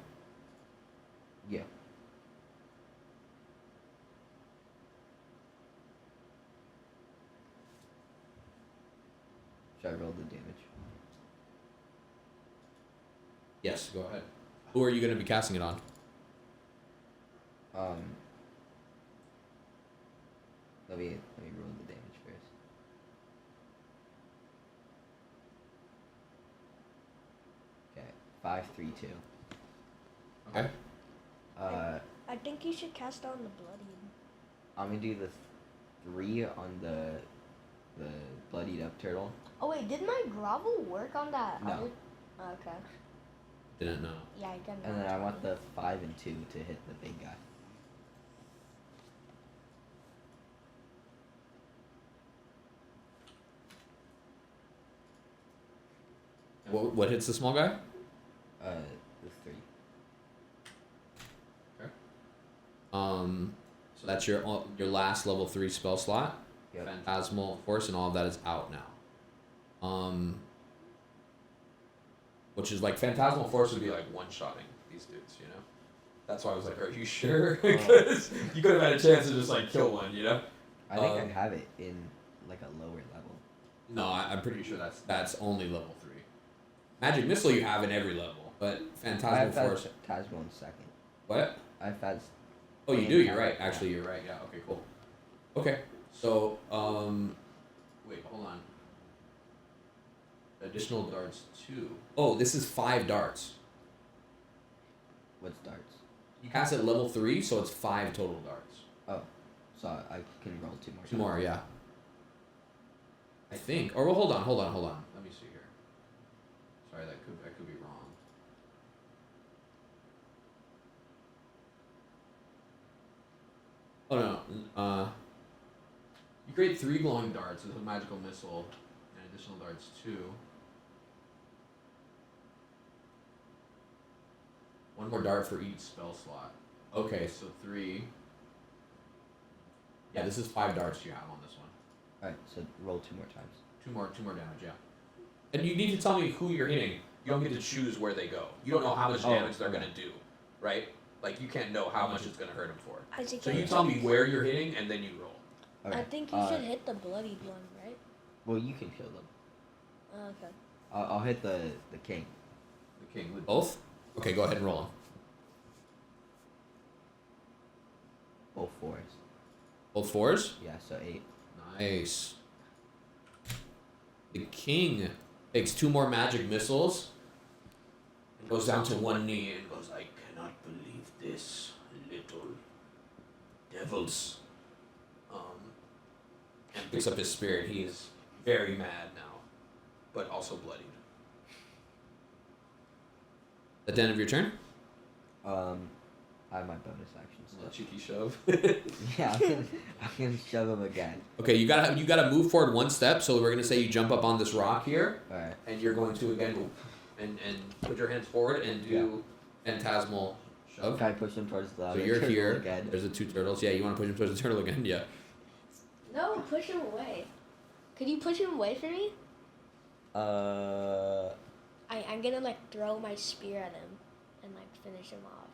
Speaker 3: Yeah. Should I roll the damage?
Speaker 1: Yes, go ahead. Who are you going to be casting it on?
Speaker 3: Let me roll the damage first. Okay, 5, 3, 2.
Speaker 1: Okay.
Speaker 2: I think you should cast on the bloodied.
Speaker 3: I'm gonna do the 3 on the bloodied up turtle.
Speaker 2: Oh wait, did my grovel work on that?
Speaker 3: No.
Speaker 2: Other... Okay.
Speaker 1: Didn't know.
Speaker 2: Yeah, I got.
Speaker 3: And then I want the 5 and 2 to hit the big guy.
Speaker 1: What hits the small guy?
Speaker 3: The 3.
Speaker 1: Okay. So that's your last level 3 spell slot.
Speaker 3: Yep.
Speaker 1: Phantasmal Force, and all of that is out now. Which is like Phantasmal Force would be like one-shotting these dudes, you know. That's why I was like, "Are you sure?" Because you could have had a chance to just like kill one, you know.
Speaker 3: I think I have it in like a lower level.
Speaker 1: No, I'm pretty sure that's only level 3. Magic Missile you have in every level, but Phantasmal Force.
Speaker 3: Phantasmal in second.
Speaker 1: What?
Speaker 3: I have
Speaker 1: Oh, you do. You're right. Actually, you're right. Yeah. Okay. Cool. Okay. So, wait. Hold on. Additional darts 2. Oh, this is 5 darts.
Speaker 3: What's darts?
Speaker 1: You cast at level 3, so it's 5 total darts.
Speaker 3: Oh, so I can roll 2 more.
Speaker 1: 2 more, yeah. I think. Or well, hold on. Let me see here. Sorry, that could be wrong. Oh no. You create 3 glowing darts with a magical missile, and additional darts 2. 1 more dart for each spell slot. Okay, so 3. Yeah, this is 5 darts you have on this one.
Speaker 3: Alright, so roll 2 more times.
Speaker 1: 2 more damage, yeah. And you need to tell me who you're hitting. You don't get to choose where they go. You don't know how much damage they're gonna do, right? Like you can't know how much it's gonna hurt them for. So you tell me where you're hitting, and then you roll.
Speaker 3: Okay.
Speaker 2: I think you should hit the bloodied one, right?
Speaker 3: Well, you can kill them.
Speaker 2: Okay.
Speaker 3: I'll hit the king.
Speaker 1: The king with both? Okay, go ahead and roll them.
Speaker 3: Both 4s.
Speaker 1: Both 4s?
Speaker 3: Yeah, so 8.
Speaker 1: Nice. The king takes 2 more magic missiles and goes down to one knee and goes, "I cannot believe this, little devils." And picks up his spear, and he is very mad now, but also bloodied. At the end of your turn?
Speaker 3: I have my bonus action
Speaker 1: A
Speaker 3: stuff.
Speaker 1: cheeky shove.
Speaker 3: Yeah, I'm gonna shove him again.
Speaker 1: Okay, you gotta move forward 1 step. So we're gonna say you jump up on this rock here,
Speaker 3: Alright.
Speaker 1: and you're going to again move and put your hands forward and do phantasmal shove.
Speaker 3: Can I push him towards the
Speaker 1: So
Speaker 3: other
Speaker 1: you're
Speaker 3: turtle
Speaker 1: here.
Speaker 3: again?
Speaker 1: There's the 2 turtles. Yeah, you want to push him towards the turtle again? Yeah.
Speaker 2: No, push him away. Could you push him away from me? I'm gonna like throw my spear at him and like finish him off.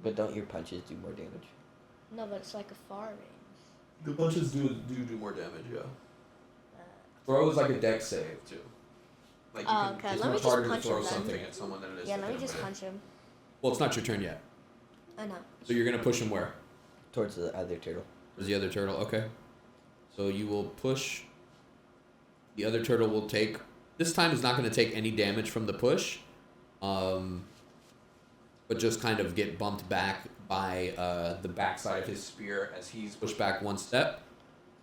Speaker 3: But don't your punches do more damage?
Speaker 2: No, but it's like a far range.
Speaker 1: The punches do more damage. Yeah. Throw is like a dex save too. Like you
Speaker 2: Okay,
Speaker 1: it's
Speaker 2: let me
Speaker 1: much
Speaker 2: just
Speaker 1: harder to
Speaker 2: punch
Speaker 1: throw
Speaker 2: him then.
Speaker 1: something at someone than it is.
Speaker 2: Yeah,
Speaker 1: to
Speaker 2: let me
Speaker 1: hit him
Speaker 2: just
Speaker 1: with it.
Speaker 2: punch him.
Speaker 1: Well, it's not your turn yet.
Speaker 2: I know.
Speaker 1: So you're gonna push him where?
Speaker 3: Towards the other turtle.
Speaker 1: There's the other turtle. Okay. So you will push. The other turtle will take. This time is not going to take any damage from the push, but just kind of get bumped back by the backside of his spear as he's pushed back 1 step.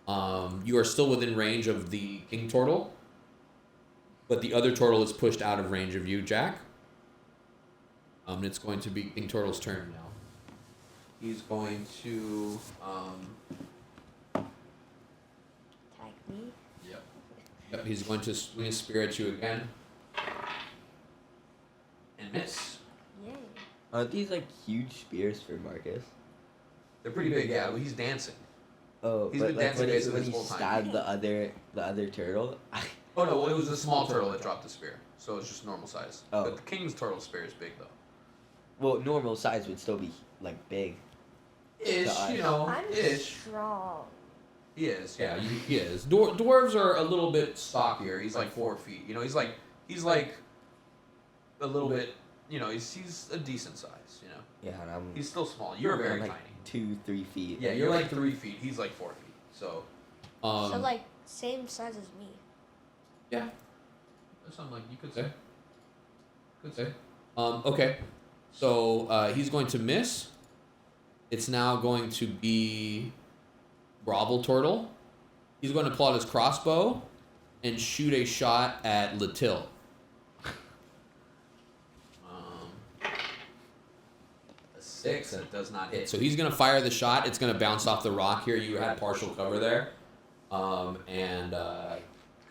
Speaker 1: You are still within range of the king turtle, but the other turtle is pushed out of range of you, Jack. And it's going to be King Turtle's turn now. he's going to
Speaker 2: Attack me.
Speaker 1: Yep, he's going to swing his spear at you again. And miss.
Speaker 2: Yay.
Speaker 3: Aren't these like huge spears for Marcus?
Speaker 1: They're pretty big, yeah. Well, he's dancing.
Speaker 3: Oh,
Speaker 1: He's
Speaker 3: but
Speaker 1: been
Speaker 3: like
Speaker 1: dancing
Speaker 3: when
Speaker 1: basically
Speaker 3: he
Speaker 1: this whole time.
Speaker 3: stabbed the other turtle.
Speaker 1: Oh no, well, it was a small turtle that dropped the spear, so it's just normal size.
Speaker 3: Oh.
Speaker 1: But the king's turtle spear is big though.
Speaker 3: Well, normal size would still be like big.
Speaker 1: Ish,
Speaker 3: To us.
Speaker 1: you know,
Speaker 2: I'm
Speaker 1: ish.
Speaker 2: strong.
Speaker 1: He is, yeah, he is. Dwarves are a little bit stockier. He's like 4 feet. You know, he's like a little bit. You know, he's a decent size. You know,
Speaker 3: Yeah, and I'm.
Speaker 1: he's still small. You're very
Speaker 3: like
Speaker 1: tiny.
Speaker 3: 2-3 feet.
Speaker 1: Yeah, you're like 3 feet. He's like 4 feet. So,
Speaker 2: So like same size as me.
Speaker 1: yeah, that's something like you could say. Okay, so he's going to miss. It's now going to be Grovel Turtle. He's going to pull out his crossbow and shoot a shot at Latil. A 6, and it does not hit. So he's going to fire the shot. It's going to bounce off the rock here. You had partial cover there. And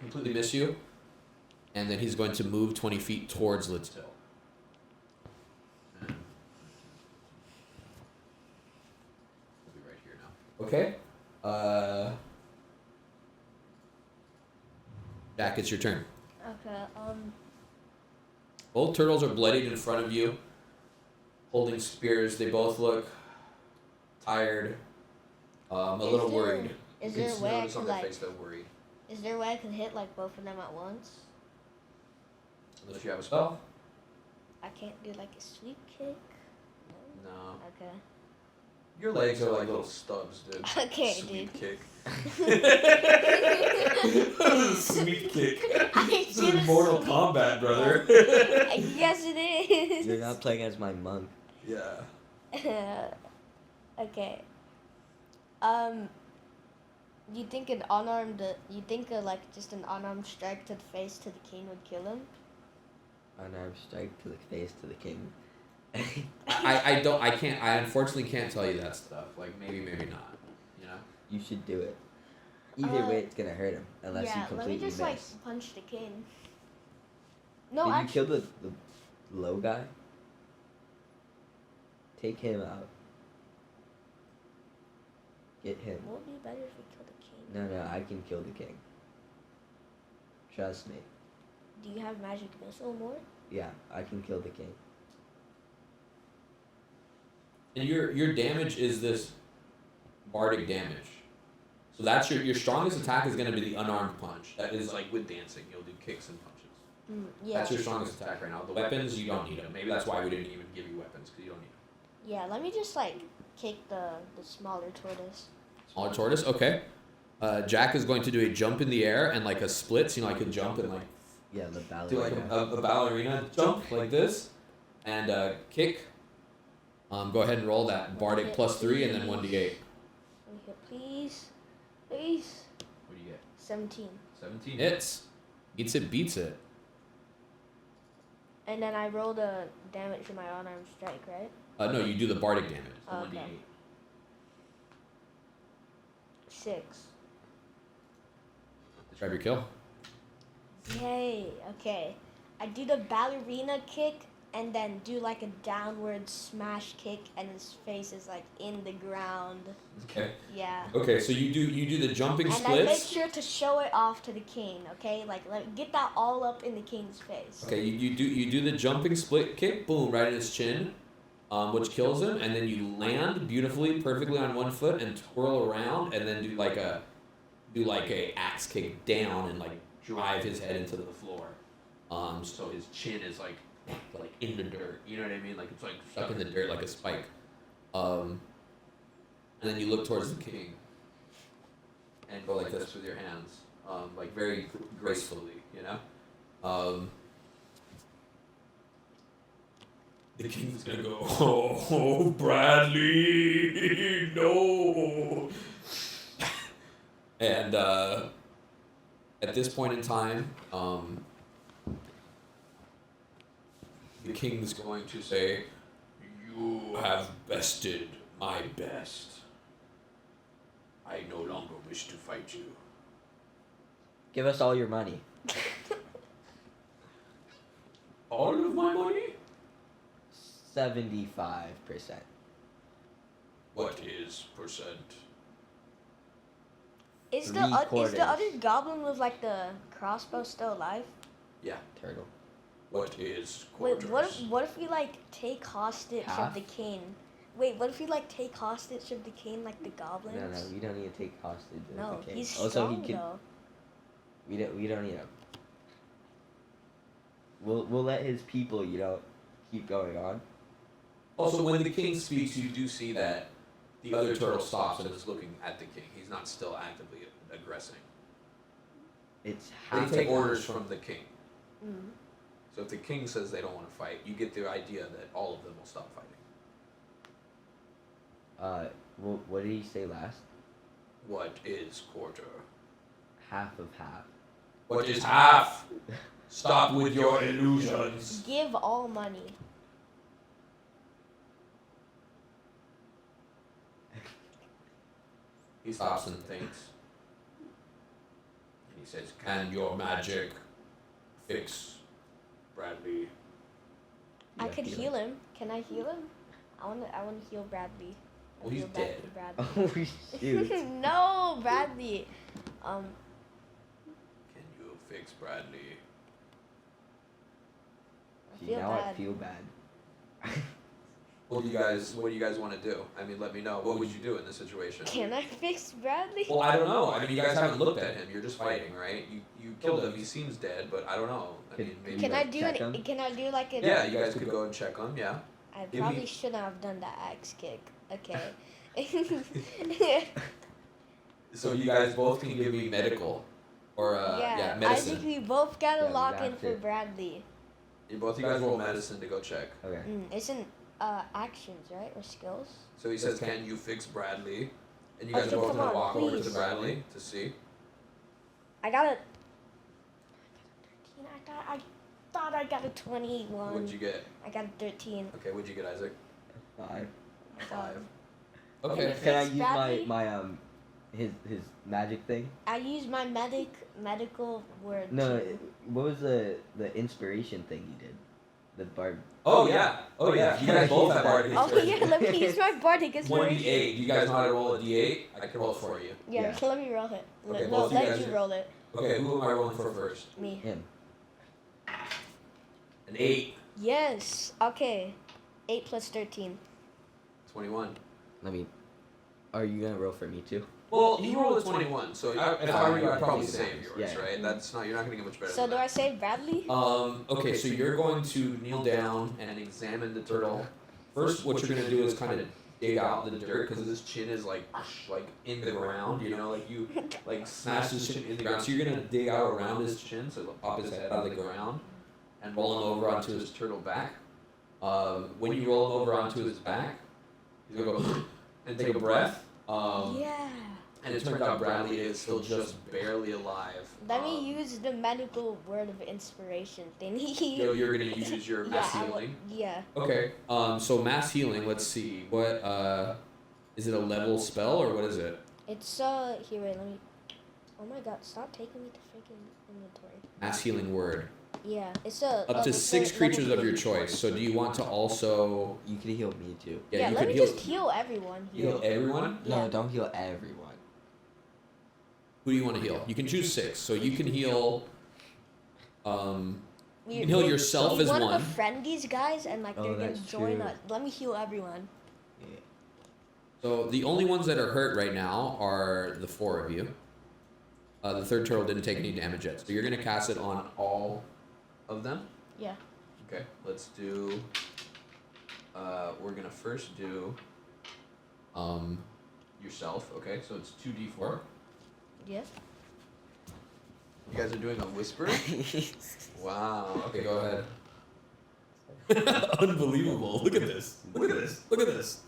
Speaker 1: completely miss you. And then he's going to move 20 feet towards Latil. We'll be right here now. Okay. Jack, it's your turn.
Speaker 2: Okay.
Speaker 1: Both turtles are bloodied in front of you, holding spears. They both look tired, a little worried.
Speaker 2: Is
Speaker 1: You
Speaker 2: there a
Speaker 1: can
Speaker 2: way I
Speaker 1: notice on
Speaker 2: could
Speaker 1: their
Speaker 2: like?
Speaker 1: face they're worried.
Speaker 2: Is there a way I could hit like both of them at once?
Speaker 1: Unless you have a spell.
Speaker 2: I can't do like a sweep kick.
Speaker 1: No.
Speaker 2: Okay.
Speaker 1: Your legs are like little stubs, dude.
Speaker 2: Okay,
Speaker 1: Sweep
Speaker 2: dude.
Speaker 1: kick. Sweep kick.
Speaker 2: I
Speaker 1: This
Speaker 2: did
Speaker 1: is
Speaker 2: a
Speaker 1: Mortal
Speaker 2: sweep-
Speaker 1: Kombat, brother.
Speaker 2: Yes, it is.
Speaker 3: You're not playing as my monk.
Speaker 1: Yeah.
Speaker 2: Okay. You think like just an unarmed strike to the face to the king would kill him?
Speaker 3: Unarmed strike to the face to the king.
Speaker 1: I unfortunately can't tell you that stuff. Like maybe not. You know?
Speaker 3: You should do it. Either way, it's gonna hurt him unless
Speaker 2: yeah,
Speaker 3: you completely
Speaker 2: let me just
Speaker 3: miss.
Speaker 2: like punch the king. No,
Speaker 3: Did
Speaker 2: actually,
Speaker 3: you kill the low guy? Take him out. Get him.
Speaker 2: it would be better if we killed the king.
Speaker 3: No, I can kill the king. Trust me.
Speaker 2: Do you have magic missile more?
Speaker 3: Yeah, I can kill the king.
Speaker 1: And your damage is this bardic damage. So that's your strongest attack is going to be the unarmed punch. That is like with dancing, you'll do kicks and punches.
Speaker 2: Yeah.
Speaker 1: That's your strongest attack right now. The weapons, you don't need them. Maybe that's why we didn't even give you weapons, because you don't need them.
Speaker 2: Yeah, let me just like kick the smaller tortoise.
Speaker 1: Smaller tortoise, okay. Jack is going to do a jump in the air and like a split, so you know, like a jump and like
Speaker 3: Yeah, the
Speaker 1: do like
Speaker 3: ballerina.
Speaker 1: a ballerina jump like this, and kick. Go ahead and roll that bardic +3 and then 1d8.
Speaker 2: Let me hit, please. Please.
Speaker 1: What do you get?
Speaker 2: 17.
Speaker 1: 17 hits. Beats it.
Speaker 2: And then I rolled a damage for my unarmed strike, right?
Speaker 1: No, you do the bardic damage. The
Speaker 2: Oh, okay.
Speaker 1: 1d8.
Speaker 2: 6.
Speaker 1: Describe your kill.
Speaker 2: Yay. Okay. I do the ballerina kick and then do like a downward smash kick and his face is like in the ground.
Speaker 1: Okay.
Speaker 2: Yeah.
Speaker 1: Okay, so you do the jumping
Speaker 2: And I make
Speaker 1: splits.
Speaker 2: sure to show it off to the king, okay? Like get that all up in the king's face.
Speaker 1: Okay, you do the jumping split kick, boom, right in his chin, which kills him, and then you land beautifully, perfectly on one foot and twirl around, and then do like a axe kick down and like drive his head into the floor. So his chin is like in the dirt. You know what I mean? Like it's like stuck in the dirt like a spike. And then you look towards the king and go like this with your hands, like very gracefully, you know. The king's gonna go, oh, Bradley, no. And at this point in time, the king's going to say, you have bested my best. I no longer wish to fight you.
Speaker 3: Give us all your money.
Speaker 1: All of my money?
Speaker 3: 75%.
Speaker 1: What is percent?
Speaker 2: Is the
Speaker 3: Three-quarters.
Speaker 2: other goblin with like the crossbow still alive?
Speaker 1: Yeah.
Speaker 3: Turtle.
Speaker 1: What is
Speaker 2: Wait,
Speaker 1: quarters?
Speaker 2: what if we like take hostage
Speaker 3: Half?
Speaker 2: of the king? Wait, what if we like take hostage of the king like the goblins?
Speaker 3: No, we don't need to take hostage of
Speaker 2: No,
Speaker 3: the king.
Speaker 2: he's
Speaker 3: Also,
Speaker 2: strong
Speaker 3: he could.
Speaker 2: though.
Speaker 3: We don't need to. We'll let his people, keep going on.
Speaker 1: Also, when the king speaks, you do see that the other turtle stops and is looking at the king. He's not still actively aggressing.
Speaker 3: It's
Speaker 1: They
Speaker 3: half.
Speaker 1: take orders from the king.
Speaker 2: Mm.
Speaker 1: So if the king says they don't want to fight, you get the idea that all of them will stop fighting.
Speaker 3: What did he say last?
Speaker 1: What is quarter?
Speaker 3: Half of half.
Speaker 1: What is half? Stop with your illusions.
Speaker 2: Give all money.
Speaker 1: He stops and thinks. And he says, "Can your magic fix Bradley?"
Speaker 2: I
Speaker 3: Yeah,
Speaker 2: could
Speaker 3: heal
Speaker 2: heal him. Can I heal him? I wanna heal Bradley.
Speaker 1: Well, he's
Speaker 2: Heal
Speaker 1: dead.
Speaker 2: Bradley.
Speaker 3: Oh shoot.
Speaker 2: No, Bradley.
Speaker 1: Can you fix Bradley?
Speaker 2: I
Speaker 3: See,
Speaker 2: feel
Speaker 3: now
Speaker 2: bad.
Speaker 3: I feel bad.
Speaker 1: What do you guys want to do? I mean, let me know. What would you do in this situation?
Speaker 2: Can I fix Bradley?
Speaker 1: Well, I don't know. I mean, you guys haven't looked at him. You're just fighting, right? You killed him. He seems dead, but I don't know. I mean, maybe.
Speaker 2: Can I
Speaker 3: like
Speaker 2: do
Speaker 3: check
Speaker 2: an?
Speaker 3: him?
Speaker 2: Can I do like a?
Speaker 1: Yeah, you guys could go and check him. Yeah.
Speaker 2: I
Speaker 1: Give
Speaker 2: probably
Speaker 1: me-
Speaker 2: shouldn't have done that axe kick. Okay.
Speaker 1: So you guys both can give me medical, or
Speaker 2: I
Speaker 1: medicine.
Speaker 2: think we both gotta
Speaker 3: Yeah, we
Speaker 2: lock in
Speaker 3: got
Speaker 2: for
Speaker 3: it.
Speaker 2: Bradley.
Speaker 1: Both you guys roll medicine to go check.
Speaker 3: Okay.
Speaker 2: It's in actions, right, or skills?
Speaker 1: So he says, "Can you fix Bradley?" And you guys
Speaker 2: Okay,
Speaker 1: are both
Speaker 2: come
Speaker 1: gonna
Speaker 2: on,
Speaker 1: walk over to
Speaker 2: please.
Speaker 1: Bradley to see.
Speaker 2: I got a 13. I thought I got a 21.
Speaker 1: What'd you get?
Speaker 2: I got a 13.
Speaker 1: Okay, what'd you get, Isaac?
Speaker 3: 5.
Speaker 1: 5.
Speaker 2: Can
Speaker 1: Okay.
Speaker 2: you
Speaker 3: Can I
Speaker 2: fix
Speaker 3: use
Speaker 2: Bradley?
Speaker 3: my his magic thing?
Speaker 2: I used my medical word.
Speaker 3: No,
Speaker 2: too.
Speaker 3: what was the inspiration thing you did? The bard.
Speaker 1: Oh yeah. Oh yeah. You guys both have bardic
Speaker 2: Oh
Speaker 1: inspiration.
Speaker 2: yeah, let me use my bardic
Speaker 1: 1d8.
Speaker 2: inspiration.
Speaker 1: You guys know how to roll a d8? I can roll it for you.
Speaker 2: Yeah,
Speaker 3: Yeah.
Speaker 2: let me roll it.
Speaker 1: Okay,
Speaker 2: No,
Speaker 1: both you
Speaker 2: let
Speaker 1: guys
Speaker 2: you
Speaker 1: are-
Speaker 2: roll it.
Speaker 1: Okay, who am I rolling for first?
Speaker 2: Me.
Speaker 3: Him.
Speaker 1: An 8.
Speaker 2: Yes. Okay. 8 plus 13.
Speaker 1: 21.
Speaker 3: Let me. Are you gonna roll for me too?
Speaker 1: Well, you rolled a 21, so if I were you, I'd probably
Speaker 3: Yeah.
Speaker 1: save yours,
Speaker 3: Yeah.
Speaker 1: right? That's not. You're not gonna get much better.
Speaker 2: So
Speaker 1: than
Speaker 2: do
Speaker 1: that.
Speaker 2: I save Bradley?
Speaker 1: Okay, so you're going to kneel down and examine the turtle. First, what you're gonna do is kind of dig out the dirt because his chin is like in the ground. You know, like you like smash his chin in the ground. So you're gonna dig out around his chin, so it'll pop his head out of the ground, and roll him over onto his turtle back. When you roll him over onto his back, he's gonna go and take a breath.
Speaker 2: Yeah.
Speaker 1: And it turns out Bradley is still just barely alive.
Speaker 2: Let me use the medical word of inspiration thing.
Speaker 1: You're gonna use your mass
Speaker 2: I
Speaker 1: healing.
Speaker 2: yeah.
Speaker 1: Okay. So mass healing. Let's see. What is it? A level spell or what is it?
Speaker 2: It's here. Wait, let me. Oh my God! Stop taking me to freaking inventory.
Speaker 1: Mass healing word.
Speaker 2: Yeah, it's a
Speaker 1: Up to
Speaker 2: it's
Speaker 1: 6
Speaker 2: a
Speaker 1: creatures
Speaker 2: level
Speaker 1: of your
Speaker 2: 3.
Speaker 1: choice. So do you want to also?
Speaker 3: You could heal me too.
Speaker 2: Yeah,
Speaker 1: you
Speaker 2: let
Speaker 1: could
Speaker 2: me
Speaker 1: heal.
Speaker 2: just heal everyone.
Speaker 1: Heal everyone.
Speaker 3: No,
Speaker 2: Yeah.
Speaker 3: don't heal everyone.
Speaker 1: Who do you want to heal? You can choose 6. So you can heal. You can heal yourself
Speaker 2: you
Speaker 1: as
Speaker 2: want
Speaker 1: one.
Speaker 2: to befriend these guys and like
Speaker 3: Oh,
Speaker 2: they're gonna
Speaker 3: that's
Speaker 2: join
Speaker 3: true.
Speaker 2: us. Let me heal everyone.
Speaker 3: Yeah.
Speaker 1: So the only ones that are hurt right now are the 4 of you. The third turtle didn't take any damage yet, so you're gonna cast it on all of them.
Speaker 2: Yeah.
Speaker 1: Okay, let's do. We're gonna first do. Yourself. Okay, so it's 2d4.
Speaker 2: Yeah.
Speaker 1: You guys are doing a whisper. Wow. Okay, go ahead. Unbelievable! Look at this! Look at this! Look at this!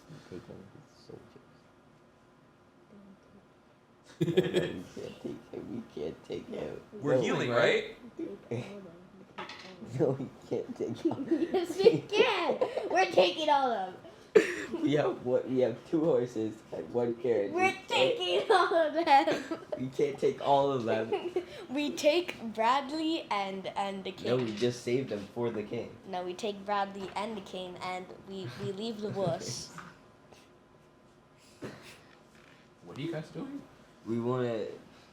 Speaker 3: We can't take him.
Speaker 1: We're healing, right?
Speaker 3: No, we can't take him.
Speaker 2: Yes, we can. We're taking all of them.
Speaker 3: We have 2 horses and 1 carriage.
Speaker 2: We're taking all of them.
Speaker 3: We can't take all of them.
Speaker 2: We take Bradley and the king.
Speaker 3: No, we just saved them for the king.
Speaker 2: No, we take Bradley and the king, and we leave the wuss.
Speaker 1: What are you guys doing?
Speaker 3: We want to.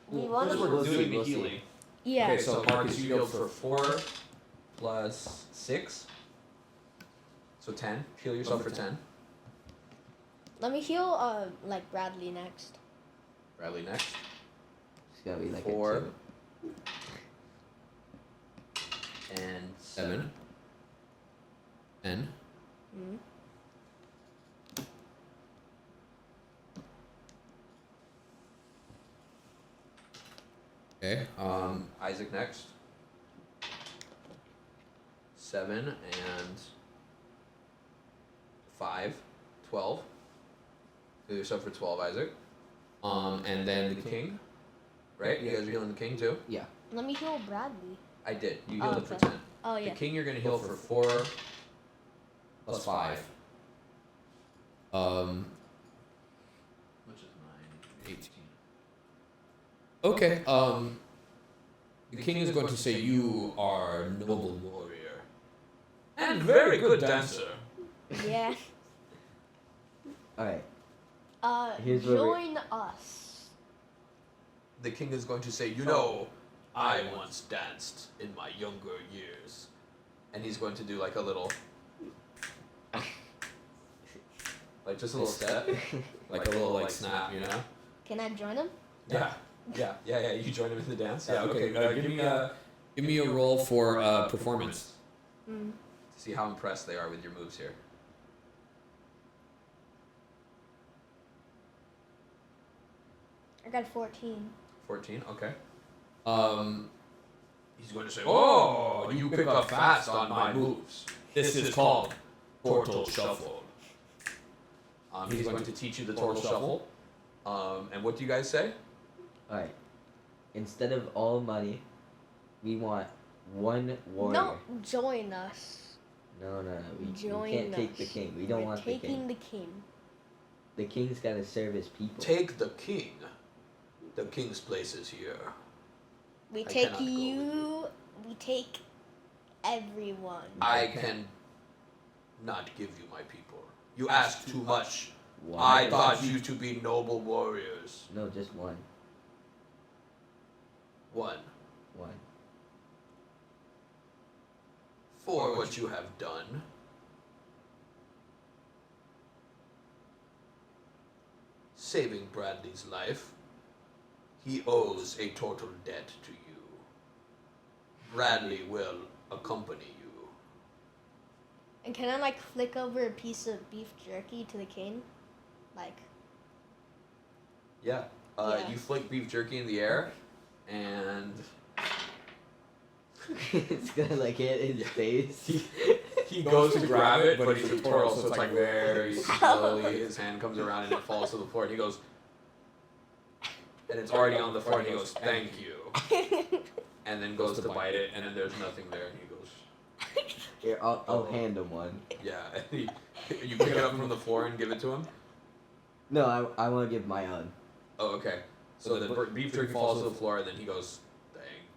Speaker 2: We want
Speaker 1: We're
Speaker 2: to.
Speaker 1: doing the healing.
Speaker 2: Yeah.
Speaker 1: Okay, so Marcus, you heal for 4 plus 6. So 10. Heal yourself for 10.
Speaker 2: Let me heal like Bradley next.
Speaker 1: Bradley next.
Speaker 3: It's gotta be like
Speaker 1: 4
Speaker 3: a 2.
Speaker 1: and 7. 10.
Speaker 2: Mm.
Speaker 1: Okay. Isaac next. 7 and 5. 12. Heal yourself for 12, Isaac. And then the king. Right? You guys are healing the king too?
Speaker 3: Yeah.
Speaker 2: Let me heal Bradley.
Speaker 1: I did. You healed it for
Speaker 2: okay.
Speaker 1: 10.
Speaker 2: Oh yeah.
Speaker 1: The king you're gonna heal for 4 plus 5. Which is 9, 18. Okay. The king is going to say you are noble warrior and very good dancer.
Speaker 2: Yeah.
Speaker 3: All right. Here's where
Speaker 2: Join us.
Speaker 1: The king is going to say, you know, I once danced in my younger years. And he's going to do like a little, like just a little step, like a little like snap, you know?
Speaker 2: Can I join him?
Speaker 1: Yeah. You join him in the dance. Yeah. Okay. Give me a roll for performance.
Speaker 2: Mm.
Speaker 1: To see how impressed they are with your moves here.
Speaker 2: I got 14.
Speaker 1: 14. Okay. He's going to say, "Oh, you pick up fast on my moves. This is called Turtle Shuffle." He's going to teach you the Turtle Shuffle. And what do you guys say?
Speaker 3: All right. Instead of all money, we want 1 warrior.
Speaker 2: No, join us.
Speaker 3: No. We
Speaker 2: Join
Speaker 3: can't take
Speaker 2: us.
Speaker 3: the king. We don't
Speaker 2: We're
Speaker 3: want the king.
Speaker 2: taking the king.
Speaker 3: The king's gotta serve his people.
Speaker 1: Take the king. The king's place is here.
Speaker 2: We
Speaker 1: I
Speaker 2: take
Speaker 1: cannot go with
Speaker 2: you. We take everyone.
Speaker 1: I can not give you my people. You ask too much.
Speaker 3: Why?
Speaker 1: I thought you to be noble warriors.
Speaker 3: No, just 1.
Speaker 1: 1.
Speaker 3: 1.
Speaker 1: For what you have done. Saving Bradley's life. He owes a total debt to you. Bradley will accompany you.
Speaker 2: And can I like flick over a piece of beef jerky to the king? Like.
Speaker 1: Yeah.
Speaker 2: Yeah.
Speaker 1: You flick beef jerky in the air, and
Speaker 3: It's gonna like hit his face.
Speaker 1: he goes to grab it, but he's a twirl, so it's like very slowly his hand comes around and it falls to the floor, and he goes, and it's already on the floor, and he goes, "Thank you," and then goes to bite it, and then there's nothing there, and he goes,
Speaker 3: Here, I'll hand him 1.
Speaker 1: yeah, and you pick it up from the floor and give it to him?
Speaker 3: No, I want to give my own.
Speaker 1: Oh, okay. So the beef jerky falls to the floor, and then he goes, "Thank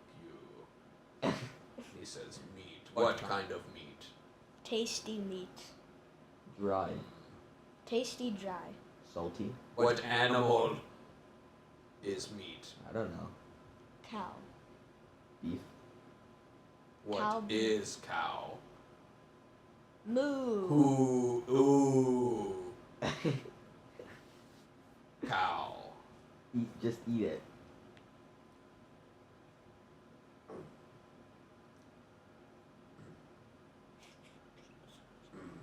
Speaker 1: you." He says, "Meat. What kind of meat?"
Speaker 2: Tasty meat.
Speaker 3: Dry.
Speaker 2: Tasty dry.
Speaker 3: Salty.
Speaker 1: What animal is meat?
Speaker 3: I don't know.
Speaker 2: Cow.
Speaker 3: Beef.
Speaker 1: What
Speaker 2: Cow beef.
Speaker 1: is cow?
Speaker 2: Moo.
Speaker 1: Ooh. Cow.
Speaker 3: Just eat it.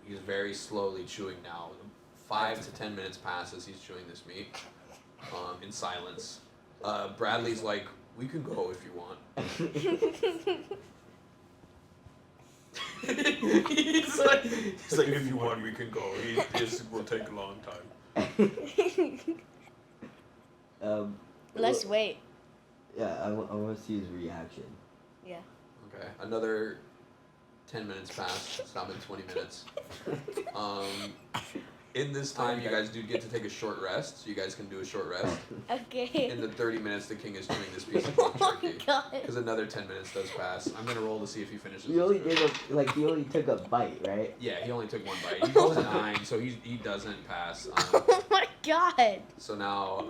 Speaker 1: He's very slowly chewing now. 5 to 10 minutes passes. He's chewing this meat in silence. Bradley's like, "We can go if you want." he's like, "If you want, we can go. This will take a long time."
Speaker 2: Let's wait.
Speaker 3: Yeah, I want to see his reaction.
Speaker 2: Yeah.
Speaker 1: Okay, another 10 minutes pass. It's now been 20 minutes. In this time, you guys do get to take a short rest, so you guys can do a short rest.
Speaker 2: Okay.
Speaker 1: In the 30 minutes, the king is chewing this piece of pork
Speaker 2: Oh
Speaker 1: jerky.
Speaker 2: my god.
Speaker 1: Because another 10 minutes does pass. I'm gonna roll to see if he finishes.
Speaker 3: You only did he only took a bite, right?
Speaker 1: Yeah, he only took one bite. He goes 9, so he doesn't pass.
Speaker 2: Oh my god.
Speaker 1: So now,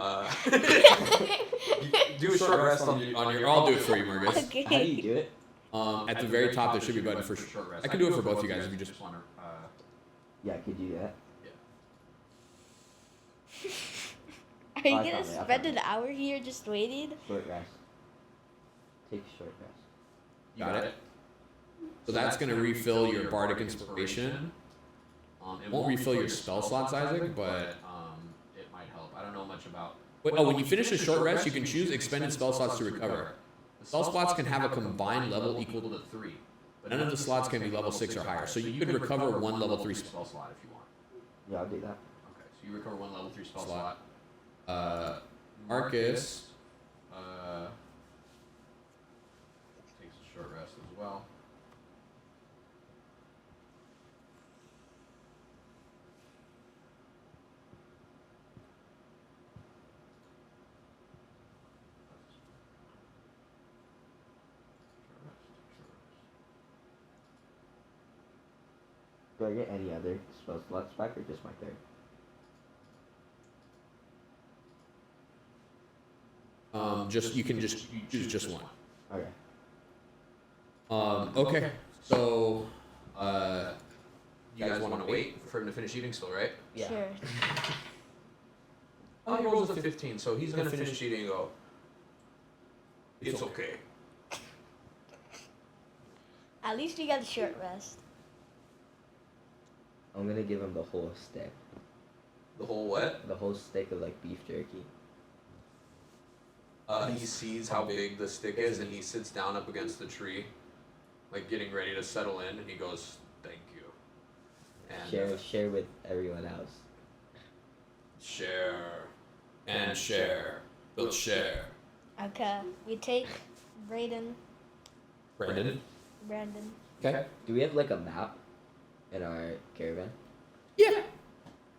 Speaker 1: do a short rest on your. I'll do it for you, Marcus.
Speaker 2: Okay.
Speaker 3: How do you do it?
Speaker 1: At the very top, there should be a button for short rest. I can do it for both you guys if you just want to.
Speaker 3: Yeah, could you do that?
Speaker 2: Are you
Speaker 3: I
Speaker 2: gonna
Speaker 3: found it, I
Speaker 2: spend
Speaker 3: found
Speaker 2: an hour here just waiting?
Speaker 3: Short rest. Take a short rest.
Speaker 1: You got it. So that's gonna refill your bardic inspiration. It won't refill your spell slots, Isaac, but it might help. I don't know much about. When you finish a short rest, you can choose expended spell slots to recover. The spell slots can have a combined level equal to 3, but none of the slots can be level 6 or higher. So you could recover one level 3 spell slot if you want.
Speaker 3: Yeah, I'll do that.
Speaker 1: Okay, so you recover one level 3 spell slot. Marcus takes a short rest as well.
Speaker 3: Do I get any other spell slots back or just my third?
Speaker 1: You can just choose just one.
Speaker 3: Okay.
Speaker 1: Okay. So, you guys want to wait for him to finish eating still, right?
Speaker 3: Yeah.
Speaker 2: Sure.
Speaker 1: Oh, he rolls a 15, so he's gonna finish eating and go. It's okay.
Speaker 2: At least you got a short rest.
Speaker 3: I'm gonna give him the whole stick.
Speaker 1: The whole what?
Speaker 3: The whole stick of like beef jerky.
Speaker 1: He sees how big the stick is, and he sits down up against the tree, like getting ready to settle in, and he goes, "Thank you." And
Speaker 3: Share with everyone else.
Speaker 1: share, and share. We'll share.
Speaker 2: Okay. We take Brandon.
Speaker 1: Brandon. Okay.
Speaker 3: Do we have like a map in our caravan?
Speaker 1: Yeah.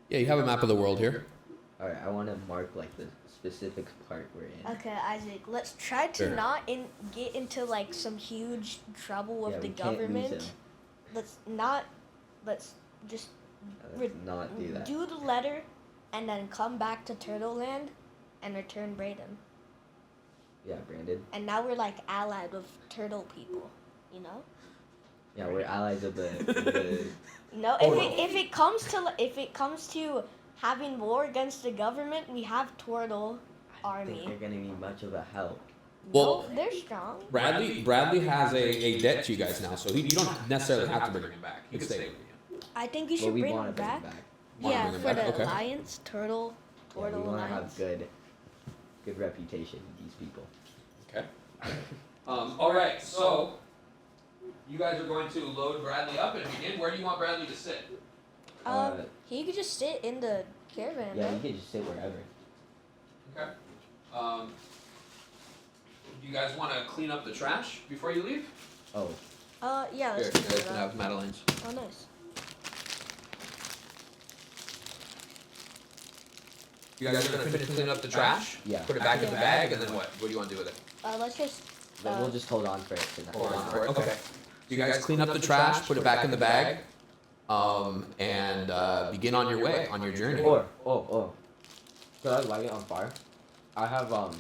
Speaker 1: Yeah, you have a map of the world here.
Speaker 3: Alright, I want to mark like the specific part we're in.
Speaker 2: Okay, Isaac. Let's try to
Speaker 1: Sure.
Speaker 2: not get into like some huge trouble with
Speaker 3: Yeah,
Speaker 2: the
Speaker 3: we can't lose
Speaker 2: government.
Speaker 3: him.
Speaker 2: Let's just
Speaker 3: Let's not do that.
Speaker 2: do the letter, and then come back to Turtle Land, and return Brayden.
Speaker 3: Yeah, Brandon.
Speaker 2: And now we're like allied with turtle people, you know.
Speaker 3: Yeah, we're allies of the
Speaker 2: No, if it comes to having war against the government, we have Turtle
Speaker 3: I don't think
Speaker 2: army.
Speaker 3: they're gonna be much of a help.
Speaker 1: Well-
Speaker 2: No, they're strong.
Speaker 1: Bradley has a debt to you guys now, so you don't necessarily have to bring him back. He can stay with you.
Speaker 2: I think you
Speaker 3: But
Speaker 2: should
Speaker 3: we
Speaker 2: bring
Speaker 3: want
Speaker 2: them
Speaker 3: to bring
Speaker 2: back.
Speaker 3: him back.
Speaker 1: Wanna
Speaker 2: Yeah,
Speaker 1: bring
Speaker 2: for
Speaker 1: him back?
Speaker 2: the
Speaker 1: Okay.
Speaker 2: Alliance, Turtle
Speaker 3: Yeah, we want to
Speaker 2: Alliance.
Speaker 3: have good reputation with these people.
Speaker 1: Okay. All right. So you guys are going to load Bradley up and begin. Where do you want Bradley to sit?
Speaker 2: He could just sit in the caravan.
Speaker 3: Yeah,
Speaker 2: right?
Speaker 3: you can just sit wherever.
Speaker 1: Okay. Do you guys want to clean up the trash before you leave?
Speaker 3: Oh,
Speaker 2: Yeah,
Speaker 1: Here,
Speaker 2: let's
Speaker 1: you
Speaker 2: do
Speaker 1: guys can
Speaker 2: that.
Speaker 1: have Madeline's.
Speaker 2: Oh, nice.
Speaker 1: You guys are gonna finish cleaning up the trash?
Speaker 3: Yeah.
Speaker 1: Put it back in the
Speaker 2: Yeah.
Speaker 1: bag, and then what? What do you want to do with it?
Speaker 2: Let's just.
Speaker 3: then we'll just hold on for it for now.
Speaker 1: Hold on for it. Okay. You guys clean up the trash, put it back in the bag, and begin on your way, on your journey.
Speaker 3: Oh. Could I light it on fire? I have
Speaker 2: Why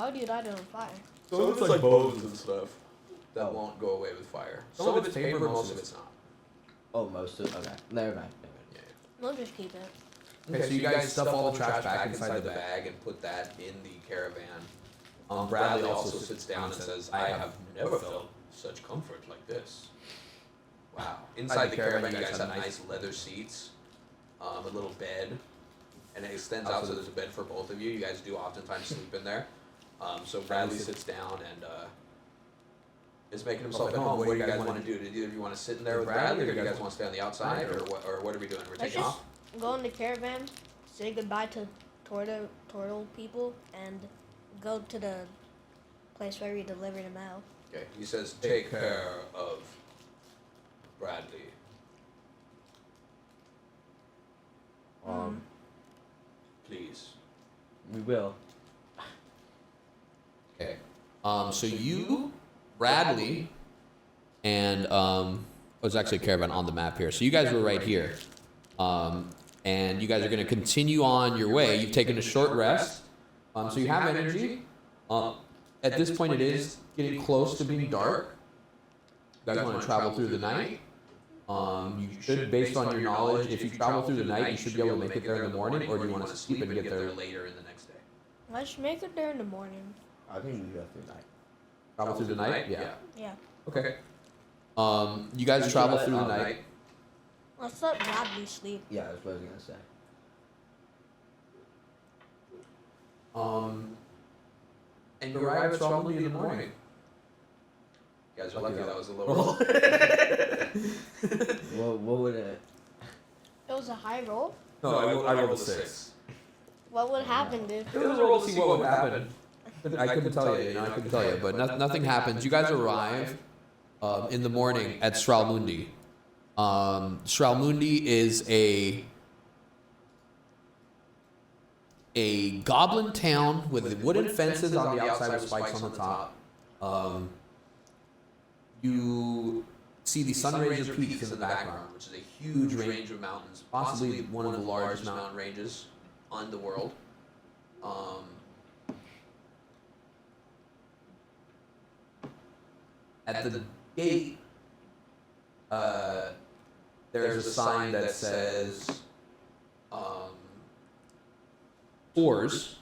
Speaker 2: would you light it on fire?
Speaker 1: So it's like bows and stuff that
Speaker 3: Oh.
Speaker 1: won't go away with fire. Some of it's paper, most of it's not.
Speaker 3: Oh, most of okay. Never mind.
Speaker 1: Yeah.
Speaker 2: We'll just keep it.
Speaker 1: Okay, so you guys stuff all the trash back inside the bag and put that in the caravan. Bradley also sits down and says, "I have never felt such comfort like this." Wow. Inside the caravan, you guys have nice leather seats, a little bed, and it extends out so there's a bed for both of you. You guys do oftentimes sleep in there. So Bradley sits down and is making himself at home. What do you guys want to do? Do either of you want to sit in there with Bradley, or do you guys want to stay on the outside, or what are we doing? We're
Speaker 2: Let's
Speaker 1: taking
Speaker 2: just
Speaker 1: off?
Speaker 2: go in the caravan, say goodbye to turtle people, and go to the place where we deliver them out.
Speaker 1: Okay. He says, take care of Bradley. Please.
Speaker 3: We will.
Speaker 1: Okay. So you, Bradley, and it's actually a caravan on the map here. So you guys were right here. And you guys are going to continue on your way. You've taken a short rest. So you have energy. At this point, it is getting close to being dark. You guys want to travel through the night. You should, based on your knowledge, if you travel through the night, you should be able to make it there in the morning, or do you want to sleep and get there later in the next day?
Speaker 2: Let's make it there in the morning.
Speaker 3: I think we go through night.
Speaker 1: Travel through the night? Yeah.
Speaker 2: Yeah.
Speaker 1: Okay. You guys travel through the night.
Speaker 2: Let's let Bradley sleep.
Speaker 3: Yeah, that's what I was gonna say.
Speaker 1: And you arrive at Stromley in the morning. You guys are lucky that was a low roll.
Speaker 3: Well, what would it?
Speaker 2: It was a high roll.
Speaker 1: No, I rolled a 6.
Speaker 2: What would happen if?
Speaker 1: It was a roll to see what would happen. I couldn't tell you, I couldn't tell you, but nothing happens. You guys arrive in the morning at Stralmundi. Stralmundi is a goblin town with wooden fences on the outside with spikes on the top. You see the Sunraiser Peaks in the background, which is a huge range of mountains, possibly one of the largest mountain ranges on the world. At the gate, there's a sign that says tours,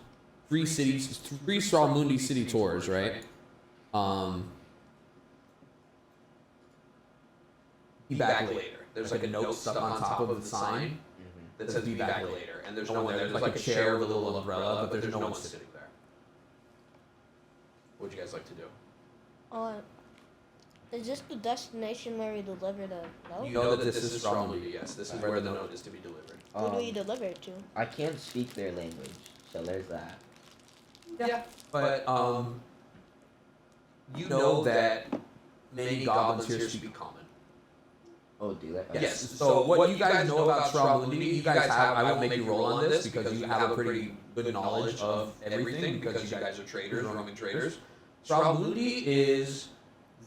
Speaker 1: free Stralmundi city tours, right? Be back later. There's like a note stuck on top of the sign that says be back later, and there's no one there. There's like a chair with a little umbrella, but there's no one sitting there. What would you guys like to do?
Speaker 2: Is this the destination where we deliver the note?
Speaker 1: You know that this is Stralmundi, yes. This is where the note is to be delivered.
Speaker 2: Who do we deliver it to?
Speaker 3: I can't speak their language, so there's that.
Speaker 1: Yeah, but you know that many goblins here speak common.
Speaker 3: Oh, do they?
Speaker 1: Yes. So what you guys know about Stralmundi, you guys have. I won't make you roll on this because you have a pretty good knowledge of everything because you guys are traders, roaming traders. Stralmundi is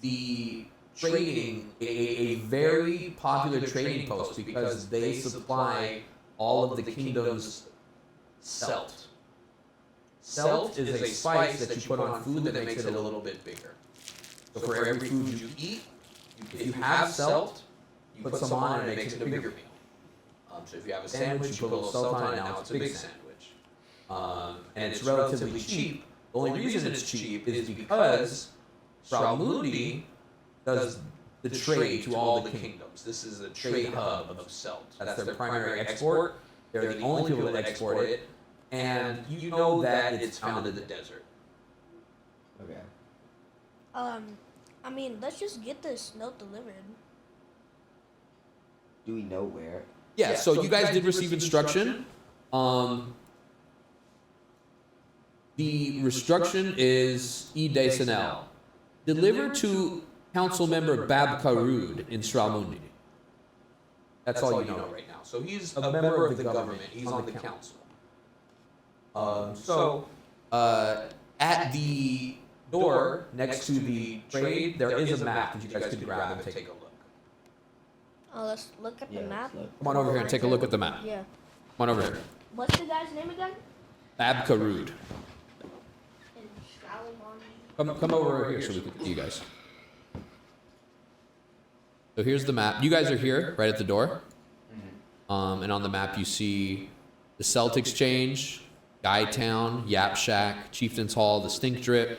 Speaker 1: the trading a very popular trading post because they supply all of the kingdom's selt. Selt is a spice that you put on food that makes it a little bit bigger. So for every food you eat, if you have selt, you put some on and it makes it a bigger meal. So if you have a sandwich, you put a little selt on it, now it's a big sandwich. And it's relatively cheap. The only reason it's cheap is because Stralmundi does the trade to all the kingdoms. This is a trade hub of selt. That's their primary export. They're the only people that export it. And you know that it's found in the desert.
Speaker 3: Okay.
Speaker 2: I mean, let's just get this note delivered.
Speaker 3: Do we know where?
Speaker 1: Yeah, so you guys did receive instruction. The instruction is Edesenel. Delivered to Council Member Bab Karud in Stralmundi. That's all you know right now. So he's a member of the government. He's on the council. At the door next to the trade, there is a map that you guys can grab and take a look.
Speaker 2: Oh, let's look at the map.
Speaker 1: Come on over here and take a look at the map.
Speaker 2: Yeah.
Speaker 1: Come on over here.
Speaker 2: What's the guy's name again?
Speaker 1: Bab Karud.
Speaker 2: In Stralmundi.
Speaker 1: Come over here so we can see you guys. So here's the map. You guys are here, right at the door. And on the map you see the Celt Exchange, Guy Town, Yap Shack, Chieftain's Hall, the Stink Drip,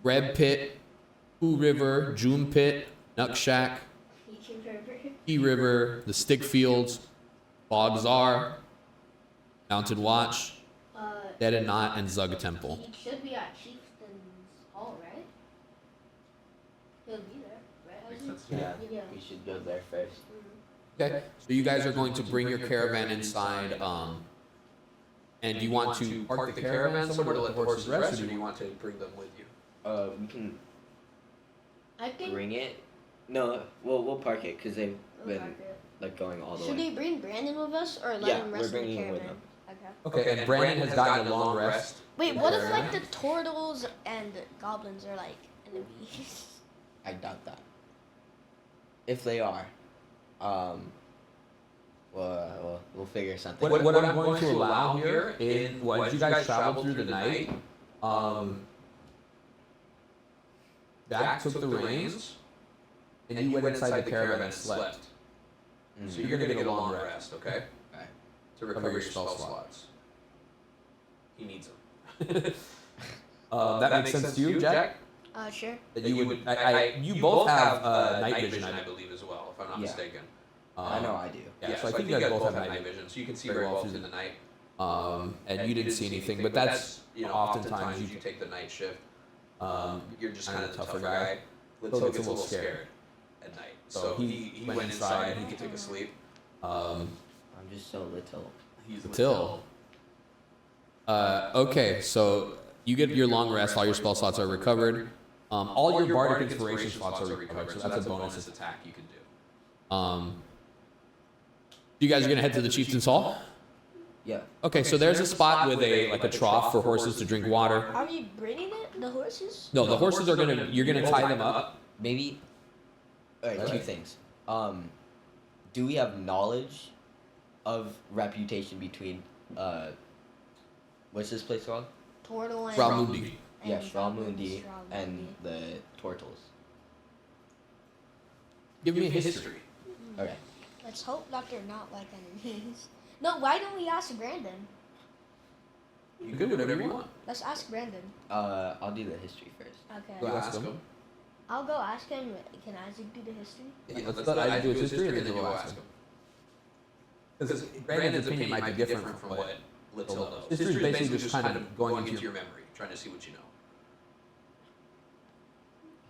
Speaker 1: Reb Pit, Pooh River, Joom Pit, Nuck Shack, Key River, the Stick Fields, Bog Czar, Mountain Watch, Dead and Knot, and Zug Temple.
Speaker 2: He should be at Chieftain's Hall, right? He'll be there, right?
Speaker 3: Yeah. We should go there first.
Speaker 1: Okay. So you guys are going to bring your caravan inside. And do you want to park the caravan somewhere to let the horses rest, or do you want to bring them with you?
Speaker 3: We can.
Speaker 2: I think.
Speaker 3: bring it. No, we'll park it because they've
Speaker 2: We'll
Speaker 3: been
Speaker 2: park it.
Speaker 3: like going all the
Speaker 2: Should
Speaker 3: way.
Speaker 2: we bring Brandon with us or let
Speaker 3: Yeah,
Speaker 2: him
Speaker 3: we're
Speaker 2: rest in the
Speaker 3: bringing him with
Speaker 2: caravan?
Speaker 3: them.
Speaker 2: Okay.
Speaker 1: Okay, and Brandon has gotten a long rest.
Speaker 2: Wait, what if
Speaker 1: Fair
Speaker 2: like
Speaker 1: enough.
Speaker 2: the turtles and goblins are like enemies?
Speaker 3: I doubt that. If they are, we'll figure something.
Speaker 1: What I'm going to allow here in once you guys travel through the night, Jack took the reins, and you went inside the caravan and slept. So you're gonna get a long rest, okay?
Speaker 3: Alright.
Speaker 1: To recover your spell slots. He needs them. That makes sense to you, Jack?
Speaker 2: Sure.
Speaker 1: That you would. You both have night vision, I believe, as well, if I'm not mistaken.
Speaker 3: I know I do.
Speaker 1: Yeah, so I think you guys both have night vision, so you can see very well through the night. And you didn't see anything, but that's oftentimes you take the night shift. You're just kind of the tougher guy. Little gets a little scared at night, so he went inside and he could take a sleep.
Speaker 3: I'm just so little.
Speaker 1: He's little. Okay, so you get your long rest. All your spell slots are recovered. All your bardic inspiration slots are recovered, so that's a bonus attack you can do. You guys are gonna head to the Chieftain's Hall.
Speaker 3: Yeah.
Speaker 1: Okay, so there's a spot with a trough for horses to drink water.
Speaker 2: Are we bringing it? The horses?
Speaker 1: No, the horses are gonna. You're gonna tie them up.
Speaker 3: Maybe. Alright, two things. Do we have knowledge of reputation between what's this place called?
Speaker 2: Turtle and
Speaker 1: Ralmundi.
Speaker 3: Yeah, Shralmundi and the Tortles.
Speaker 1: Give me a history.
Speaker 3: Okay.
Speaker 2: Let's hope that they're not like enemies. No, why don't we ask Brandon?
Speaker 1: You can do whatever you want.
Speaker 2: Let's ask Brandon.
Speaker 3: I'll do the history first.
Speaker 2: Okay.
Speaker 1: Go ask him.
Speaker 2: I'll go ask him. Can Isaac do the history?
Speaker 1: Yeah, let's let Isaac do his history, and then you'll ask him. Because Brandon's opinion might be different from what Little knows. History is basically just kind of going into your memory, trying to see what you know.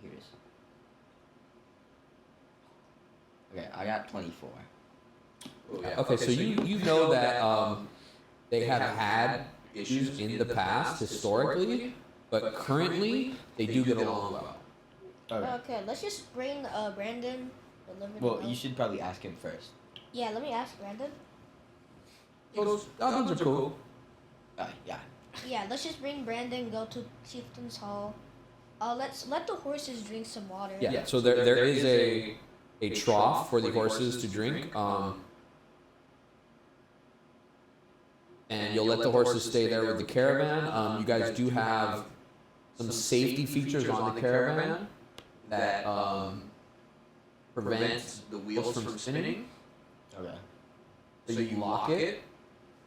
Speaker 3: Here it is. Okay, I got 24.
Speaker 1: Oh, yeah. Okay, so you know that they have had issues in the past historically, but currently they do get along well.
Speaker 3: Okay.
Speaker 2: Okay, let's just bring Brandon.
Speaker 3: Well, you should probably ask him first.
Speaker 2: Yeah, let me ask Brandon.
Speaker 1: Those goblins are cool.
Speaker 3: Yeah.
Speaker 2: Yeah, let's just bring Brandon. Go to Chieftain's Hall. Let's let the horses drink some water.
Speaker 1: Yeah. So there is a trough for the horses to drink. And you'll let the horses stay there with the caravan. You guys do have some safety features on the caravan that prevent the wheels from spinning.
Speaker 3: Okay.
Speaker 1: So you lock it,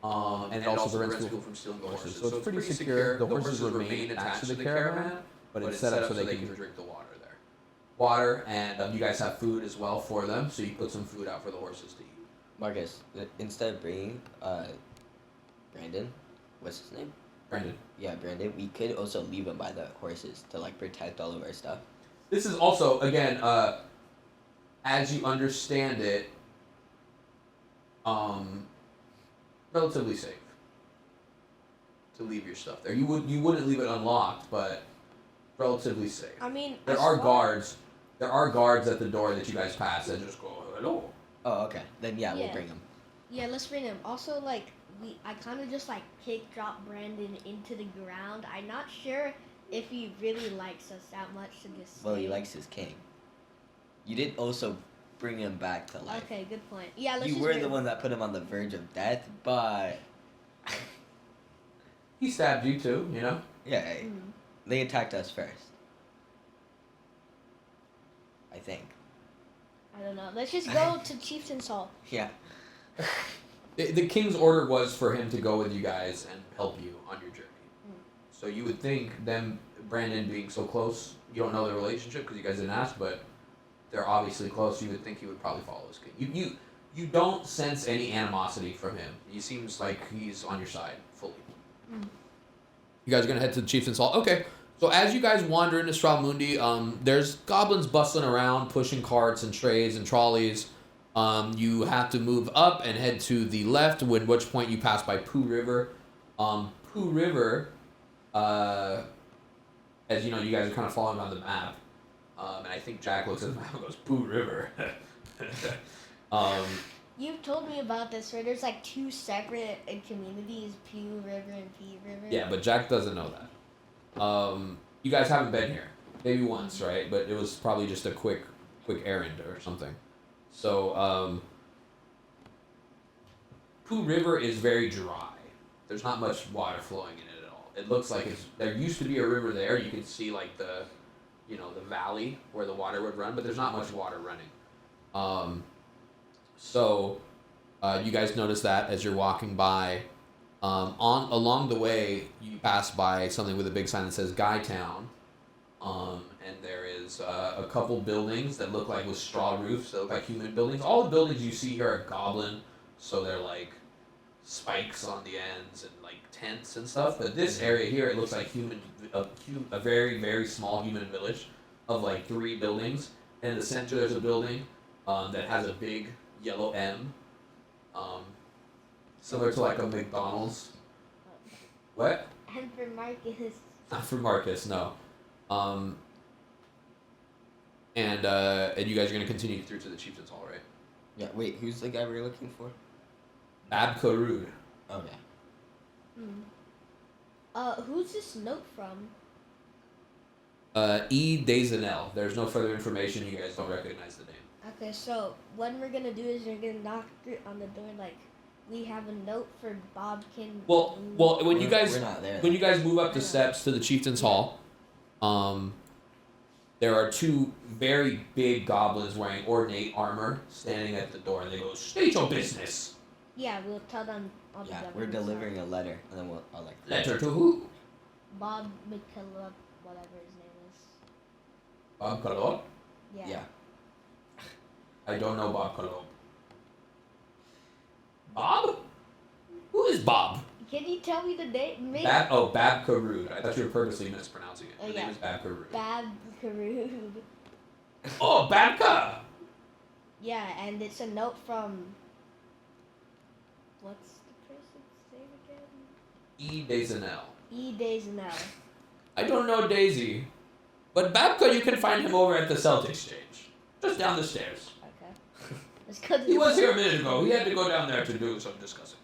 Speaker 1: and it also prevents people from stealing the horses. So it's pretty secure. The horses remain attached to the caravan, but it's set up so they can drink the water there. Water, and you guys have food as well for them, so you put some food out for the horses to eat.
Speaker 3: Marcus, instead of bringing Brandon, what's his name?
Speaker 1: Brandon.
Speaker 3: Yeah, Brandon. We could also leave him by the horses to like protect all of our stuff.
Speaker 1: This is also, again, as you understand it, relatively safe to leave your stuff there. You wouldn't leave it unlocked, but relatively safe.
Speaker 2: I mean,
Speaker 1: There are guards at the door that you guys pass that just go hello.
Speaker 3: Oh, okay. Then yeah, we'll
Speaker 2: Yeah.
Speaker 3: bring him.
Speaker 2: Yeah, let's bring him. Also, like I kind of just like kick drop Brandon into the ground. I'm not sure if he really likes us that much to just.
Speaker 3: Well, he
Speaker 2: stay.
Speaker 3: likes his king. You did also bring him back to life.
Speaker 2: Okay, good point. Yeah, let's
Speaker 3: You
Speaker 2: just
Speaker 3: were
Speaker 2: bring
Speaker 3: the
Speaker 2: him.
Speaker 3: one that put him on the verge of death, but
Speaker 1: He stabbed you too, you know.
Speaker 3: yeah,
Speaker 2: Mhm.
Speaker 3: they attacked us first. I think.
Speaker 2: I don't know. Let's just go to Chieftain's Hall.
Speaker 3: Yeah.
Speaker 1: The king's order was for him to go with you guys and help you on your journey. So you would think Brandon being so close, you don't know the relationship because you guys didn't ask, but they're obviously close. You would think he would probably follow his king. You don't sense any animosity from him. He seems like he's on your side fully. You guys are gonna head to the Chieftain's Hall. Okay. So as you guys wander into Stralmundi, there's goblins bustling around, pushing carts and trays and trolleys. You have to move up and head to the left, at which point you pass by Pooh River. Pooh River, as you know, you guys are kind of following on the map. And I think Jack looks at the map and goes, Pooh River.
Speaker 2: You've told me about this, where there's like two separate communities, Pew River and Pea River.
Speaker 1: Yeah, but Jack doesn't know that. You guys haven't been here. Maybe once, right? But it was probably just a quick errand or something. So, Pooh River is very dry. There's not much water flowing in it at all. It looks like there used to be a river there. You can see like the valley where the water would run, but there's not much water running. So you guys notice that as you're walking by. Along the way, you pass by something with a big sign that says Guy Town. And there is a couple buildings that look like with straw roofs that look like human buildings. All the buildings you see here are goblin, so they're like spikes on the ends and like tents and stuff. But this area here, it looks like a very, very small human village of like 3 buildings. And in the center, there's a building that has a big yellow M, similar to like a McDonald's. What?
Speaker 2: And for Marcus.
Speaker 1: Not for Marcus, no. And you guys are gonna continue through to the Chieftain's Hall, right?
Speaker 3: Yeah, wait, who's the guy we're looking for?
Speaker 1: Abkarud.
Speaker 3: Okay.
Speaker 2: Who's this note from?
Speaker 1: E. Desanel. There's no further information. You guys don't recognize the name.
Speaker 2: Okay, so what we're gonna do is we're gonna knock on the door like we have a note for Bobkin.
Speaker 1: Well, when you guys
Speaker 3: we're not there.
Speaker 1: when you guys move up the steps to the Chieftain's Hall, there are 2 very big goblins wearing ornate armor standing at the door, and they go, "State your business."
Speaker 2: Yeah, we'll tell them all the
Speaker 3: Yeah,
Speaker 2: government
Speaker 3: we're delivering
Speaker 2: stuff.
Speaker 3: a letter, and then I'll like.
Speaker 1: Letter to who?
Speaker 2: Bob McKillop, whatever his name is.
Speaker 1: Bob Kalor?
Speaker 3: Yeah.
Speaker 1: I don't know Bob Kalor. Bob? Who is Bob?
Speaker 2: Can you tell me the name?
Speaker 1: Bab Karud. I thought you were purposely mispronouncing it. His
Speaker 2: yeah.
Speaker 1: name is Bab Karud.
Speaker 2: Bab Karoob.
Speaker 1: Oh, Babka!
Speaker 2: Yeah, and it's a note from. What's the person's name again?
Speaker 1: E. Desanel.
Speaker 2: E. Desanel.
Speaker 1: I don't know Daisy, but Babka, you can find him over at the Celtic Exchange, just down the stairs.
Speaker 2: Okay. Let's go to
Speaker 1: He was here a minute ago. He had to go down there to do some discussing.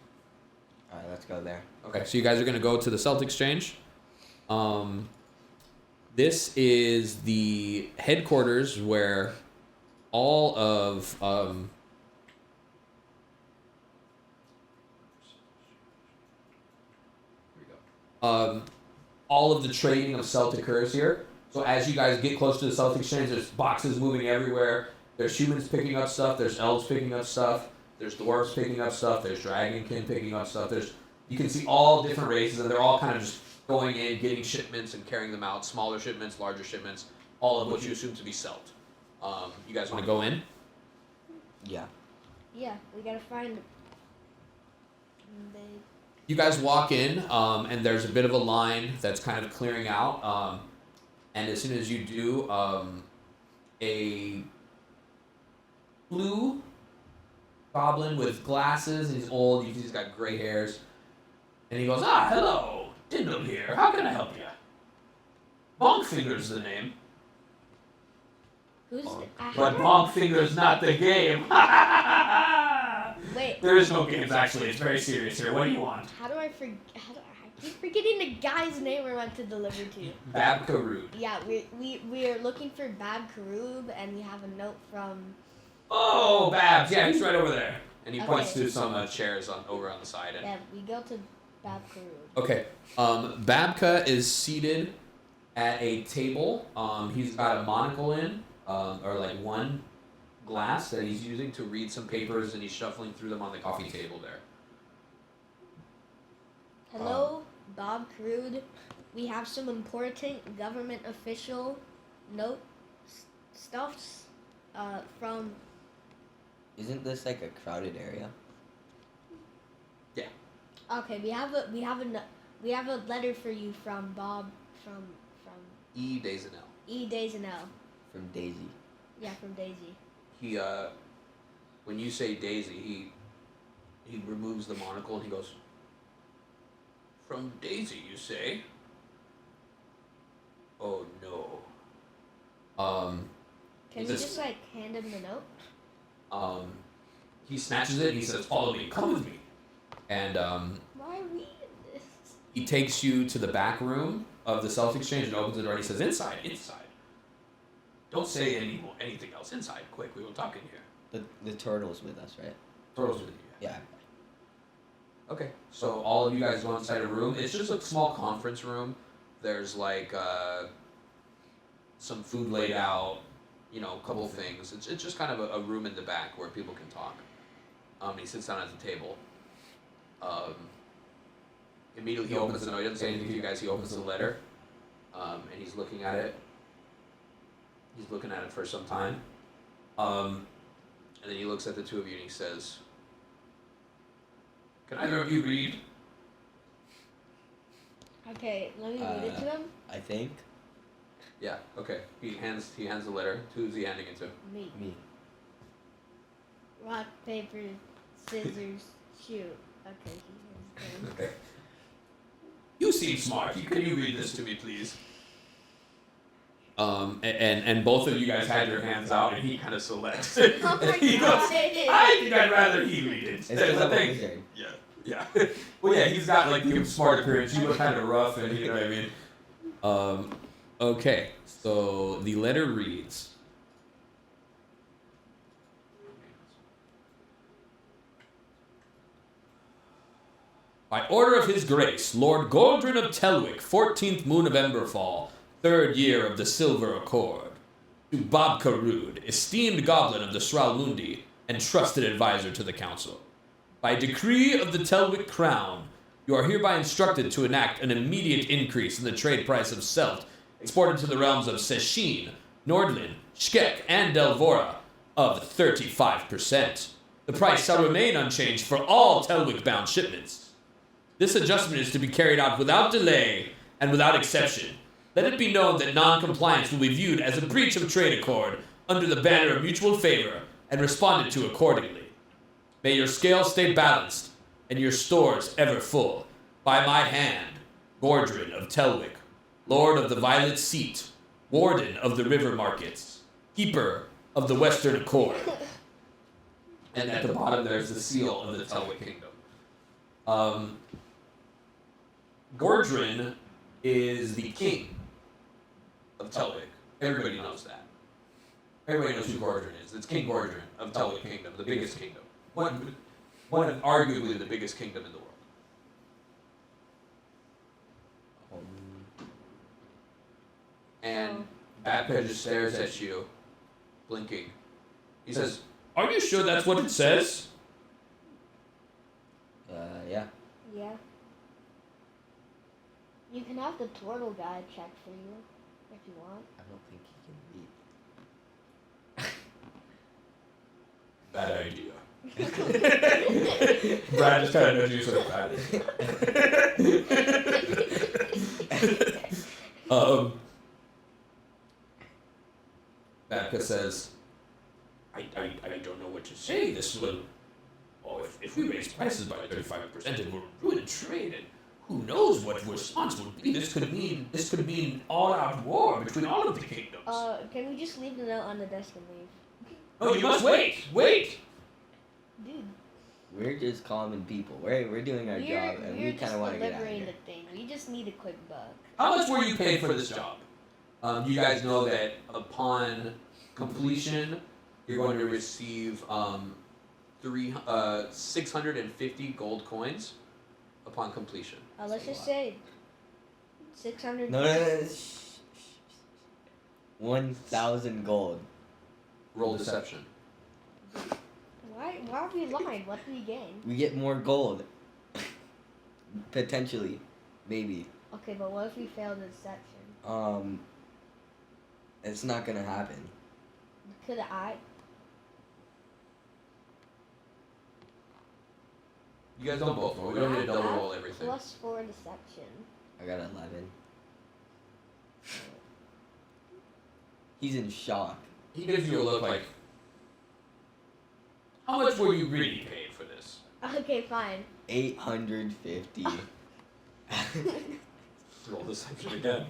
Speaker 3: Alright, let's go there.
Speaker 1: Okay, so you guys are gonna go to the Celtic Exchange. This is the headquarters where all of all of the trading of Celtic occurs here. So as you guys get close to the Celtic Exchange, there's boxes moving everywhere. There's humans picking up stuff. There's elves picking up stuff. There's dwarves picking up stuff. There's dragonkin picking up stuff. You can see all different races, and they're all kind of just going in, getting shipments and carrying them out. Smaller shipments, larger shipments, all of which you assume to be Celt. You guys want to go in?
Speaker 3: Yeah.
Speaker 2: Yeah, we gotta find.
Speaker 1: You guys walk in, and there's a bit of a line that's kind of clearing out. And as soon as you do, a blue goblin with glasses, he's old, he's got gray hairs, and he goes, hello, Dindle here, how can I help you? Bonkfinger's the name.
Speaker 2: Who's?
Speaker 1: But Bonkfinger's not the game.
Speaker 2: Wait.
Speaker 1: There is no games, actually, it's very serious here. What do you want?
Speaker 2: How do I forget? I keep forgetting the guy's name we're meant to deliver to.
Speaker 1: Bab Karud.
Speaker 2: Yeah, we are looking for Bab Karoob, and we have a note from.
Speaker 1: Oh, Babs, yeah, he's right over there. And he points
Speaker 2: Okay.
Speaker 1: to some chairs over on the side. And
Speaker 2: Yeah, we go to Bab Karoob.
Speaker 1: okay, Babka is seated at a table. He's got a monocle in, or like one glass that he's using to read some papers, and he's shuffling through them on the coffee table there.
Speaker 2: Hello, Bob Karoob. We have some important government official note stuffs from.
Speaker 3: Isn't this like a crowded area?
Speaker 1: Yeah.
Speaker 2: Okay, we have a letter for you from Bob from
Speaker 1: E. Desanel.
Speaker 2: E. Desanel.
Speaker 3: From Daisy.
Speaker 2: Yeah, from Daisy.
Speaker 1: He, when you say Daisy, he removes the monocle and he goes, "From Daisy, you say? Oh no."
Speaker 2: Can we just like hand him the note?
Speaker 1: He snatches it and he says, "Follow me, come with me." And
Speaker 2: Why are we in this?
Speaker 1: he takes you to the back room of the self-exchange and opens the door and he says, "Inside, inside. Don't say anything else. Inside, quick. We will talk in here."
Speaker 3: The turtle's with us, right?
Speaker 1: Throws with you.
Speaker 3: Yeah.
Speaker 1: Okay. So all of you guys go inside a room. It's just a small conference room. There's like some food laid out, a couple things. It's just kind of a room in the back where people can talk. He sits down at the table. Immediately he opens the note. He doesn't say anything to you guys. He opens the letter, and he's looking at it. He's looking at it for some time, and then he looks at the two of you and he says, "Can either of you read?"
Speaker 2: Okay, let me read it to him.
Speaker 3: I think.
Speaker 1: Yeah. Okay. He hands the letter. Who's he handing it to?
Speaker 2: Me.
Speaker 3: Me.
Speaker 2: Rock, paper, scissors, shoot. Okay, he has done.
Speaker 1: Okay. You seem smart. Can you read this to me, please? And both of you guys had your hands out, and he kind of selects.
Speaker 2: Oh my
Speaker 1: He
Speaker 2: God.
Speaker 1: goes, "I think I'd rather he read it."
Speaker 3: It's because I'm a
Speaker 1: Thank-
Speaker 3: wizard.
Speaker 1: Yeah. Well, yeah, he's got like the smart appearance. You look kind of rough, and you know what I mean. Okay, so the letter reads. By order of His Grace, Lord Goldrin of Telwick, 14th moon of Emberfall, 3rd year of the Silver Accord. To Bob Carood, esteemed goblin of the Sralmundi, and trusted advisor to the council. By decree of the Telwick Crown, you are hereby instructed to enact an immediate increase in the trade price of Selt, exported to the realms of Seshin, Nordlin, Shkek, and Delvora, of 35%. The price shall remain unchanged for all Telwick-bound shipments. This adjustment is to be carried out without delay and without exception. Let it be known that non-compliance will be viewed as a breach of trade accord under the banner of mutual favor and responded to accordingly. May your scale stay balanced and your stores ever full. By my hand, Gordrin of Telwick, Lord of the Violet Seat, Warden of the River Markets, Keeper of the Western Accord. And at the bottom there's the seal of the Telwick Kingdom. Gordrin is the king of Telwick. Everybody knows that. Everybody knows who Gordrin is. It's King Gordrin of Telwick Kingdom, the biggest kingdom. One of arguably the biggest kingdom in the world. And Batped just stares at you, blinking. He says, "Are you sure that's what it says?"
Speaker 3: Yeah.
Speaker 2: Yeah. You can have the turtle guy check for you if you want.
Speaker 3: I don't think he can read.
Speaker 1: Bad idea. Brad just kind of knows you so bad. Babka says, I don't know what to say. This will... Oh, if we raise prices by 35%, it will ruin trade, and who knows what the response will be. This could mean all-out war between all of the kingdoms.
Speaker 2: Can we just leave the note on the desk and leave?
Speaker 1: No, you must wait! Wait!
Speaker 2: Dude,
Speaker 3: We're just common people. We're doing our job, and we kind of want to get out of here.
Speaker 2: the thing. We just need a quick buck.
Speaker 1: How much were you paid for this job? You guys know that upon completion, you're going to receive 650 gold coins upon completion.
Speaker 2: Let's just say 600.
Speaker 3: No. 1,000 gold.
Speaker 1: Roll deception.
Speaker 2: Why are we lying? What do we gain?
Speaker 3: We get more gold. Potentially. Maybe.
Speaker 2: Okay, but what if we fail the deception?
Speaker 3: It's not gonna happen.
Speaker 2: Could I?
Speaker 1: You guys don't both roll. We don't need to double roll everything.
Speaker 2: +4 deception.
Speaker 3: I got 11. He's in shock.
Speaker 1: He gives you a look like, how much were you really paid for this?
Speaker 2: Okay, fine.
Speaker 3: 850.
Speaker 1: Roll deception again.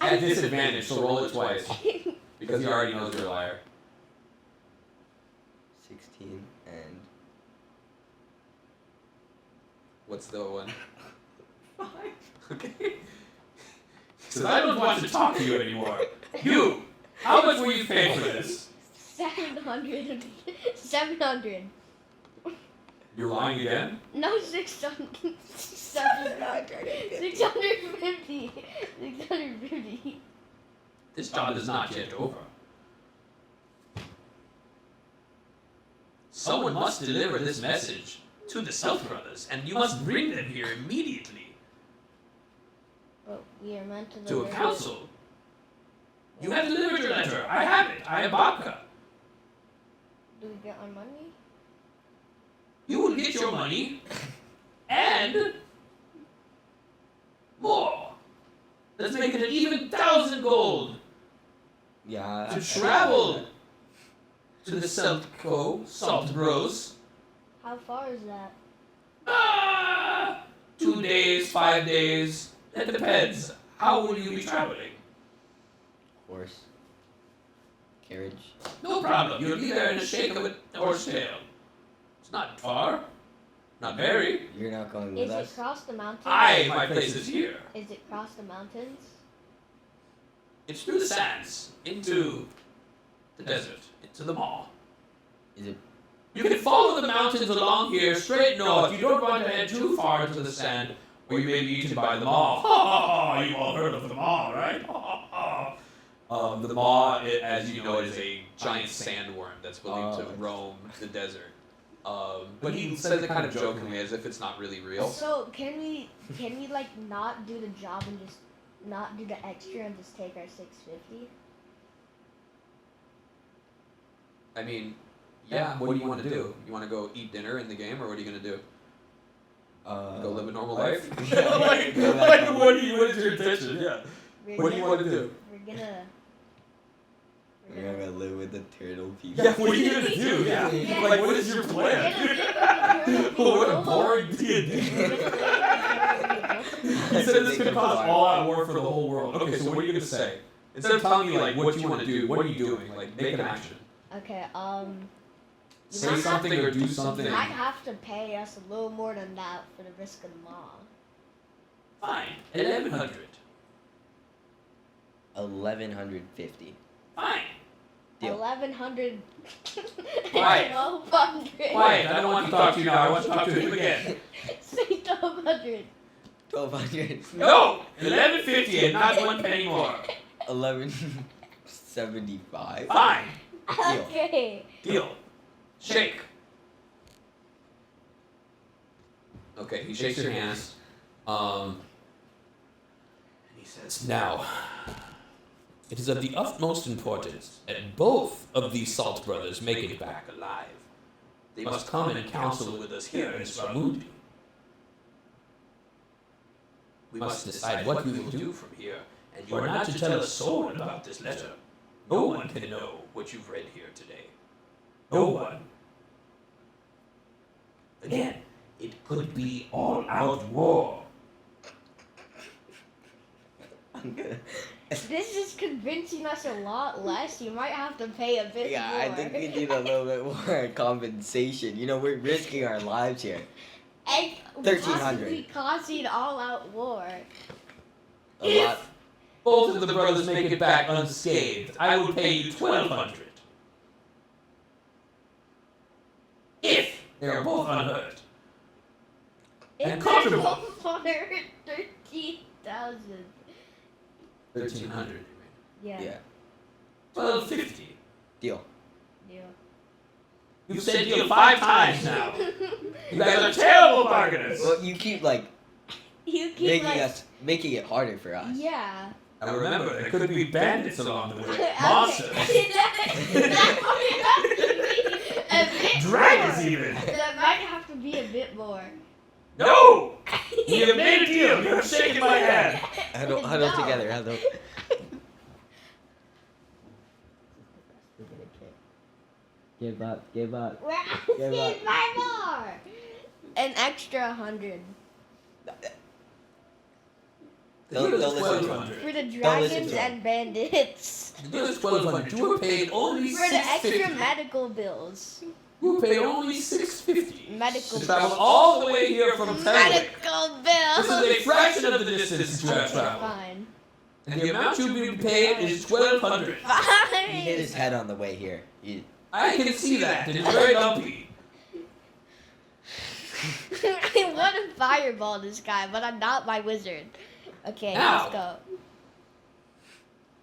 Speaker 1: At disadvantage, so roll it twice. Because he already knows you're a liar.
Speaker 3: 16 and
Speaker 1: What's the one?
Speaker 3: 5.
Speaker 1: Okay. Says, I don't want to talk to you anymore. You! How much will you pay for this?
Speaker 2: 700. 700.
Speaker 1: You're lying again?
Speaker 2: No, 600. 650. 650.
Speaker 1: This job is not yet over. Someone must deliver this message to the South Brothers, and you must bring them here immediately
Speaker 2: But we are meant to
Speaker 1: to a
Speaker 2: deliver-
Speaker 1: council. You have delivered your letter. I have it. I am Babka.
Speaker 2: Do we get our money?
Speaker 1: You will get your money and more. Let's make it an even 1,000 gold
Speaker 3: Yeah.
Speaker 1: to travel to the Salt Bros.
Speaker 2: How far is that?
Speaker 1: 2 days, 5 days. It depends. How will you be traveling?
Speaker 3: Horse. Carriage.
Speaker 1: No problem. You'll be there in a shake of a horse tail. It's not far. Not very.
Speaker 3: You're not going with
Speaker 2: Is it
Speaker 3: us?
Speaker 2: cross the mountains?
Speaker 1: My place is here.
Speaker 2: Is it cross the mountains?
Speaker 1: It's through the sands, into the desert, into the mall.
Speaker 3: Is it?
Speaker 1: You can follow the mountains along here, straight north. You don't want to head too far into the sand, or you may be eaten by the maw. You all heard of the maw, right? The maw, as you know, is a giant sandworm that's believed to roam the desert. But he says it kind of jokingly, as if it's not really real.
Speaker 2: So can we like not do the job and just not do the extra and just take our 650?
Speaker 1: I mean, yeah. What do you want to do? You want to go eat dinner in the game, or what are you gonna do? Go live a normal life? What is your intention? Yeah. What do you want to do?
Speaker 3: We're gonna live with the turtle people.
Speaker 1: Yeah, what are you gonna do? Yeah. Like, what is your plan? What a boring D&D. He said this could cause all-out war for the whole world. Okay, so what are you gonna say? Instead of telling me like what you want to do, what are you doing? Like, make an action.
Speaker 2: Okay,
Speaker 1: Say something or do something.
Speaker 2: you might have to pay us a little more than that for the risk of the maw.
Speaker 1: Fine. 1,100.
Speaker 3: 1,150.
Speaker 1: Fine.
Speaker 3: Deal.
Speaker 2: 1,100.
Speaker 1: Quiet.
Speaker 2: 1,200.
Speaker 1: Quiet. I don't want to talk to you now. I want to talk to him again.
Speaker 2: Say 1,200.
Speaker 3: 1,200.
Speaker 1: No. 1,150 and not 1 penny more.
Speaker 3: 1,175.
Speaker 1: Fine.
Speaker 3: Deal.
Speaker 2: Okay.
Speaker 1: Deal. Shake. Okay, he shakes your hands. And he says, now, it is of the utmost importance that both of these Salt Brothers make it back alive. They must come and counsel with us here in Sramundi. We must decide what we will do from here, and you are not to tell a soul about this letter. No one can know what you've read here today. No one. Again, it could be all-out war.
Speaker 2: This is convincing us a lot less. You might have to pay a bit
Speaker 3: Yeah,
Speaker 2: more.
Speaker 3: I think we need a little bit more compensation. You know, we're risking our lives here.
Speaker 2: And
Speaker 3: 1,300.
Speaker 2: possibly causing all-out war.
Speaker 3: A lot.
Speaker 1: Both of the brothers make it back unscathed. I will pay you 1,200. If they are both unhurt. And comfortable.
Speaker 2: 13,000.
Speaker 1: 1,300.
Speaker 2: Yeah.
Speaker 3: Yeah.
Speaker 1: 1,250.
Speaker 3: Deal.
Speaker 2: Yeah.
Speaker 1: You've said deal 5 times now. You guys are terrible bargainers.
Speaker 3: Well, you keep like
Speaker 2: You keep
Speaker 3: making it harder for us.
Speaker 2: Yeah.
Speaker 1: Now remember, there could be bandits along the way.
Speaker 2: Okay.
Speaker 1: Monsters.
Speaker 2: That might have to be a bit
Speaker 1: Dragons
Speaker 2: more.
Speaker 1: even.
Speaker 2: That might have to be a bit more.
Speaker 1: No! We have made a deal. You're shaking my hand.
Speaker 3: Huddle
Speaker 2: No.
Speaker 3: together. Huddle. Give up. Give up.
Speaker 2: We're
Speaker 3: Give up.
Speaker 2: asking 5 more. An extra 100.
Speaker 3: Don't listen to him.
Speaker 1: 1200.
Speaker 2: For the
Speaker 3: Don't listen
Speaker 2: dragons
Speaker 3: to him.
Speaker 2: and bandits.
Speaker 1: The deal is 1200. You were paid only
Speaker 2: For the extra
Speaker 1: 650.
Speaker 2: medical bills.
Speaker 1: You were paid only 650
Speaker 2: Medical
Speaker 1: to travel
Speaker 2: bills.
Speaker 1: all the way here from Tenwick.
Speaker 2: Medical bills.
Speaker 1: This is a fraction of the distance you have traveled.
Speaker 2: Fine.
Speaker 1: And the amount you'll be paid is 1200.
Speaker 3: He hit
Speaker 2: Fine.
Speaker 3: his head on the way here.
Speaker 1: I can see that. It's very lumpy.
Speaker 2: I want to fireball this guy, but I'm not my wizard. Okay,
Speaker 1: Now.
Speaker 2: let's go.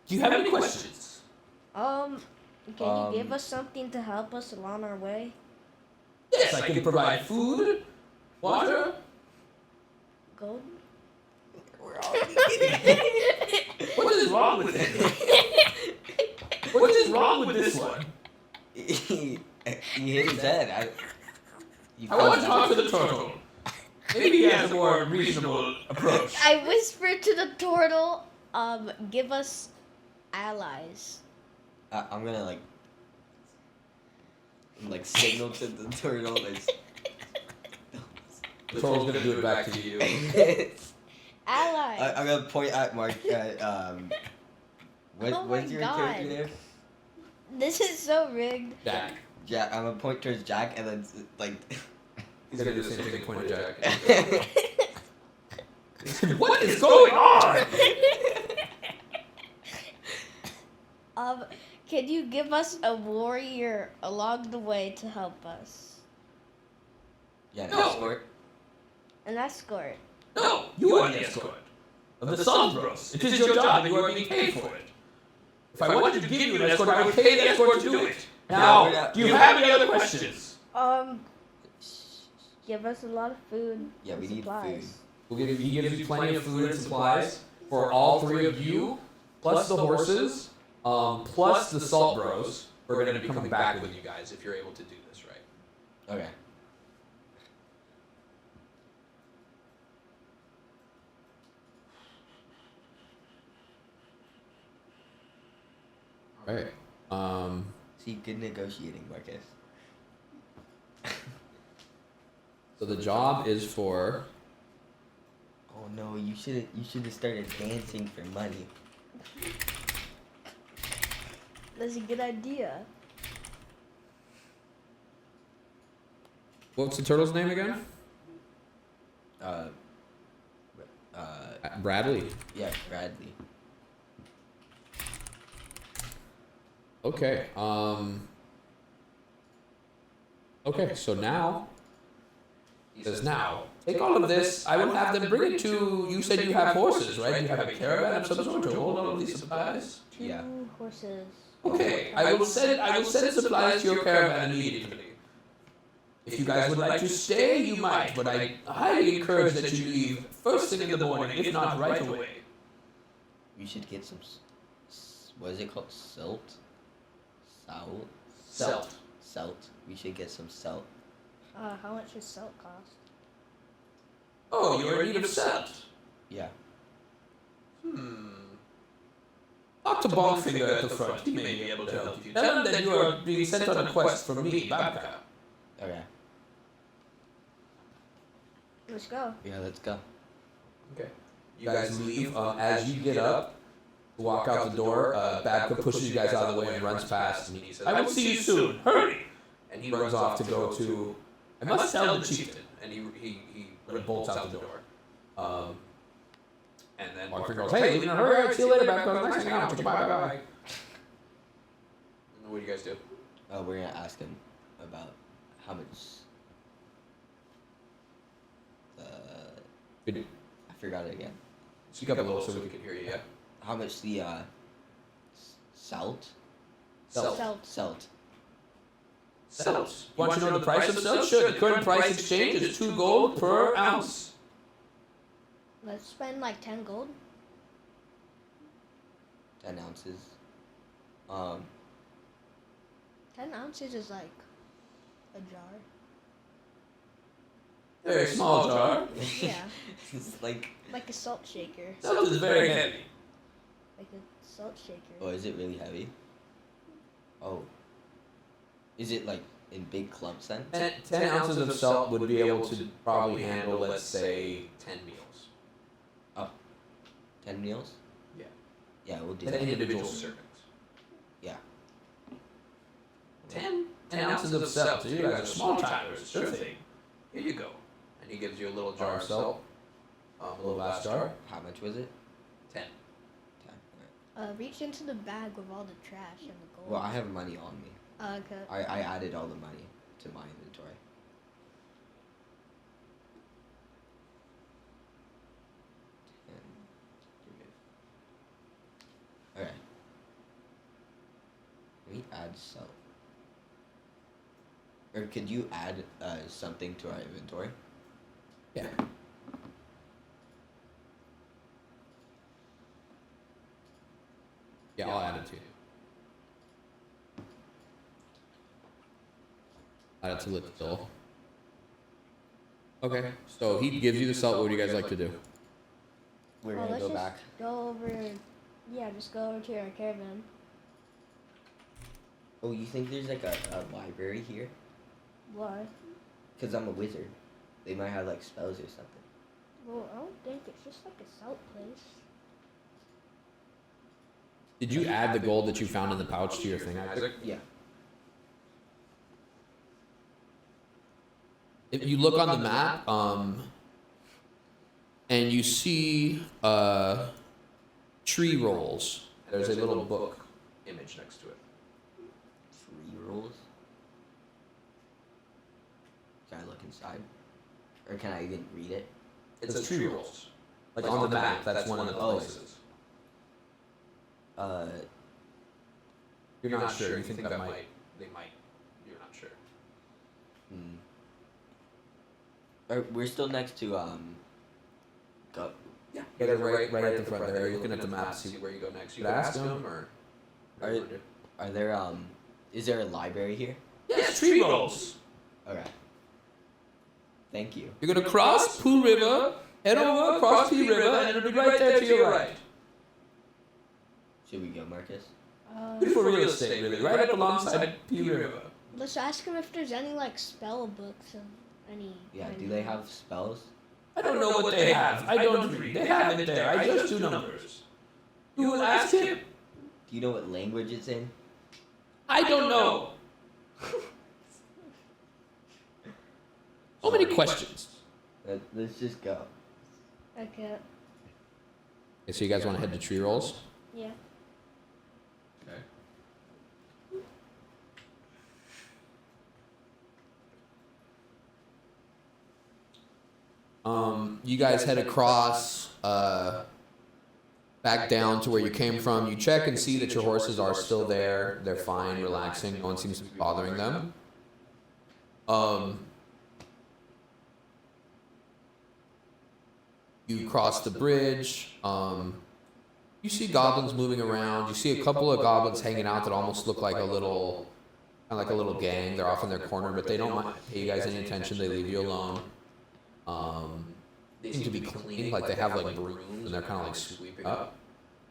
Speaker 1: Do you have any questions?
Speaker 2: Can you give us something to help us along our way?
Speaker 1: Yes, I can provide food, water.
Speaker 2: Gold?
Speaker 3: We're all kidding.
Speaker 1: What is wrong with it? What is wrong with this one?
Speaker 3: He hit his head.
Speaker 1: I want to talk to the turtle. Maybe he has a more reasonable approach.
Speaker 2: I whispered to the turtle, give us allies.
Speaker 3: I'm gonna signal to the turtle.
Speaker 1: The turtle's gonna do it back to you.
Speaker 2: Allies.
Speaker 3: I'm gonna point at Mark. What's your
Speaker 2: God.
Speaker 3: character name?
Speaker 2: This is so rigged.
Speaker 1: Jack.
Speaker 3: Jack. I'm gonna point towards Jack and then
Speaker 1: He's gonna do the same thing, point at Jack. What is going on?
Speaker 2: Can you give us a warrior along the way to help us?
Speaker 3: Yeah,
Speaker 1: No.
Speaker 3: escort.
Speaker 2: An escort.
Speaker 1: No, you are the escort of the Sons Bros. It is your job and you are being paid for it. If I wanted to give you an escort, I would pay the escort to do it. Now, do you have any other questions?
Speaker 2: Give us a lot of food.
Speaker 3: Yeah,
Speaker 2: and
Speaker 3: we need
Speaker 2: supplies.
Speaker 1: He gives you plenty of food and supplies for all three of you, plus the horses, plus the Salt Bros. We're going to be coming back with you guys if you're able to do this right.
Speaker 3: Okay.
Speaker 1: All right.
Speaker 3: See, good negotiating, Marcus.
Speaker 1: So the job is for.
Speaker 3: Oh no, you should have started dancing for money.
Speaker 2: That's a good idea.
Speaker 1: What's the turtle's name again? Bradley.
Speaker 3: Yeah, Bradley.
Speaker 1: Okay. Okay. So now. He says, now, take all of this. I will have them bring it to. You said you have horses, right? You have a caravan of some sort to hold all of these supplies.
Speaker 3: Yeah.
Speaker 2: 2 horses.
Speaker 1: Okay, I will send supplies to your caravan immediately. If you guys would like to stay, you might, but I highly encourage that you leave first thing in the morning, if not right away.
Speaker 3: We should get some. What is it called? Silt. Salt.
Speaker 1: Selt.
Speaker 3: Salt. We should get some salt.
Speaker 2: How much does salt cost?
Speaker 1: Oh, you're in need of selt.
Speaker 3: Yeah.
Speaker 1: Talk to Bongfinger at the front. He may be able to help you. Tell him that you are being sent on a quest from me, Babka.
Speaker 3: Okay.
Speaker 2: Let's go.
Speaker 3: Yeah, let's go.
Speaker 1: Okay. You guys leave. As you get up, walk out the door, Babka pushes you guys out of the way and runs past, and he says, I will see you soon. Hurry! And he runs off to go to. I must tell the chieftain. And he bolts out the door. And then Mark goes, hey, leave in a hurry. See you later, Babka. Nice hanging out. Bye. What do you guys do?
Speaker 3: Oh, we're gonna ask him about how much. I forgot it again.
Speaker 1: Speak up a little so we can hear you, yeah?
Speaker 3: How much the salt?
Speaker 1: Selt.
Speaker 3: Salt.
Speaker 1: Selt. Want to know the price of selt? Sure. The current price exchange is 2 gold per ounce.
Speaker 2: Let's spend like 10 gold.
Speaker 3: 10 ounces.
Speaker 2: 10 ounces is like a jar.
Speaker 1: Very small jar.
Speaker 2: Yeah.
Speaker 3: It's like.
Speaker 2: Like a salt shaker.
Speaker 1: Selt is very heavy.
Speaker 2: Like a salt shaker.
Speaker 3: Oh, is it really heavy? Oh. Is it like in big clumps then?
Speaker 1: 10 ounces of salt would be able to probably handle, let's say, 10 meals.
Speaker 3: Oh. 10 meals?
Speaker 1: Yeah.
Speaker 3: Yeah, we'll do
Speaker 1: 10
Speaker 3: that.
Speaker 1: individual servings.
Speaker 3: Yeah.
Speaker 1: 10 ounces of salt. So you guys are small timers. Sure thing. Here you go. And he gives you a little jar of salt. A little glass jar.
Speaker 3: How much was it?
Speaker 1: 10.
Speaker 3: 10.
Speaker 2: Reach into the bag with all the trash and the gold.
Speaker 3: Well, I have money on me.
Speaker 2: Okay.
Speaker 3: I added all the money to my inventory. Okay. Can we add salt? Or could you add something to our inventory?
Speaker 1: Yeah. Yeah, I'll add it to you. Add it to the till. Okay, so he gives you the salt. What do you guys like to do?
Speaker 3: We're gonna
Speaker 2: let's
Speaker 3: go
Speaker 2: just
Speaker 3: back.
Speaker 2: Go over. Yeah, just go over to our caravan.
Speaker 3: Oh, you think there's like a library here?
Speaker 2: Why?
Speaker 3: Because I'm a wizard. They might have like spells or something.
Speaker 2: Well, I don't think it's just like a salt place.
Speaker 1: Did you add the gold that you found in the pouch to your thing, Isaac?
Speaker 3: Yeah.
Speaker 1: If you look on the map, and you see tree rolls, there's a little book image next to it.
Speaker 3: 3 rolls? Can I look inside? Or can I even read it?
Speaker 1: It says tree rolls. Like on the map, that's one of the places. You're not sure. You think that might, you're not sure.
Speaker 3: We're still next to, go.
Speaker 1: Yeah, you guys are right at the front there. You're looking at the map to see where you go next. You could ask them, or...
Speaker 3: Are there, is there a library here?
Speaker 1: Yes, tree rolls.
Speaker 3: Okay. Thank you.
Speaker 1: You're gonna cross Pooh River, head over across Pea River, and it'll be right there to your right.
Speaker 3: Should we go, Marcus?
Speaker 1: Beautiful real estate, really, right up alongside Pea River.
Speaker 2: Let's ask him if there's any like spell books and any.
Speaker 3: Yeah, do they have spells?
Speaker 1: I don't know what they have. I don't read. They have it there. I just do numbers. You will ask him.
Speaker 3: Do you know what language it's in?
Speaker 1: I don't know. So many questions.
Speaker 3: Let's just go.
Speaker 2: Okay.
Speaker 1: Okay, so you guys want to head to tree rolls?
Speaker 2: Yeah.
Speaker 1: Okay. You guys head across, back down to where you came from. You check and see that your horses are still there. They're fine, relaxing. No one seems to be bothering them. You cross the bridge. You see goblins moving around. You see a couple of goblins hanging out that almost look like a little, kind of like a little gang. They're off in their corner, but they don't pay you guys any attention. They leave you alone. They seem to be clean, like they have like brooms and they're kind of like sweeping up.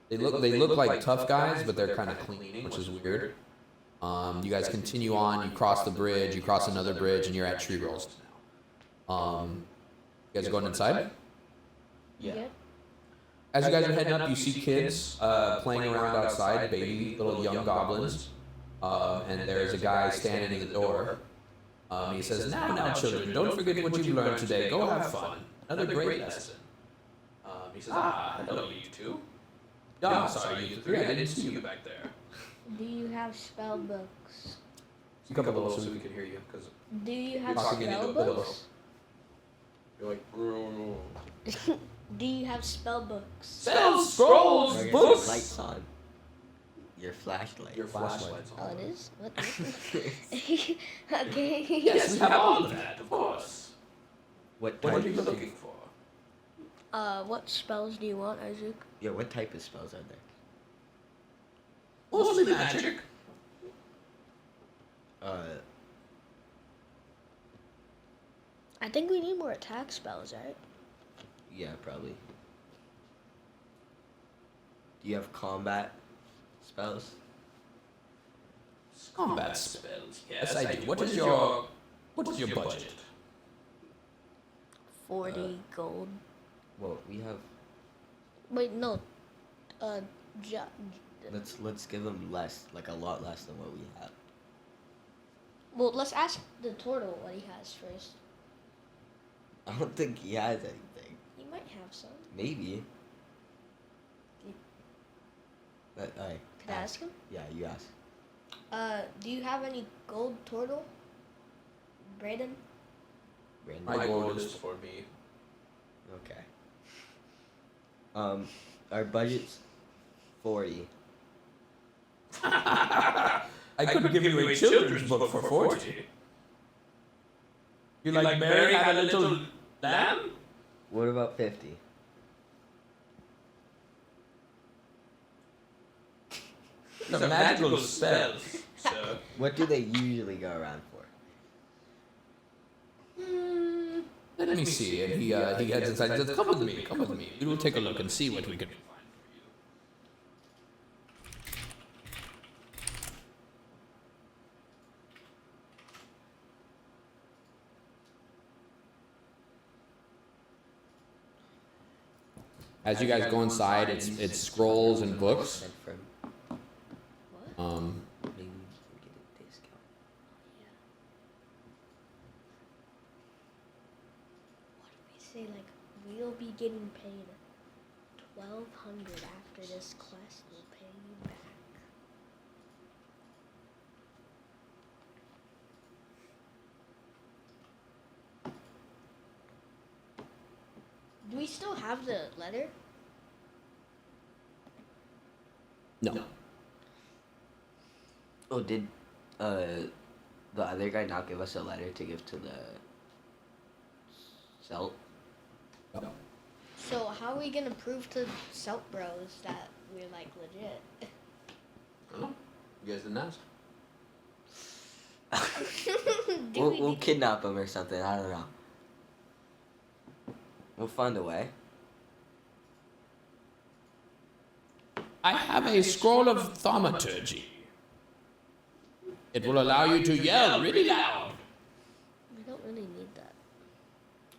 Speaker 1: They look like tough guys, but they're kind of cleaning, which is weird. You guys continue on. You cross the bridge. You cross another bridge, and you're at tree rolls now. You guys are going inside?
Speaker 3: Yeah.
Speaker 1: As you guys are heading up, you see kids playing around outside, baby little young goblins, and there's a guy standing in the door. He says, "Now, children, don't forget what you've learned today. Go have fun. Another great lesson." He says, hello, you two. No, I'm sorry, you three. I didn't see you back there.
Speaker 2: Do you have spell books?
Speaker 1: Speak up a little so we can hear you, because
Speaker 2: Do you have
Speaker 1: talking
Speaker 2: spell
Speaker 1: into a pillow.
Speaker 2: books?
Speaker 1: You're like,
Speaker 2: Do you have spell books?
Speaker 1: spells, scrolls,
Speaker 3: Marcus,
Speaker 1: books.
Speaker 3: lights on. Your flashlight.
Speaker 1: Your flashlight's
Speaker 2: Oh,
Speaker 1: on.
Speaker 2: it is? What? Okay.
Speaker 1: Yes, we have all of that, of course.
Speaker 3: What
Speaker 1: What are
Speaker 3: type?
Speaker 1: you looking for?
Speaker 2: What spells do you want, Isaac?
Speaker 3: Yeah, what type of spells are there?
Speaker 1: Mostly magic.
Speaker 2: I think we need more attack spells, right?
Speaker 3: Yeah, probably. Do you have combat spells?
Speaker 1: Combat spells. Yes, I do. What is your budget?
Speaker 2: 40 gold.
Speaker 3: Well, we have.
Speaker 2: Wait, no. Uh,
Speaker 3: Let's give him less, like a lot less than what we have.
Speaker 2: well, let's ask the turtle what he has first.
Speaker 3: I don't think he has anything.
Speaker 2: He might have some.
Speaker 3: Maybe. But
Speaker 2: Can I ask him?
Speaker 3: Yeah, you ask.
Speaker 2: Do you have any gold turtle? Brayden?
Speaker 3: Brandon.
Speaker 1: My gold is for me.
Speaker 3: Okay. Our budget's 40.
Speaker 1: I could give you a children's book for 40. You like Mary had a little lamb?
Speaker 3: What about 50?
Speaker 1: The magical spells, sir.
Speaker 3: What do they usually go around for?
Speaker 1: Let me see. And he heads inside and says, come with me, come with me. We will take a look and see what we can find for you. As you guys go inside, it's scrolls and books.
Speaker 3: Sent from maybe we get a discount.
Speaker 2: What if we say, like, we'll be getting paid 1,200 after this quest, we'll pay you back. Do we still have the letter?
Speaker 1: No.
Speaker 3: Oh, did the other guy not give us a letter to give to the Celt?
Speaker 1: No.
Speaker 2: So how are we gonna prove to Celt Bros that we're, like, legit?
Speaker 1: Oh, you guys didn't ask.
Speaker 3: We'll kidnap him or something. I don't know. We'll find a way.
Speaker 1: I have a scroll of thaumaturgy. It will allow you to yell really loud.
Speaker 2: We don't really need that.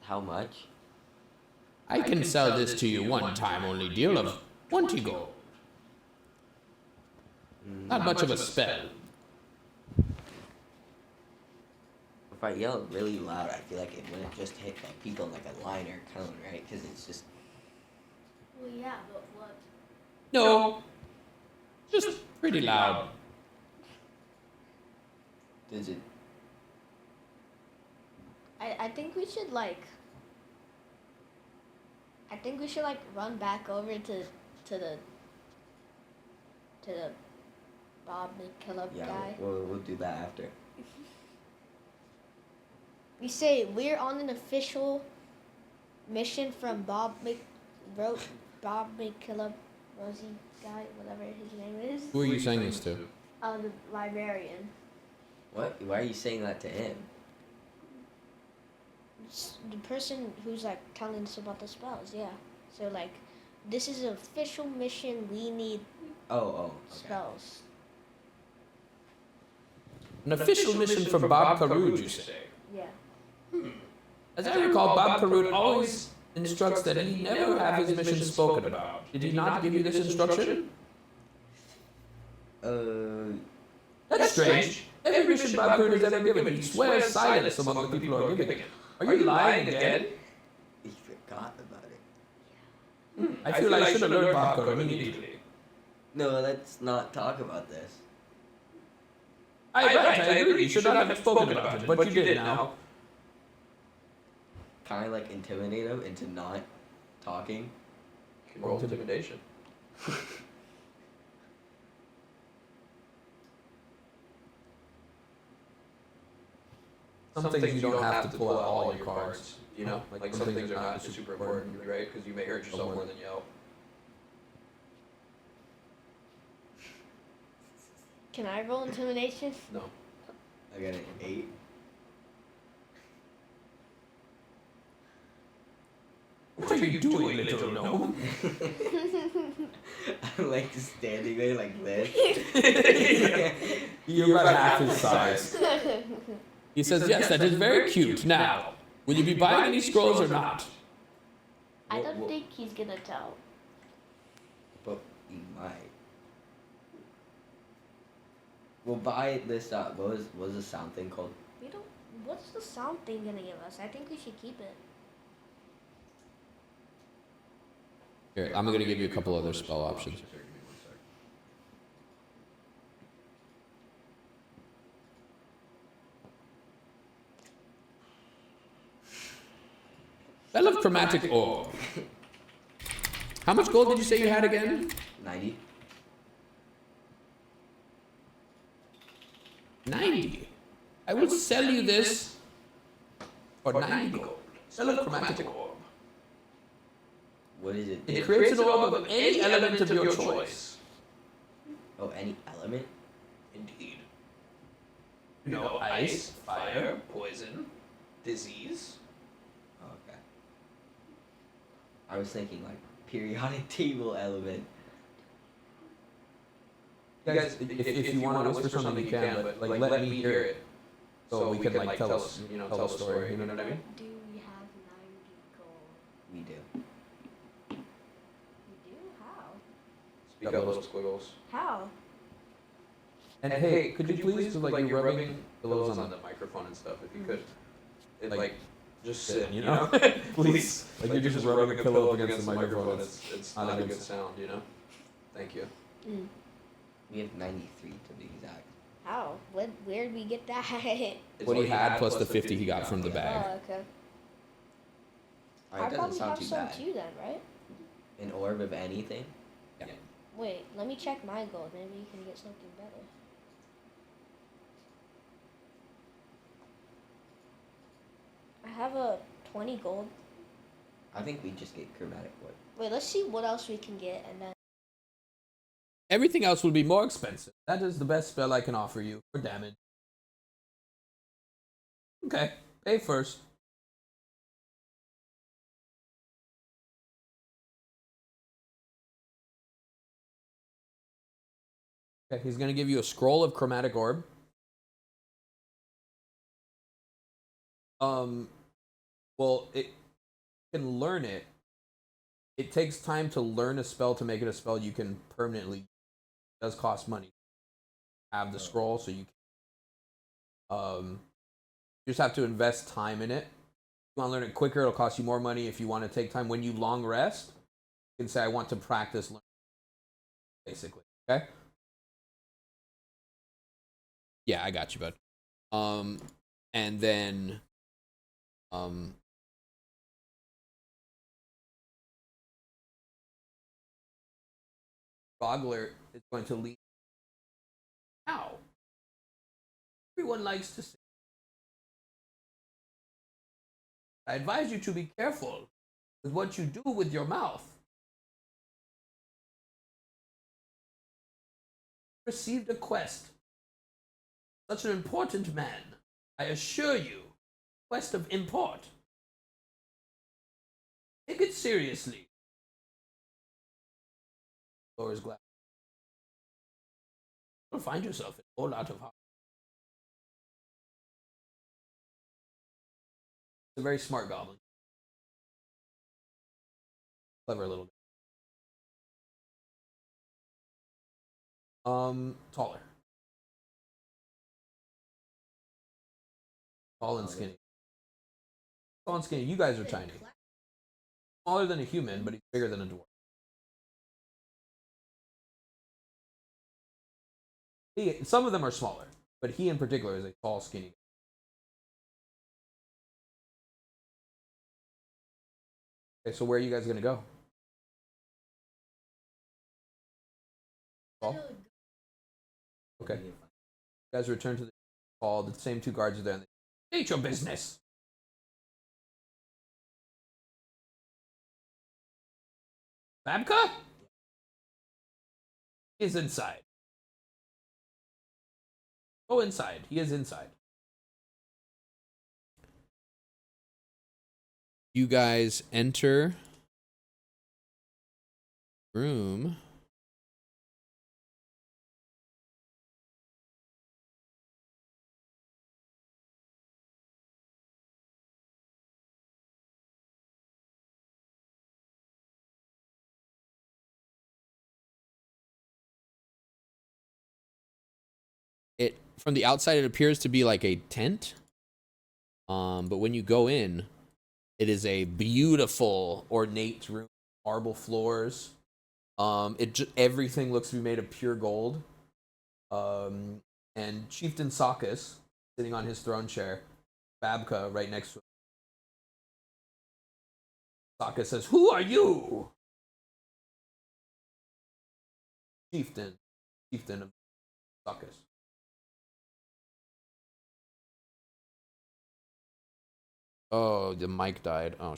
Speaker 3: How much?
Speaker 1: I can sell this to you one time only deal of 20 gold. Not much of a spell.
Speaker 3: If I yell really loud, I feel like it wouldn't just hit like people like a line or cone, right? Because it's just.
Speaker 2: Well, yeah, but what?
Speaker 1: No. Just pretty loud.
Speaker 3: Does it?
Speaker 2: I think we should like. I think we should like run back over to the Bob McKillop
Speaker 3: Yeah,
Speaker 2: guy.
Speaker 3: we'll do that after.
Speaker 2: We say we're on an official mission from Bob McKillop, Rosie guy, whatever his name is.
Speaker 1: Who are you saying this to?
Speaker 2: The librarian.
Speaker 3: What? Why are you saying that to him?
Speaker 2: The person who's like telling us about the spells, yeah. So like, this is an official mission. We need
Speaker 3: Okay.
Speaker 2: spells.
Speaker 1: An official mission from Bob Carude, you say?
Speaker 2: Yeah.
Speaker 1: As I recall, Bob Carude always instructs that he never have his mission spoken about. Did he not give you this instruction? That's strange. Every mission Bob Carude has ever given, he swears silence among the people who are giving it. Are you lying again?
Speaker 3: He forgot about it.
Speaker 1: I feel I should have learned Bob Carude immediately.
Speaker 3: No, let's not talk about this.
Speaker 1: I agree. You should not have spoken about it, but you did now.
Speaker 3: Kind of like intimidate him into not talking.
Speaker 1: Roll intimidation. Some things you don't have to pull out all your cards, you know? Like some things are not super important, right? Because you may hurt yourself more than yell.
Speaker 2: Can I roll intimidation?
Speaker 1: No.
Speaker 3: I got an 8.
Speaker 1: What are you doing, little gnome?
Speaker 3: I'm like standing there like this.
Speaker 1: You're about half his size. He says, yes, that is very cute. Now, will you be buying any scrolls or not?
Speaker 2: I don't think he's gonna tell.
Speaker 3: You might. We'll buy this. What was the sound thing called?
Speaker 2: We don't. What's the sound thing gonna give us? I think we should keep it.
Speaker 1: Here, I'm gonna give you a couple other spell options. Spell of Chromatic Orb. How much gold did you say you had again?
Speaker 3: 90.
Speaker 1: 90. I will sell you this for 90 gold. Spell of Chromatic Orb.
Speaker 3: What is it?
Speaker 1: It creates an orb of any element of your choice.
Speaker 3: Oh, any element?
Speaker 1: Indeed. You know, ice, fire, poison, disease.
Speaker 3: Oh, okay. I was thinking like periodic table element.
Speaker 1: You guys, if you want to whisper something, you can, but like let me hear it, so we can like tell us, tell a story. You know what I mean?
Speaker 2: Do we have 90 gold?
Speaker 3: We do.
Speaker 2: We do? How?
Speaker 1: Speak up, little squiggles.
Speaker 2: How?
Speaker 1: And hey, could you please, like you're rubbing pillows on the microphone and stuff, if you could, like just sit, please. Like you're just rubbing a pillow up against the microphone. It's not a good sound, Thank you.
Speaker 2: Mm.
Speaker 3: We have 93 to be exact.
Speaker 2: How? Where'd we get that?
Speaker 1: What he had plus the 50 he got from the bag.
Speaker 2: Oh, okay.
Speaker 3: Alright,
Speaker 2: I
Speaker 3: it doesn't
Speaker 2: probably
Speaker 3: sound
Speaker 2: have
Speaker 3: too
Speaker 2: some
Speaker 3: bad.
Speaker 2: too then, right?
Speaker 3: An orb of anything?
Speaker 1: Yeah.
Speaker 2: Wait, let me check my gold. Maybe you can get something better. I have a 20 gold.
Speaker 3: I think we just get chromatic orb.
Speaker 2: Wait, let's see what else we can get and then.
Speaker 1: Everything else will be more expensive. That is the best spell I can offer you for damage. Okay, pay first. Okay, he's gonna give you a scroll of Chromatic Orb. Well, it can learn it. It takes time to learn a spell to make it a spell you can permanently use. It does cost money. Have the scroll, so you just have to invest time in it. If you want to learn it quicker, it'll cost you more money. If you want to take time when you long rest, you can say, I want to practice learning, basically. Okay? Yeah, I got you, bud. And then Bogler is going to lead. Now, everyone likes to say, I advise you to be careful with what you do with your mouth. Received a quest. Such an important man. I assure you, quest of import. Take it seriously. Lowers glass. You'll find yourself in a whole lot of harm. It's a very smart goblin. Clever little guy. Taller. Tall and skinny. Tall and skinny. You guys are tiny. Smaller than a human, but he's bigger than a dwarf. Some of them are smaller, but he in particular is a tall, skinny guy. Okay, so where are you guys gonna go? Hall? Okay. You guys return to the hall. The same two guards are there. And they state your business. Babka? He is inside. Go inside. He is inside. You guys enter room. from the outside, it appears to be like a tent. But when you go in, it is a beautiful, ornate room, marble floors. Everything looks to be made of pure gold. And Chieftain Sakis sitting on his throne chair, Babka right next to him. Sakis says, "Who are you?" Chieftain of Sakis. Oh, the mic died. Oh,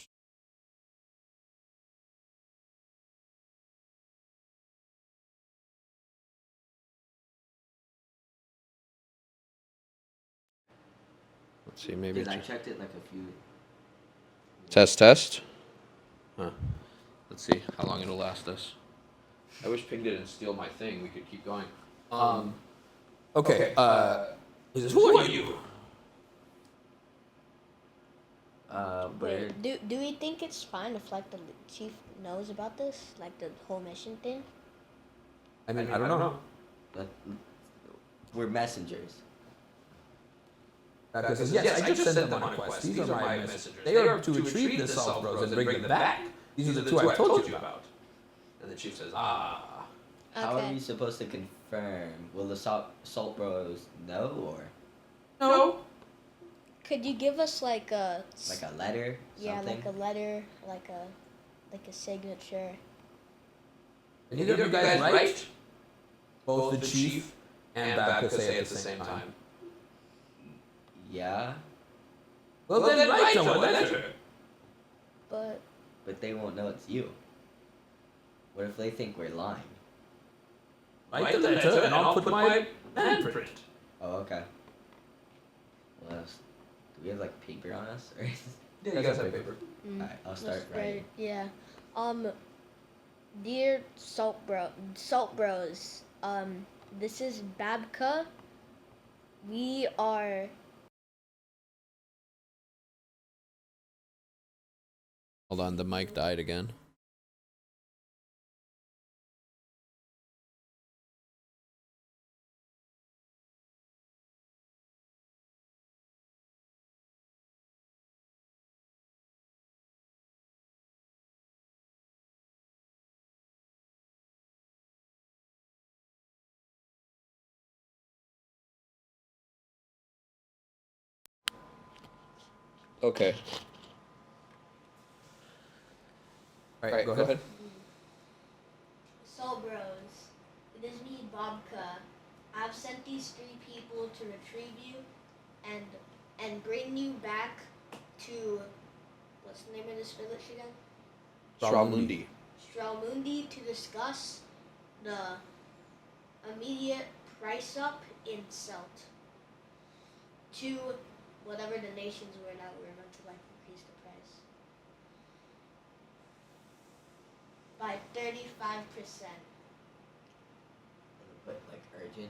Speaker 1: let's see, maybe.
Speaker 3: I checked it like a few.
Speaker 1: Test. Huh. Let's see how long it'll last us. I wish Ping didn't steal my thing. We could keep going. Okay. He says, "Who are you?"
Speaker 2: Wait, do we think it's fine if like the chief knows about this, like the whole mission thing?
Speaker 1: I mean, I don't know.
Speaker 3: We're messengers.
Speaker 1: Because yes, I just sent them on a quest. These are my messengers. They are to retrieve the Salt Bros and bring them back. These are the two I've told you about. And the chief says, "Ah."
Speaker 3: How are we supposed to confirm? Will the Salt Bros know, or
Speaker 1: No.
Speaker 2: Could you give us like a
Speaker 3: letter?
Speaker 2: Yeah,
Speaker 3: Something?
Speaker 2: like a letter, like a signature.
Speaker 1: And either of you guys right? Both the chief and Babka say it at the same time.
Speaker 3: Yeah,
Speaker 1: Well, then write them a letter.
Speaker 3: but they won't know it's you. What if they think we're lying?
Speaker 1: Write the letter and I'll put my handprint.
Speaker 3: Oh, okay. What else? Do we have like paper on us? Or
Speaker 1: Yeah, you guys have paper.
Speaker 3: Alright, I'll start
Speaker 2: Let's
Speaker 3: writing.
Speaker 2: Yeah. Dear Salt Bros, this is Babka. We are.
Speaker 1: Hold on, the mic died again. Okay. All right, go ahead.
Speaker 2: Salt Bros, it is me, Babka. I've sent these 3 people to retrieve you and bring you back to, what's the name of this village again?
Speaker 1: Stralmundi.
Speaker 2: Stralmundi, to discuss the immediate price up in Celt to whatever the nations were that were meant to like increase the price by 35%.
Speaker 3: But like urgent.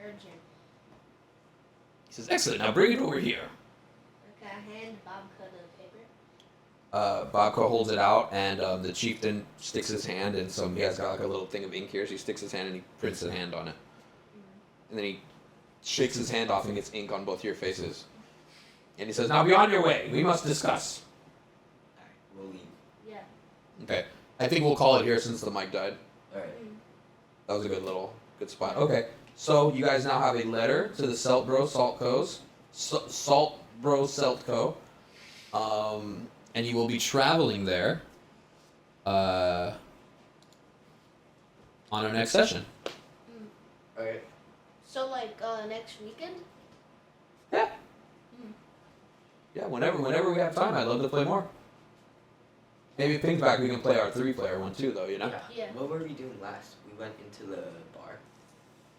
Speaker 2: Urgent.
Speaker 1: He says, "Excellent. Now bring it over here."
Speaker 2: Okay, I hand Babka the paper.
Speaker 1: Babka holds it out, and the chieftain sticks his hand in some. He has got like a little thing of ink here, so he sticks his hand and he prints his hand on it, and then he shakes his hand off and gets ink on both your faces. And he says, "Now be on your way. We must discuss."
Speaker 3: Alright, we'll leave.
Speaker 2: Yeah.
Speaker 1: Okay. I think we'll call it here since the mic died.
Speaker 3: Alright.
Speaker 1: That was a good spot. Okay. So you guys now have a letter to the Salt Bro Salt Co's, Salt Bro Salt Co. And you will be traveling there on our next session.
Speaker 3: Alright.
Speaker 2: So like next weekend?
Speaker 1: Yeah. Yeah, whenever we have time, I'd love to play more. Maybe Ping's back, we can play our 3-player one too, though, you know?
Speaker 2: Yeah.
Speaker 3: What were we doing last? We went into the bar.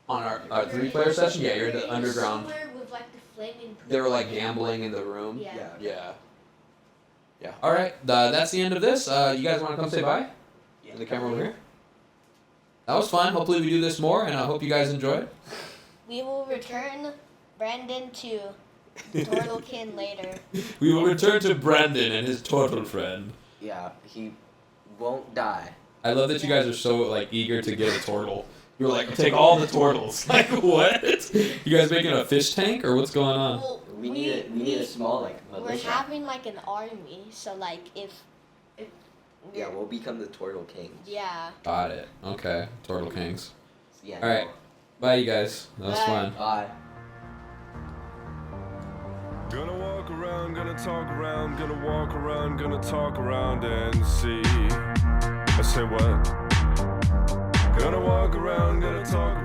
Speaker 1: On our 3-player session? Yeah, you're in the underground.
Speaker 2: Somewhere with like the flaming.
Speaker 1: They were like gambling in the room.
Speaker 2: Yeah.
Speaker 1: Yeah. All right, that's the end of this. You guys want to come say bye?
Speaker 3: Yeah.
Speaker 1: The camera over here. That was fun. Hopefully we do this more, and I hope you guys enjoyed.
Speaker 2: We will return Brandon to Turtlekin later.
Speaker 1: We will return to Brandon and his turtle friend.
Speaker 3: Yeah, he won't die.
Speaker 1: I love that you guys are so like eager to get a turtle. You were like, take all the turtles. Like, what? You guys making a fish tank, or what's going on?
Speaker 2: Well,
Speaker 3: We need a small like
Speaker 2: we're
Speaker 3: militia.
Speaker 2: having like an army, so like if
Speaker 3: Yeah, we'll become the Turtle Kings.
Speaker 2: yeah.
Speaker 1: Got it. Okay, Turtle Kings.
Speaker 3: Yeah.
Speaker 1: All right. Bye, you guys. That was
Speaker 2: Bye.
Speaker 1: fun.
Speaker 3: Bye.
Speaker 5: Gonna walk around, gonna talk around, gonna walk around, gonna talk around and see. I say what?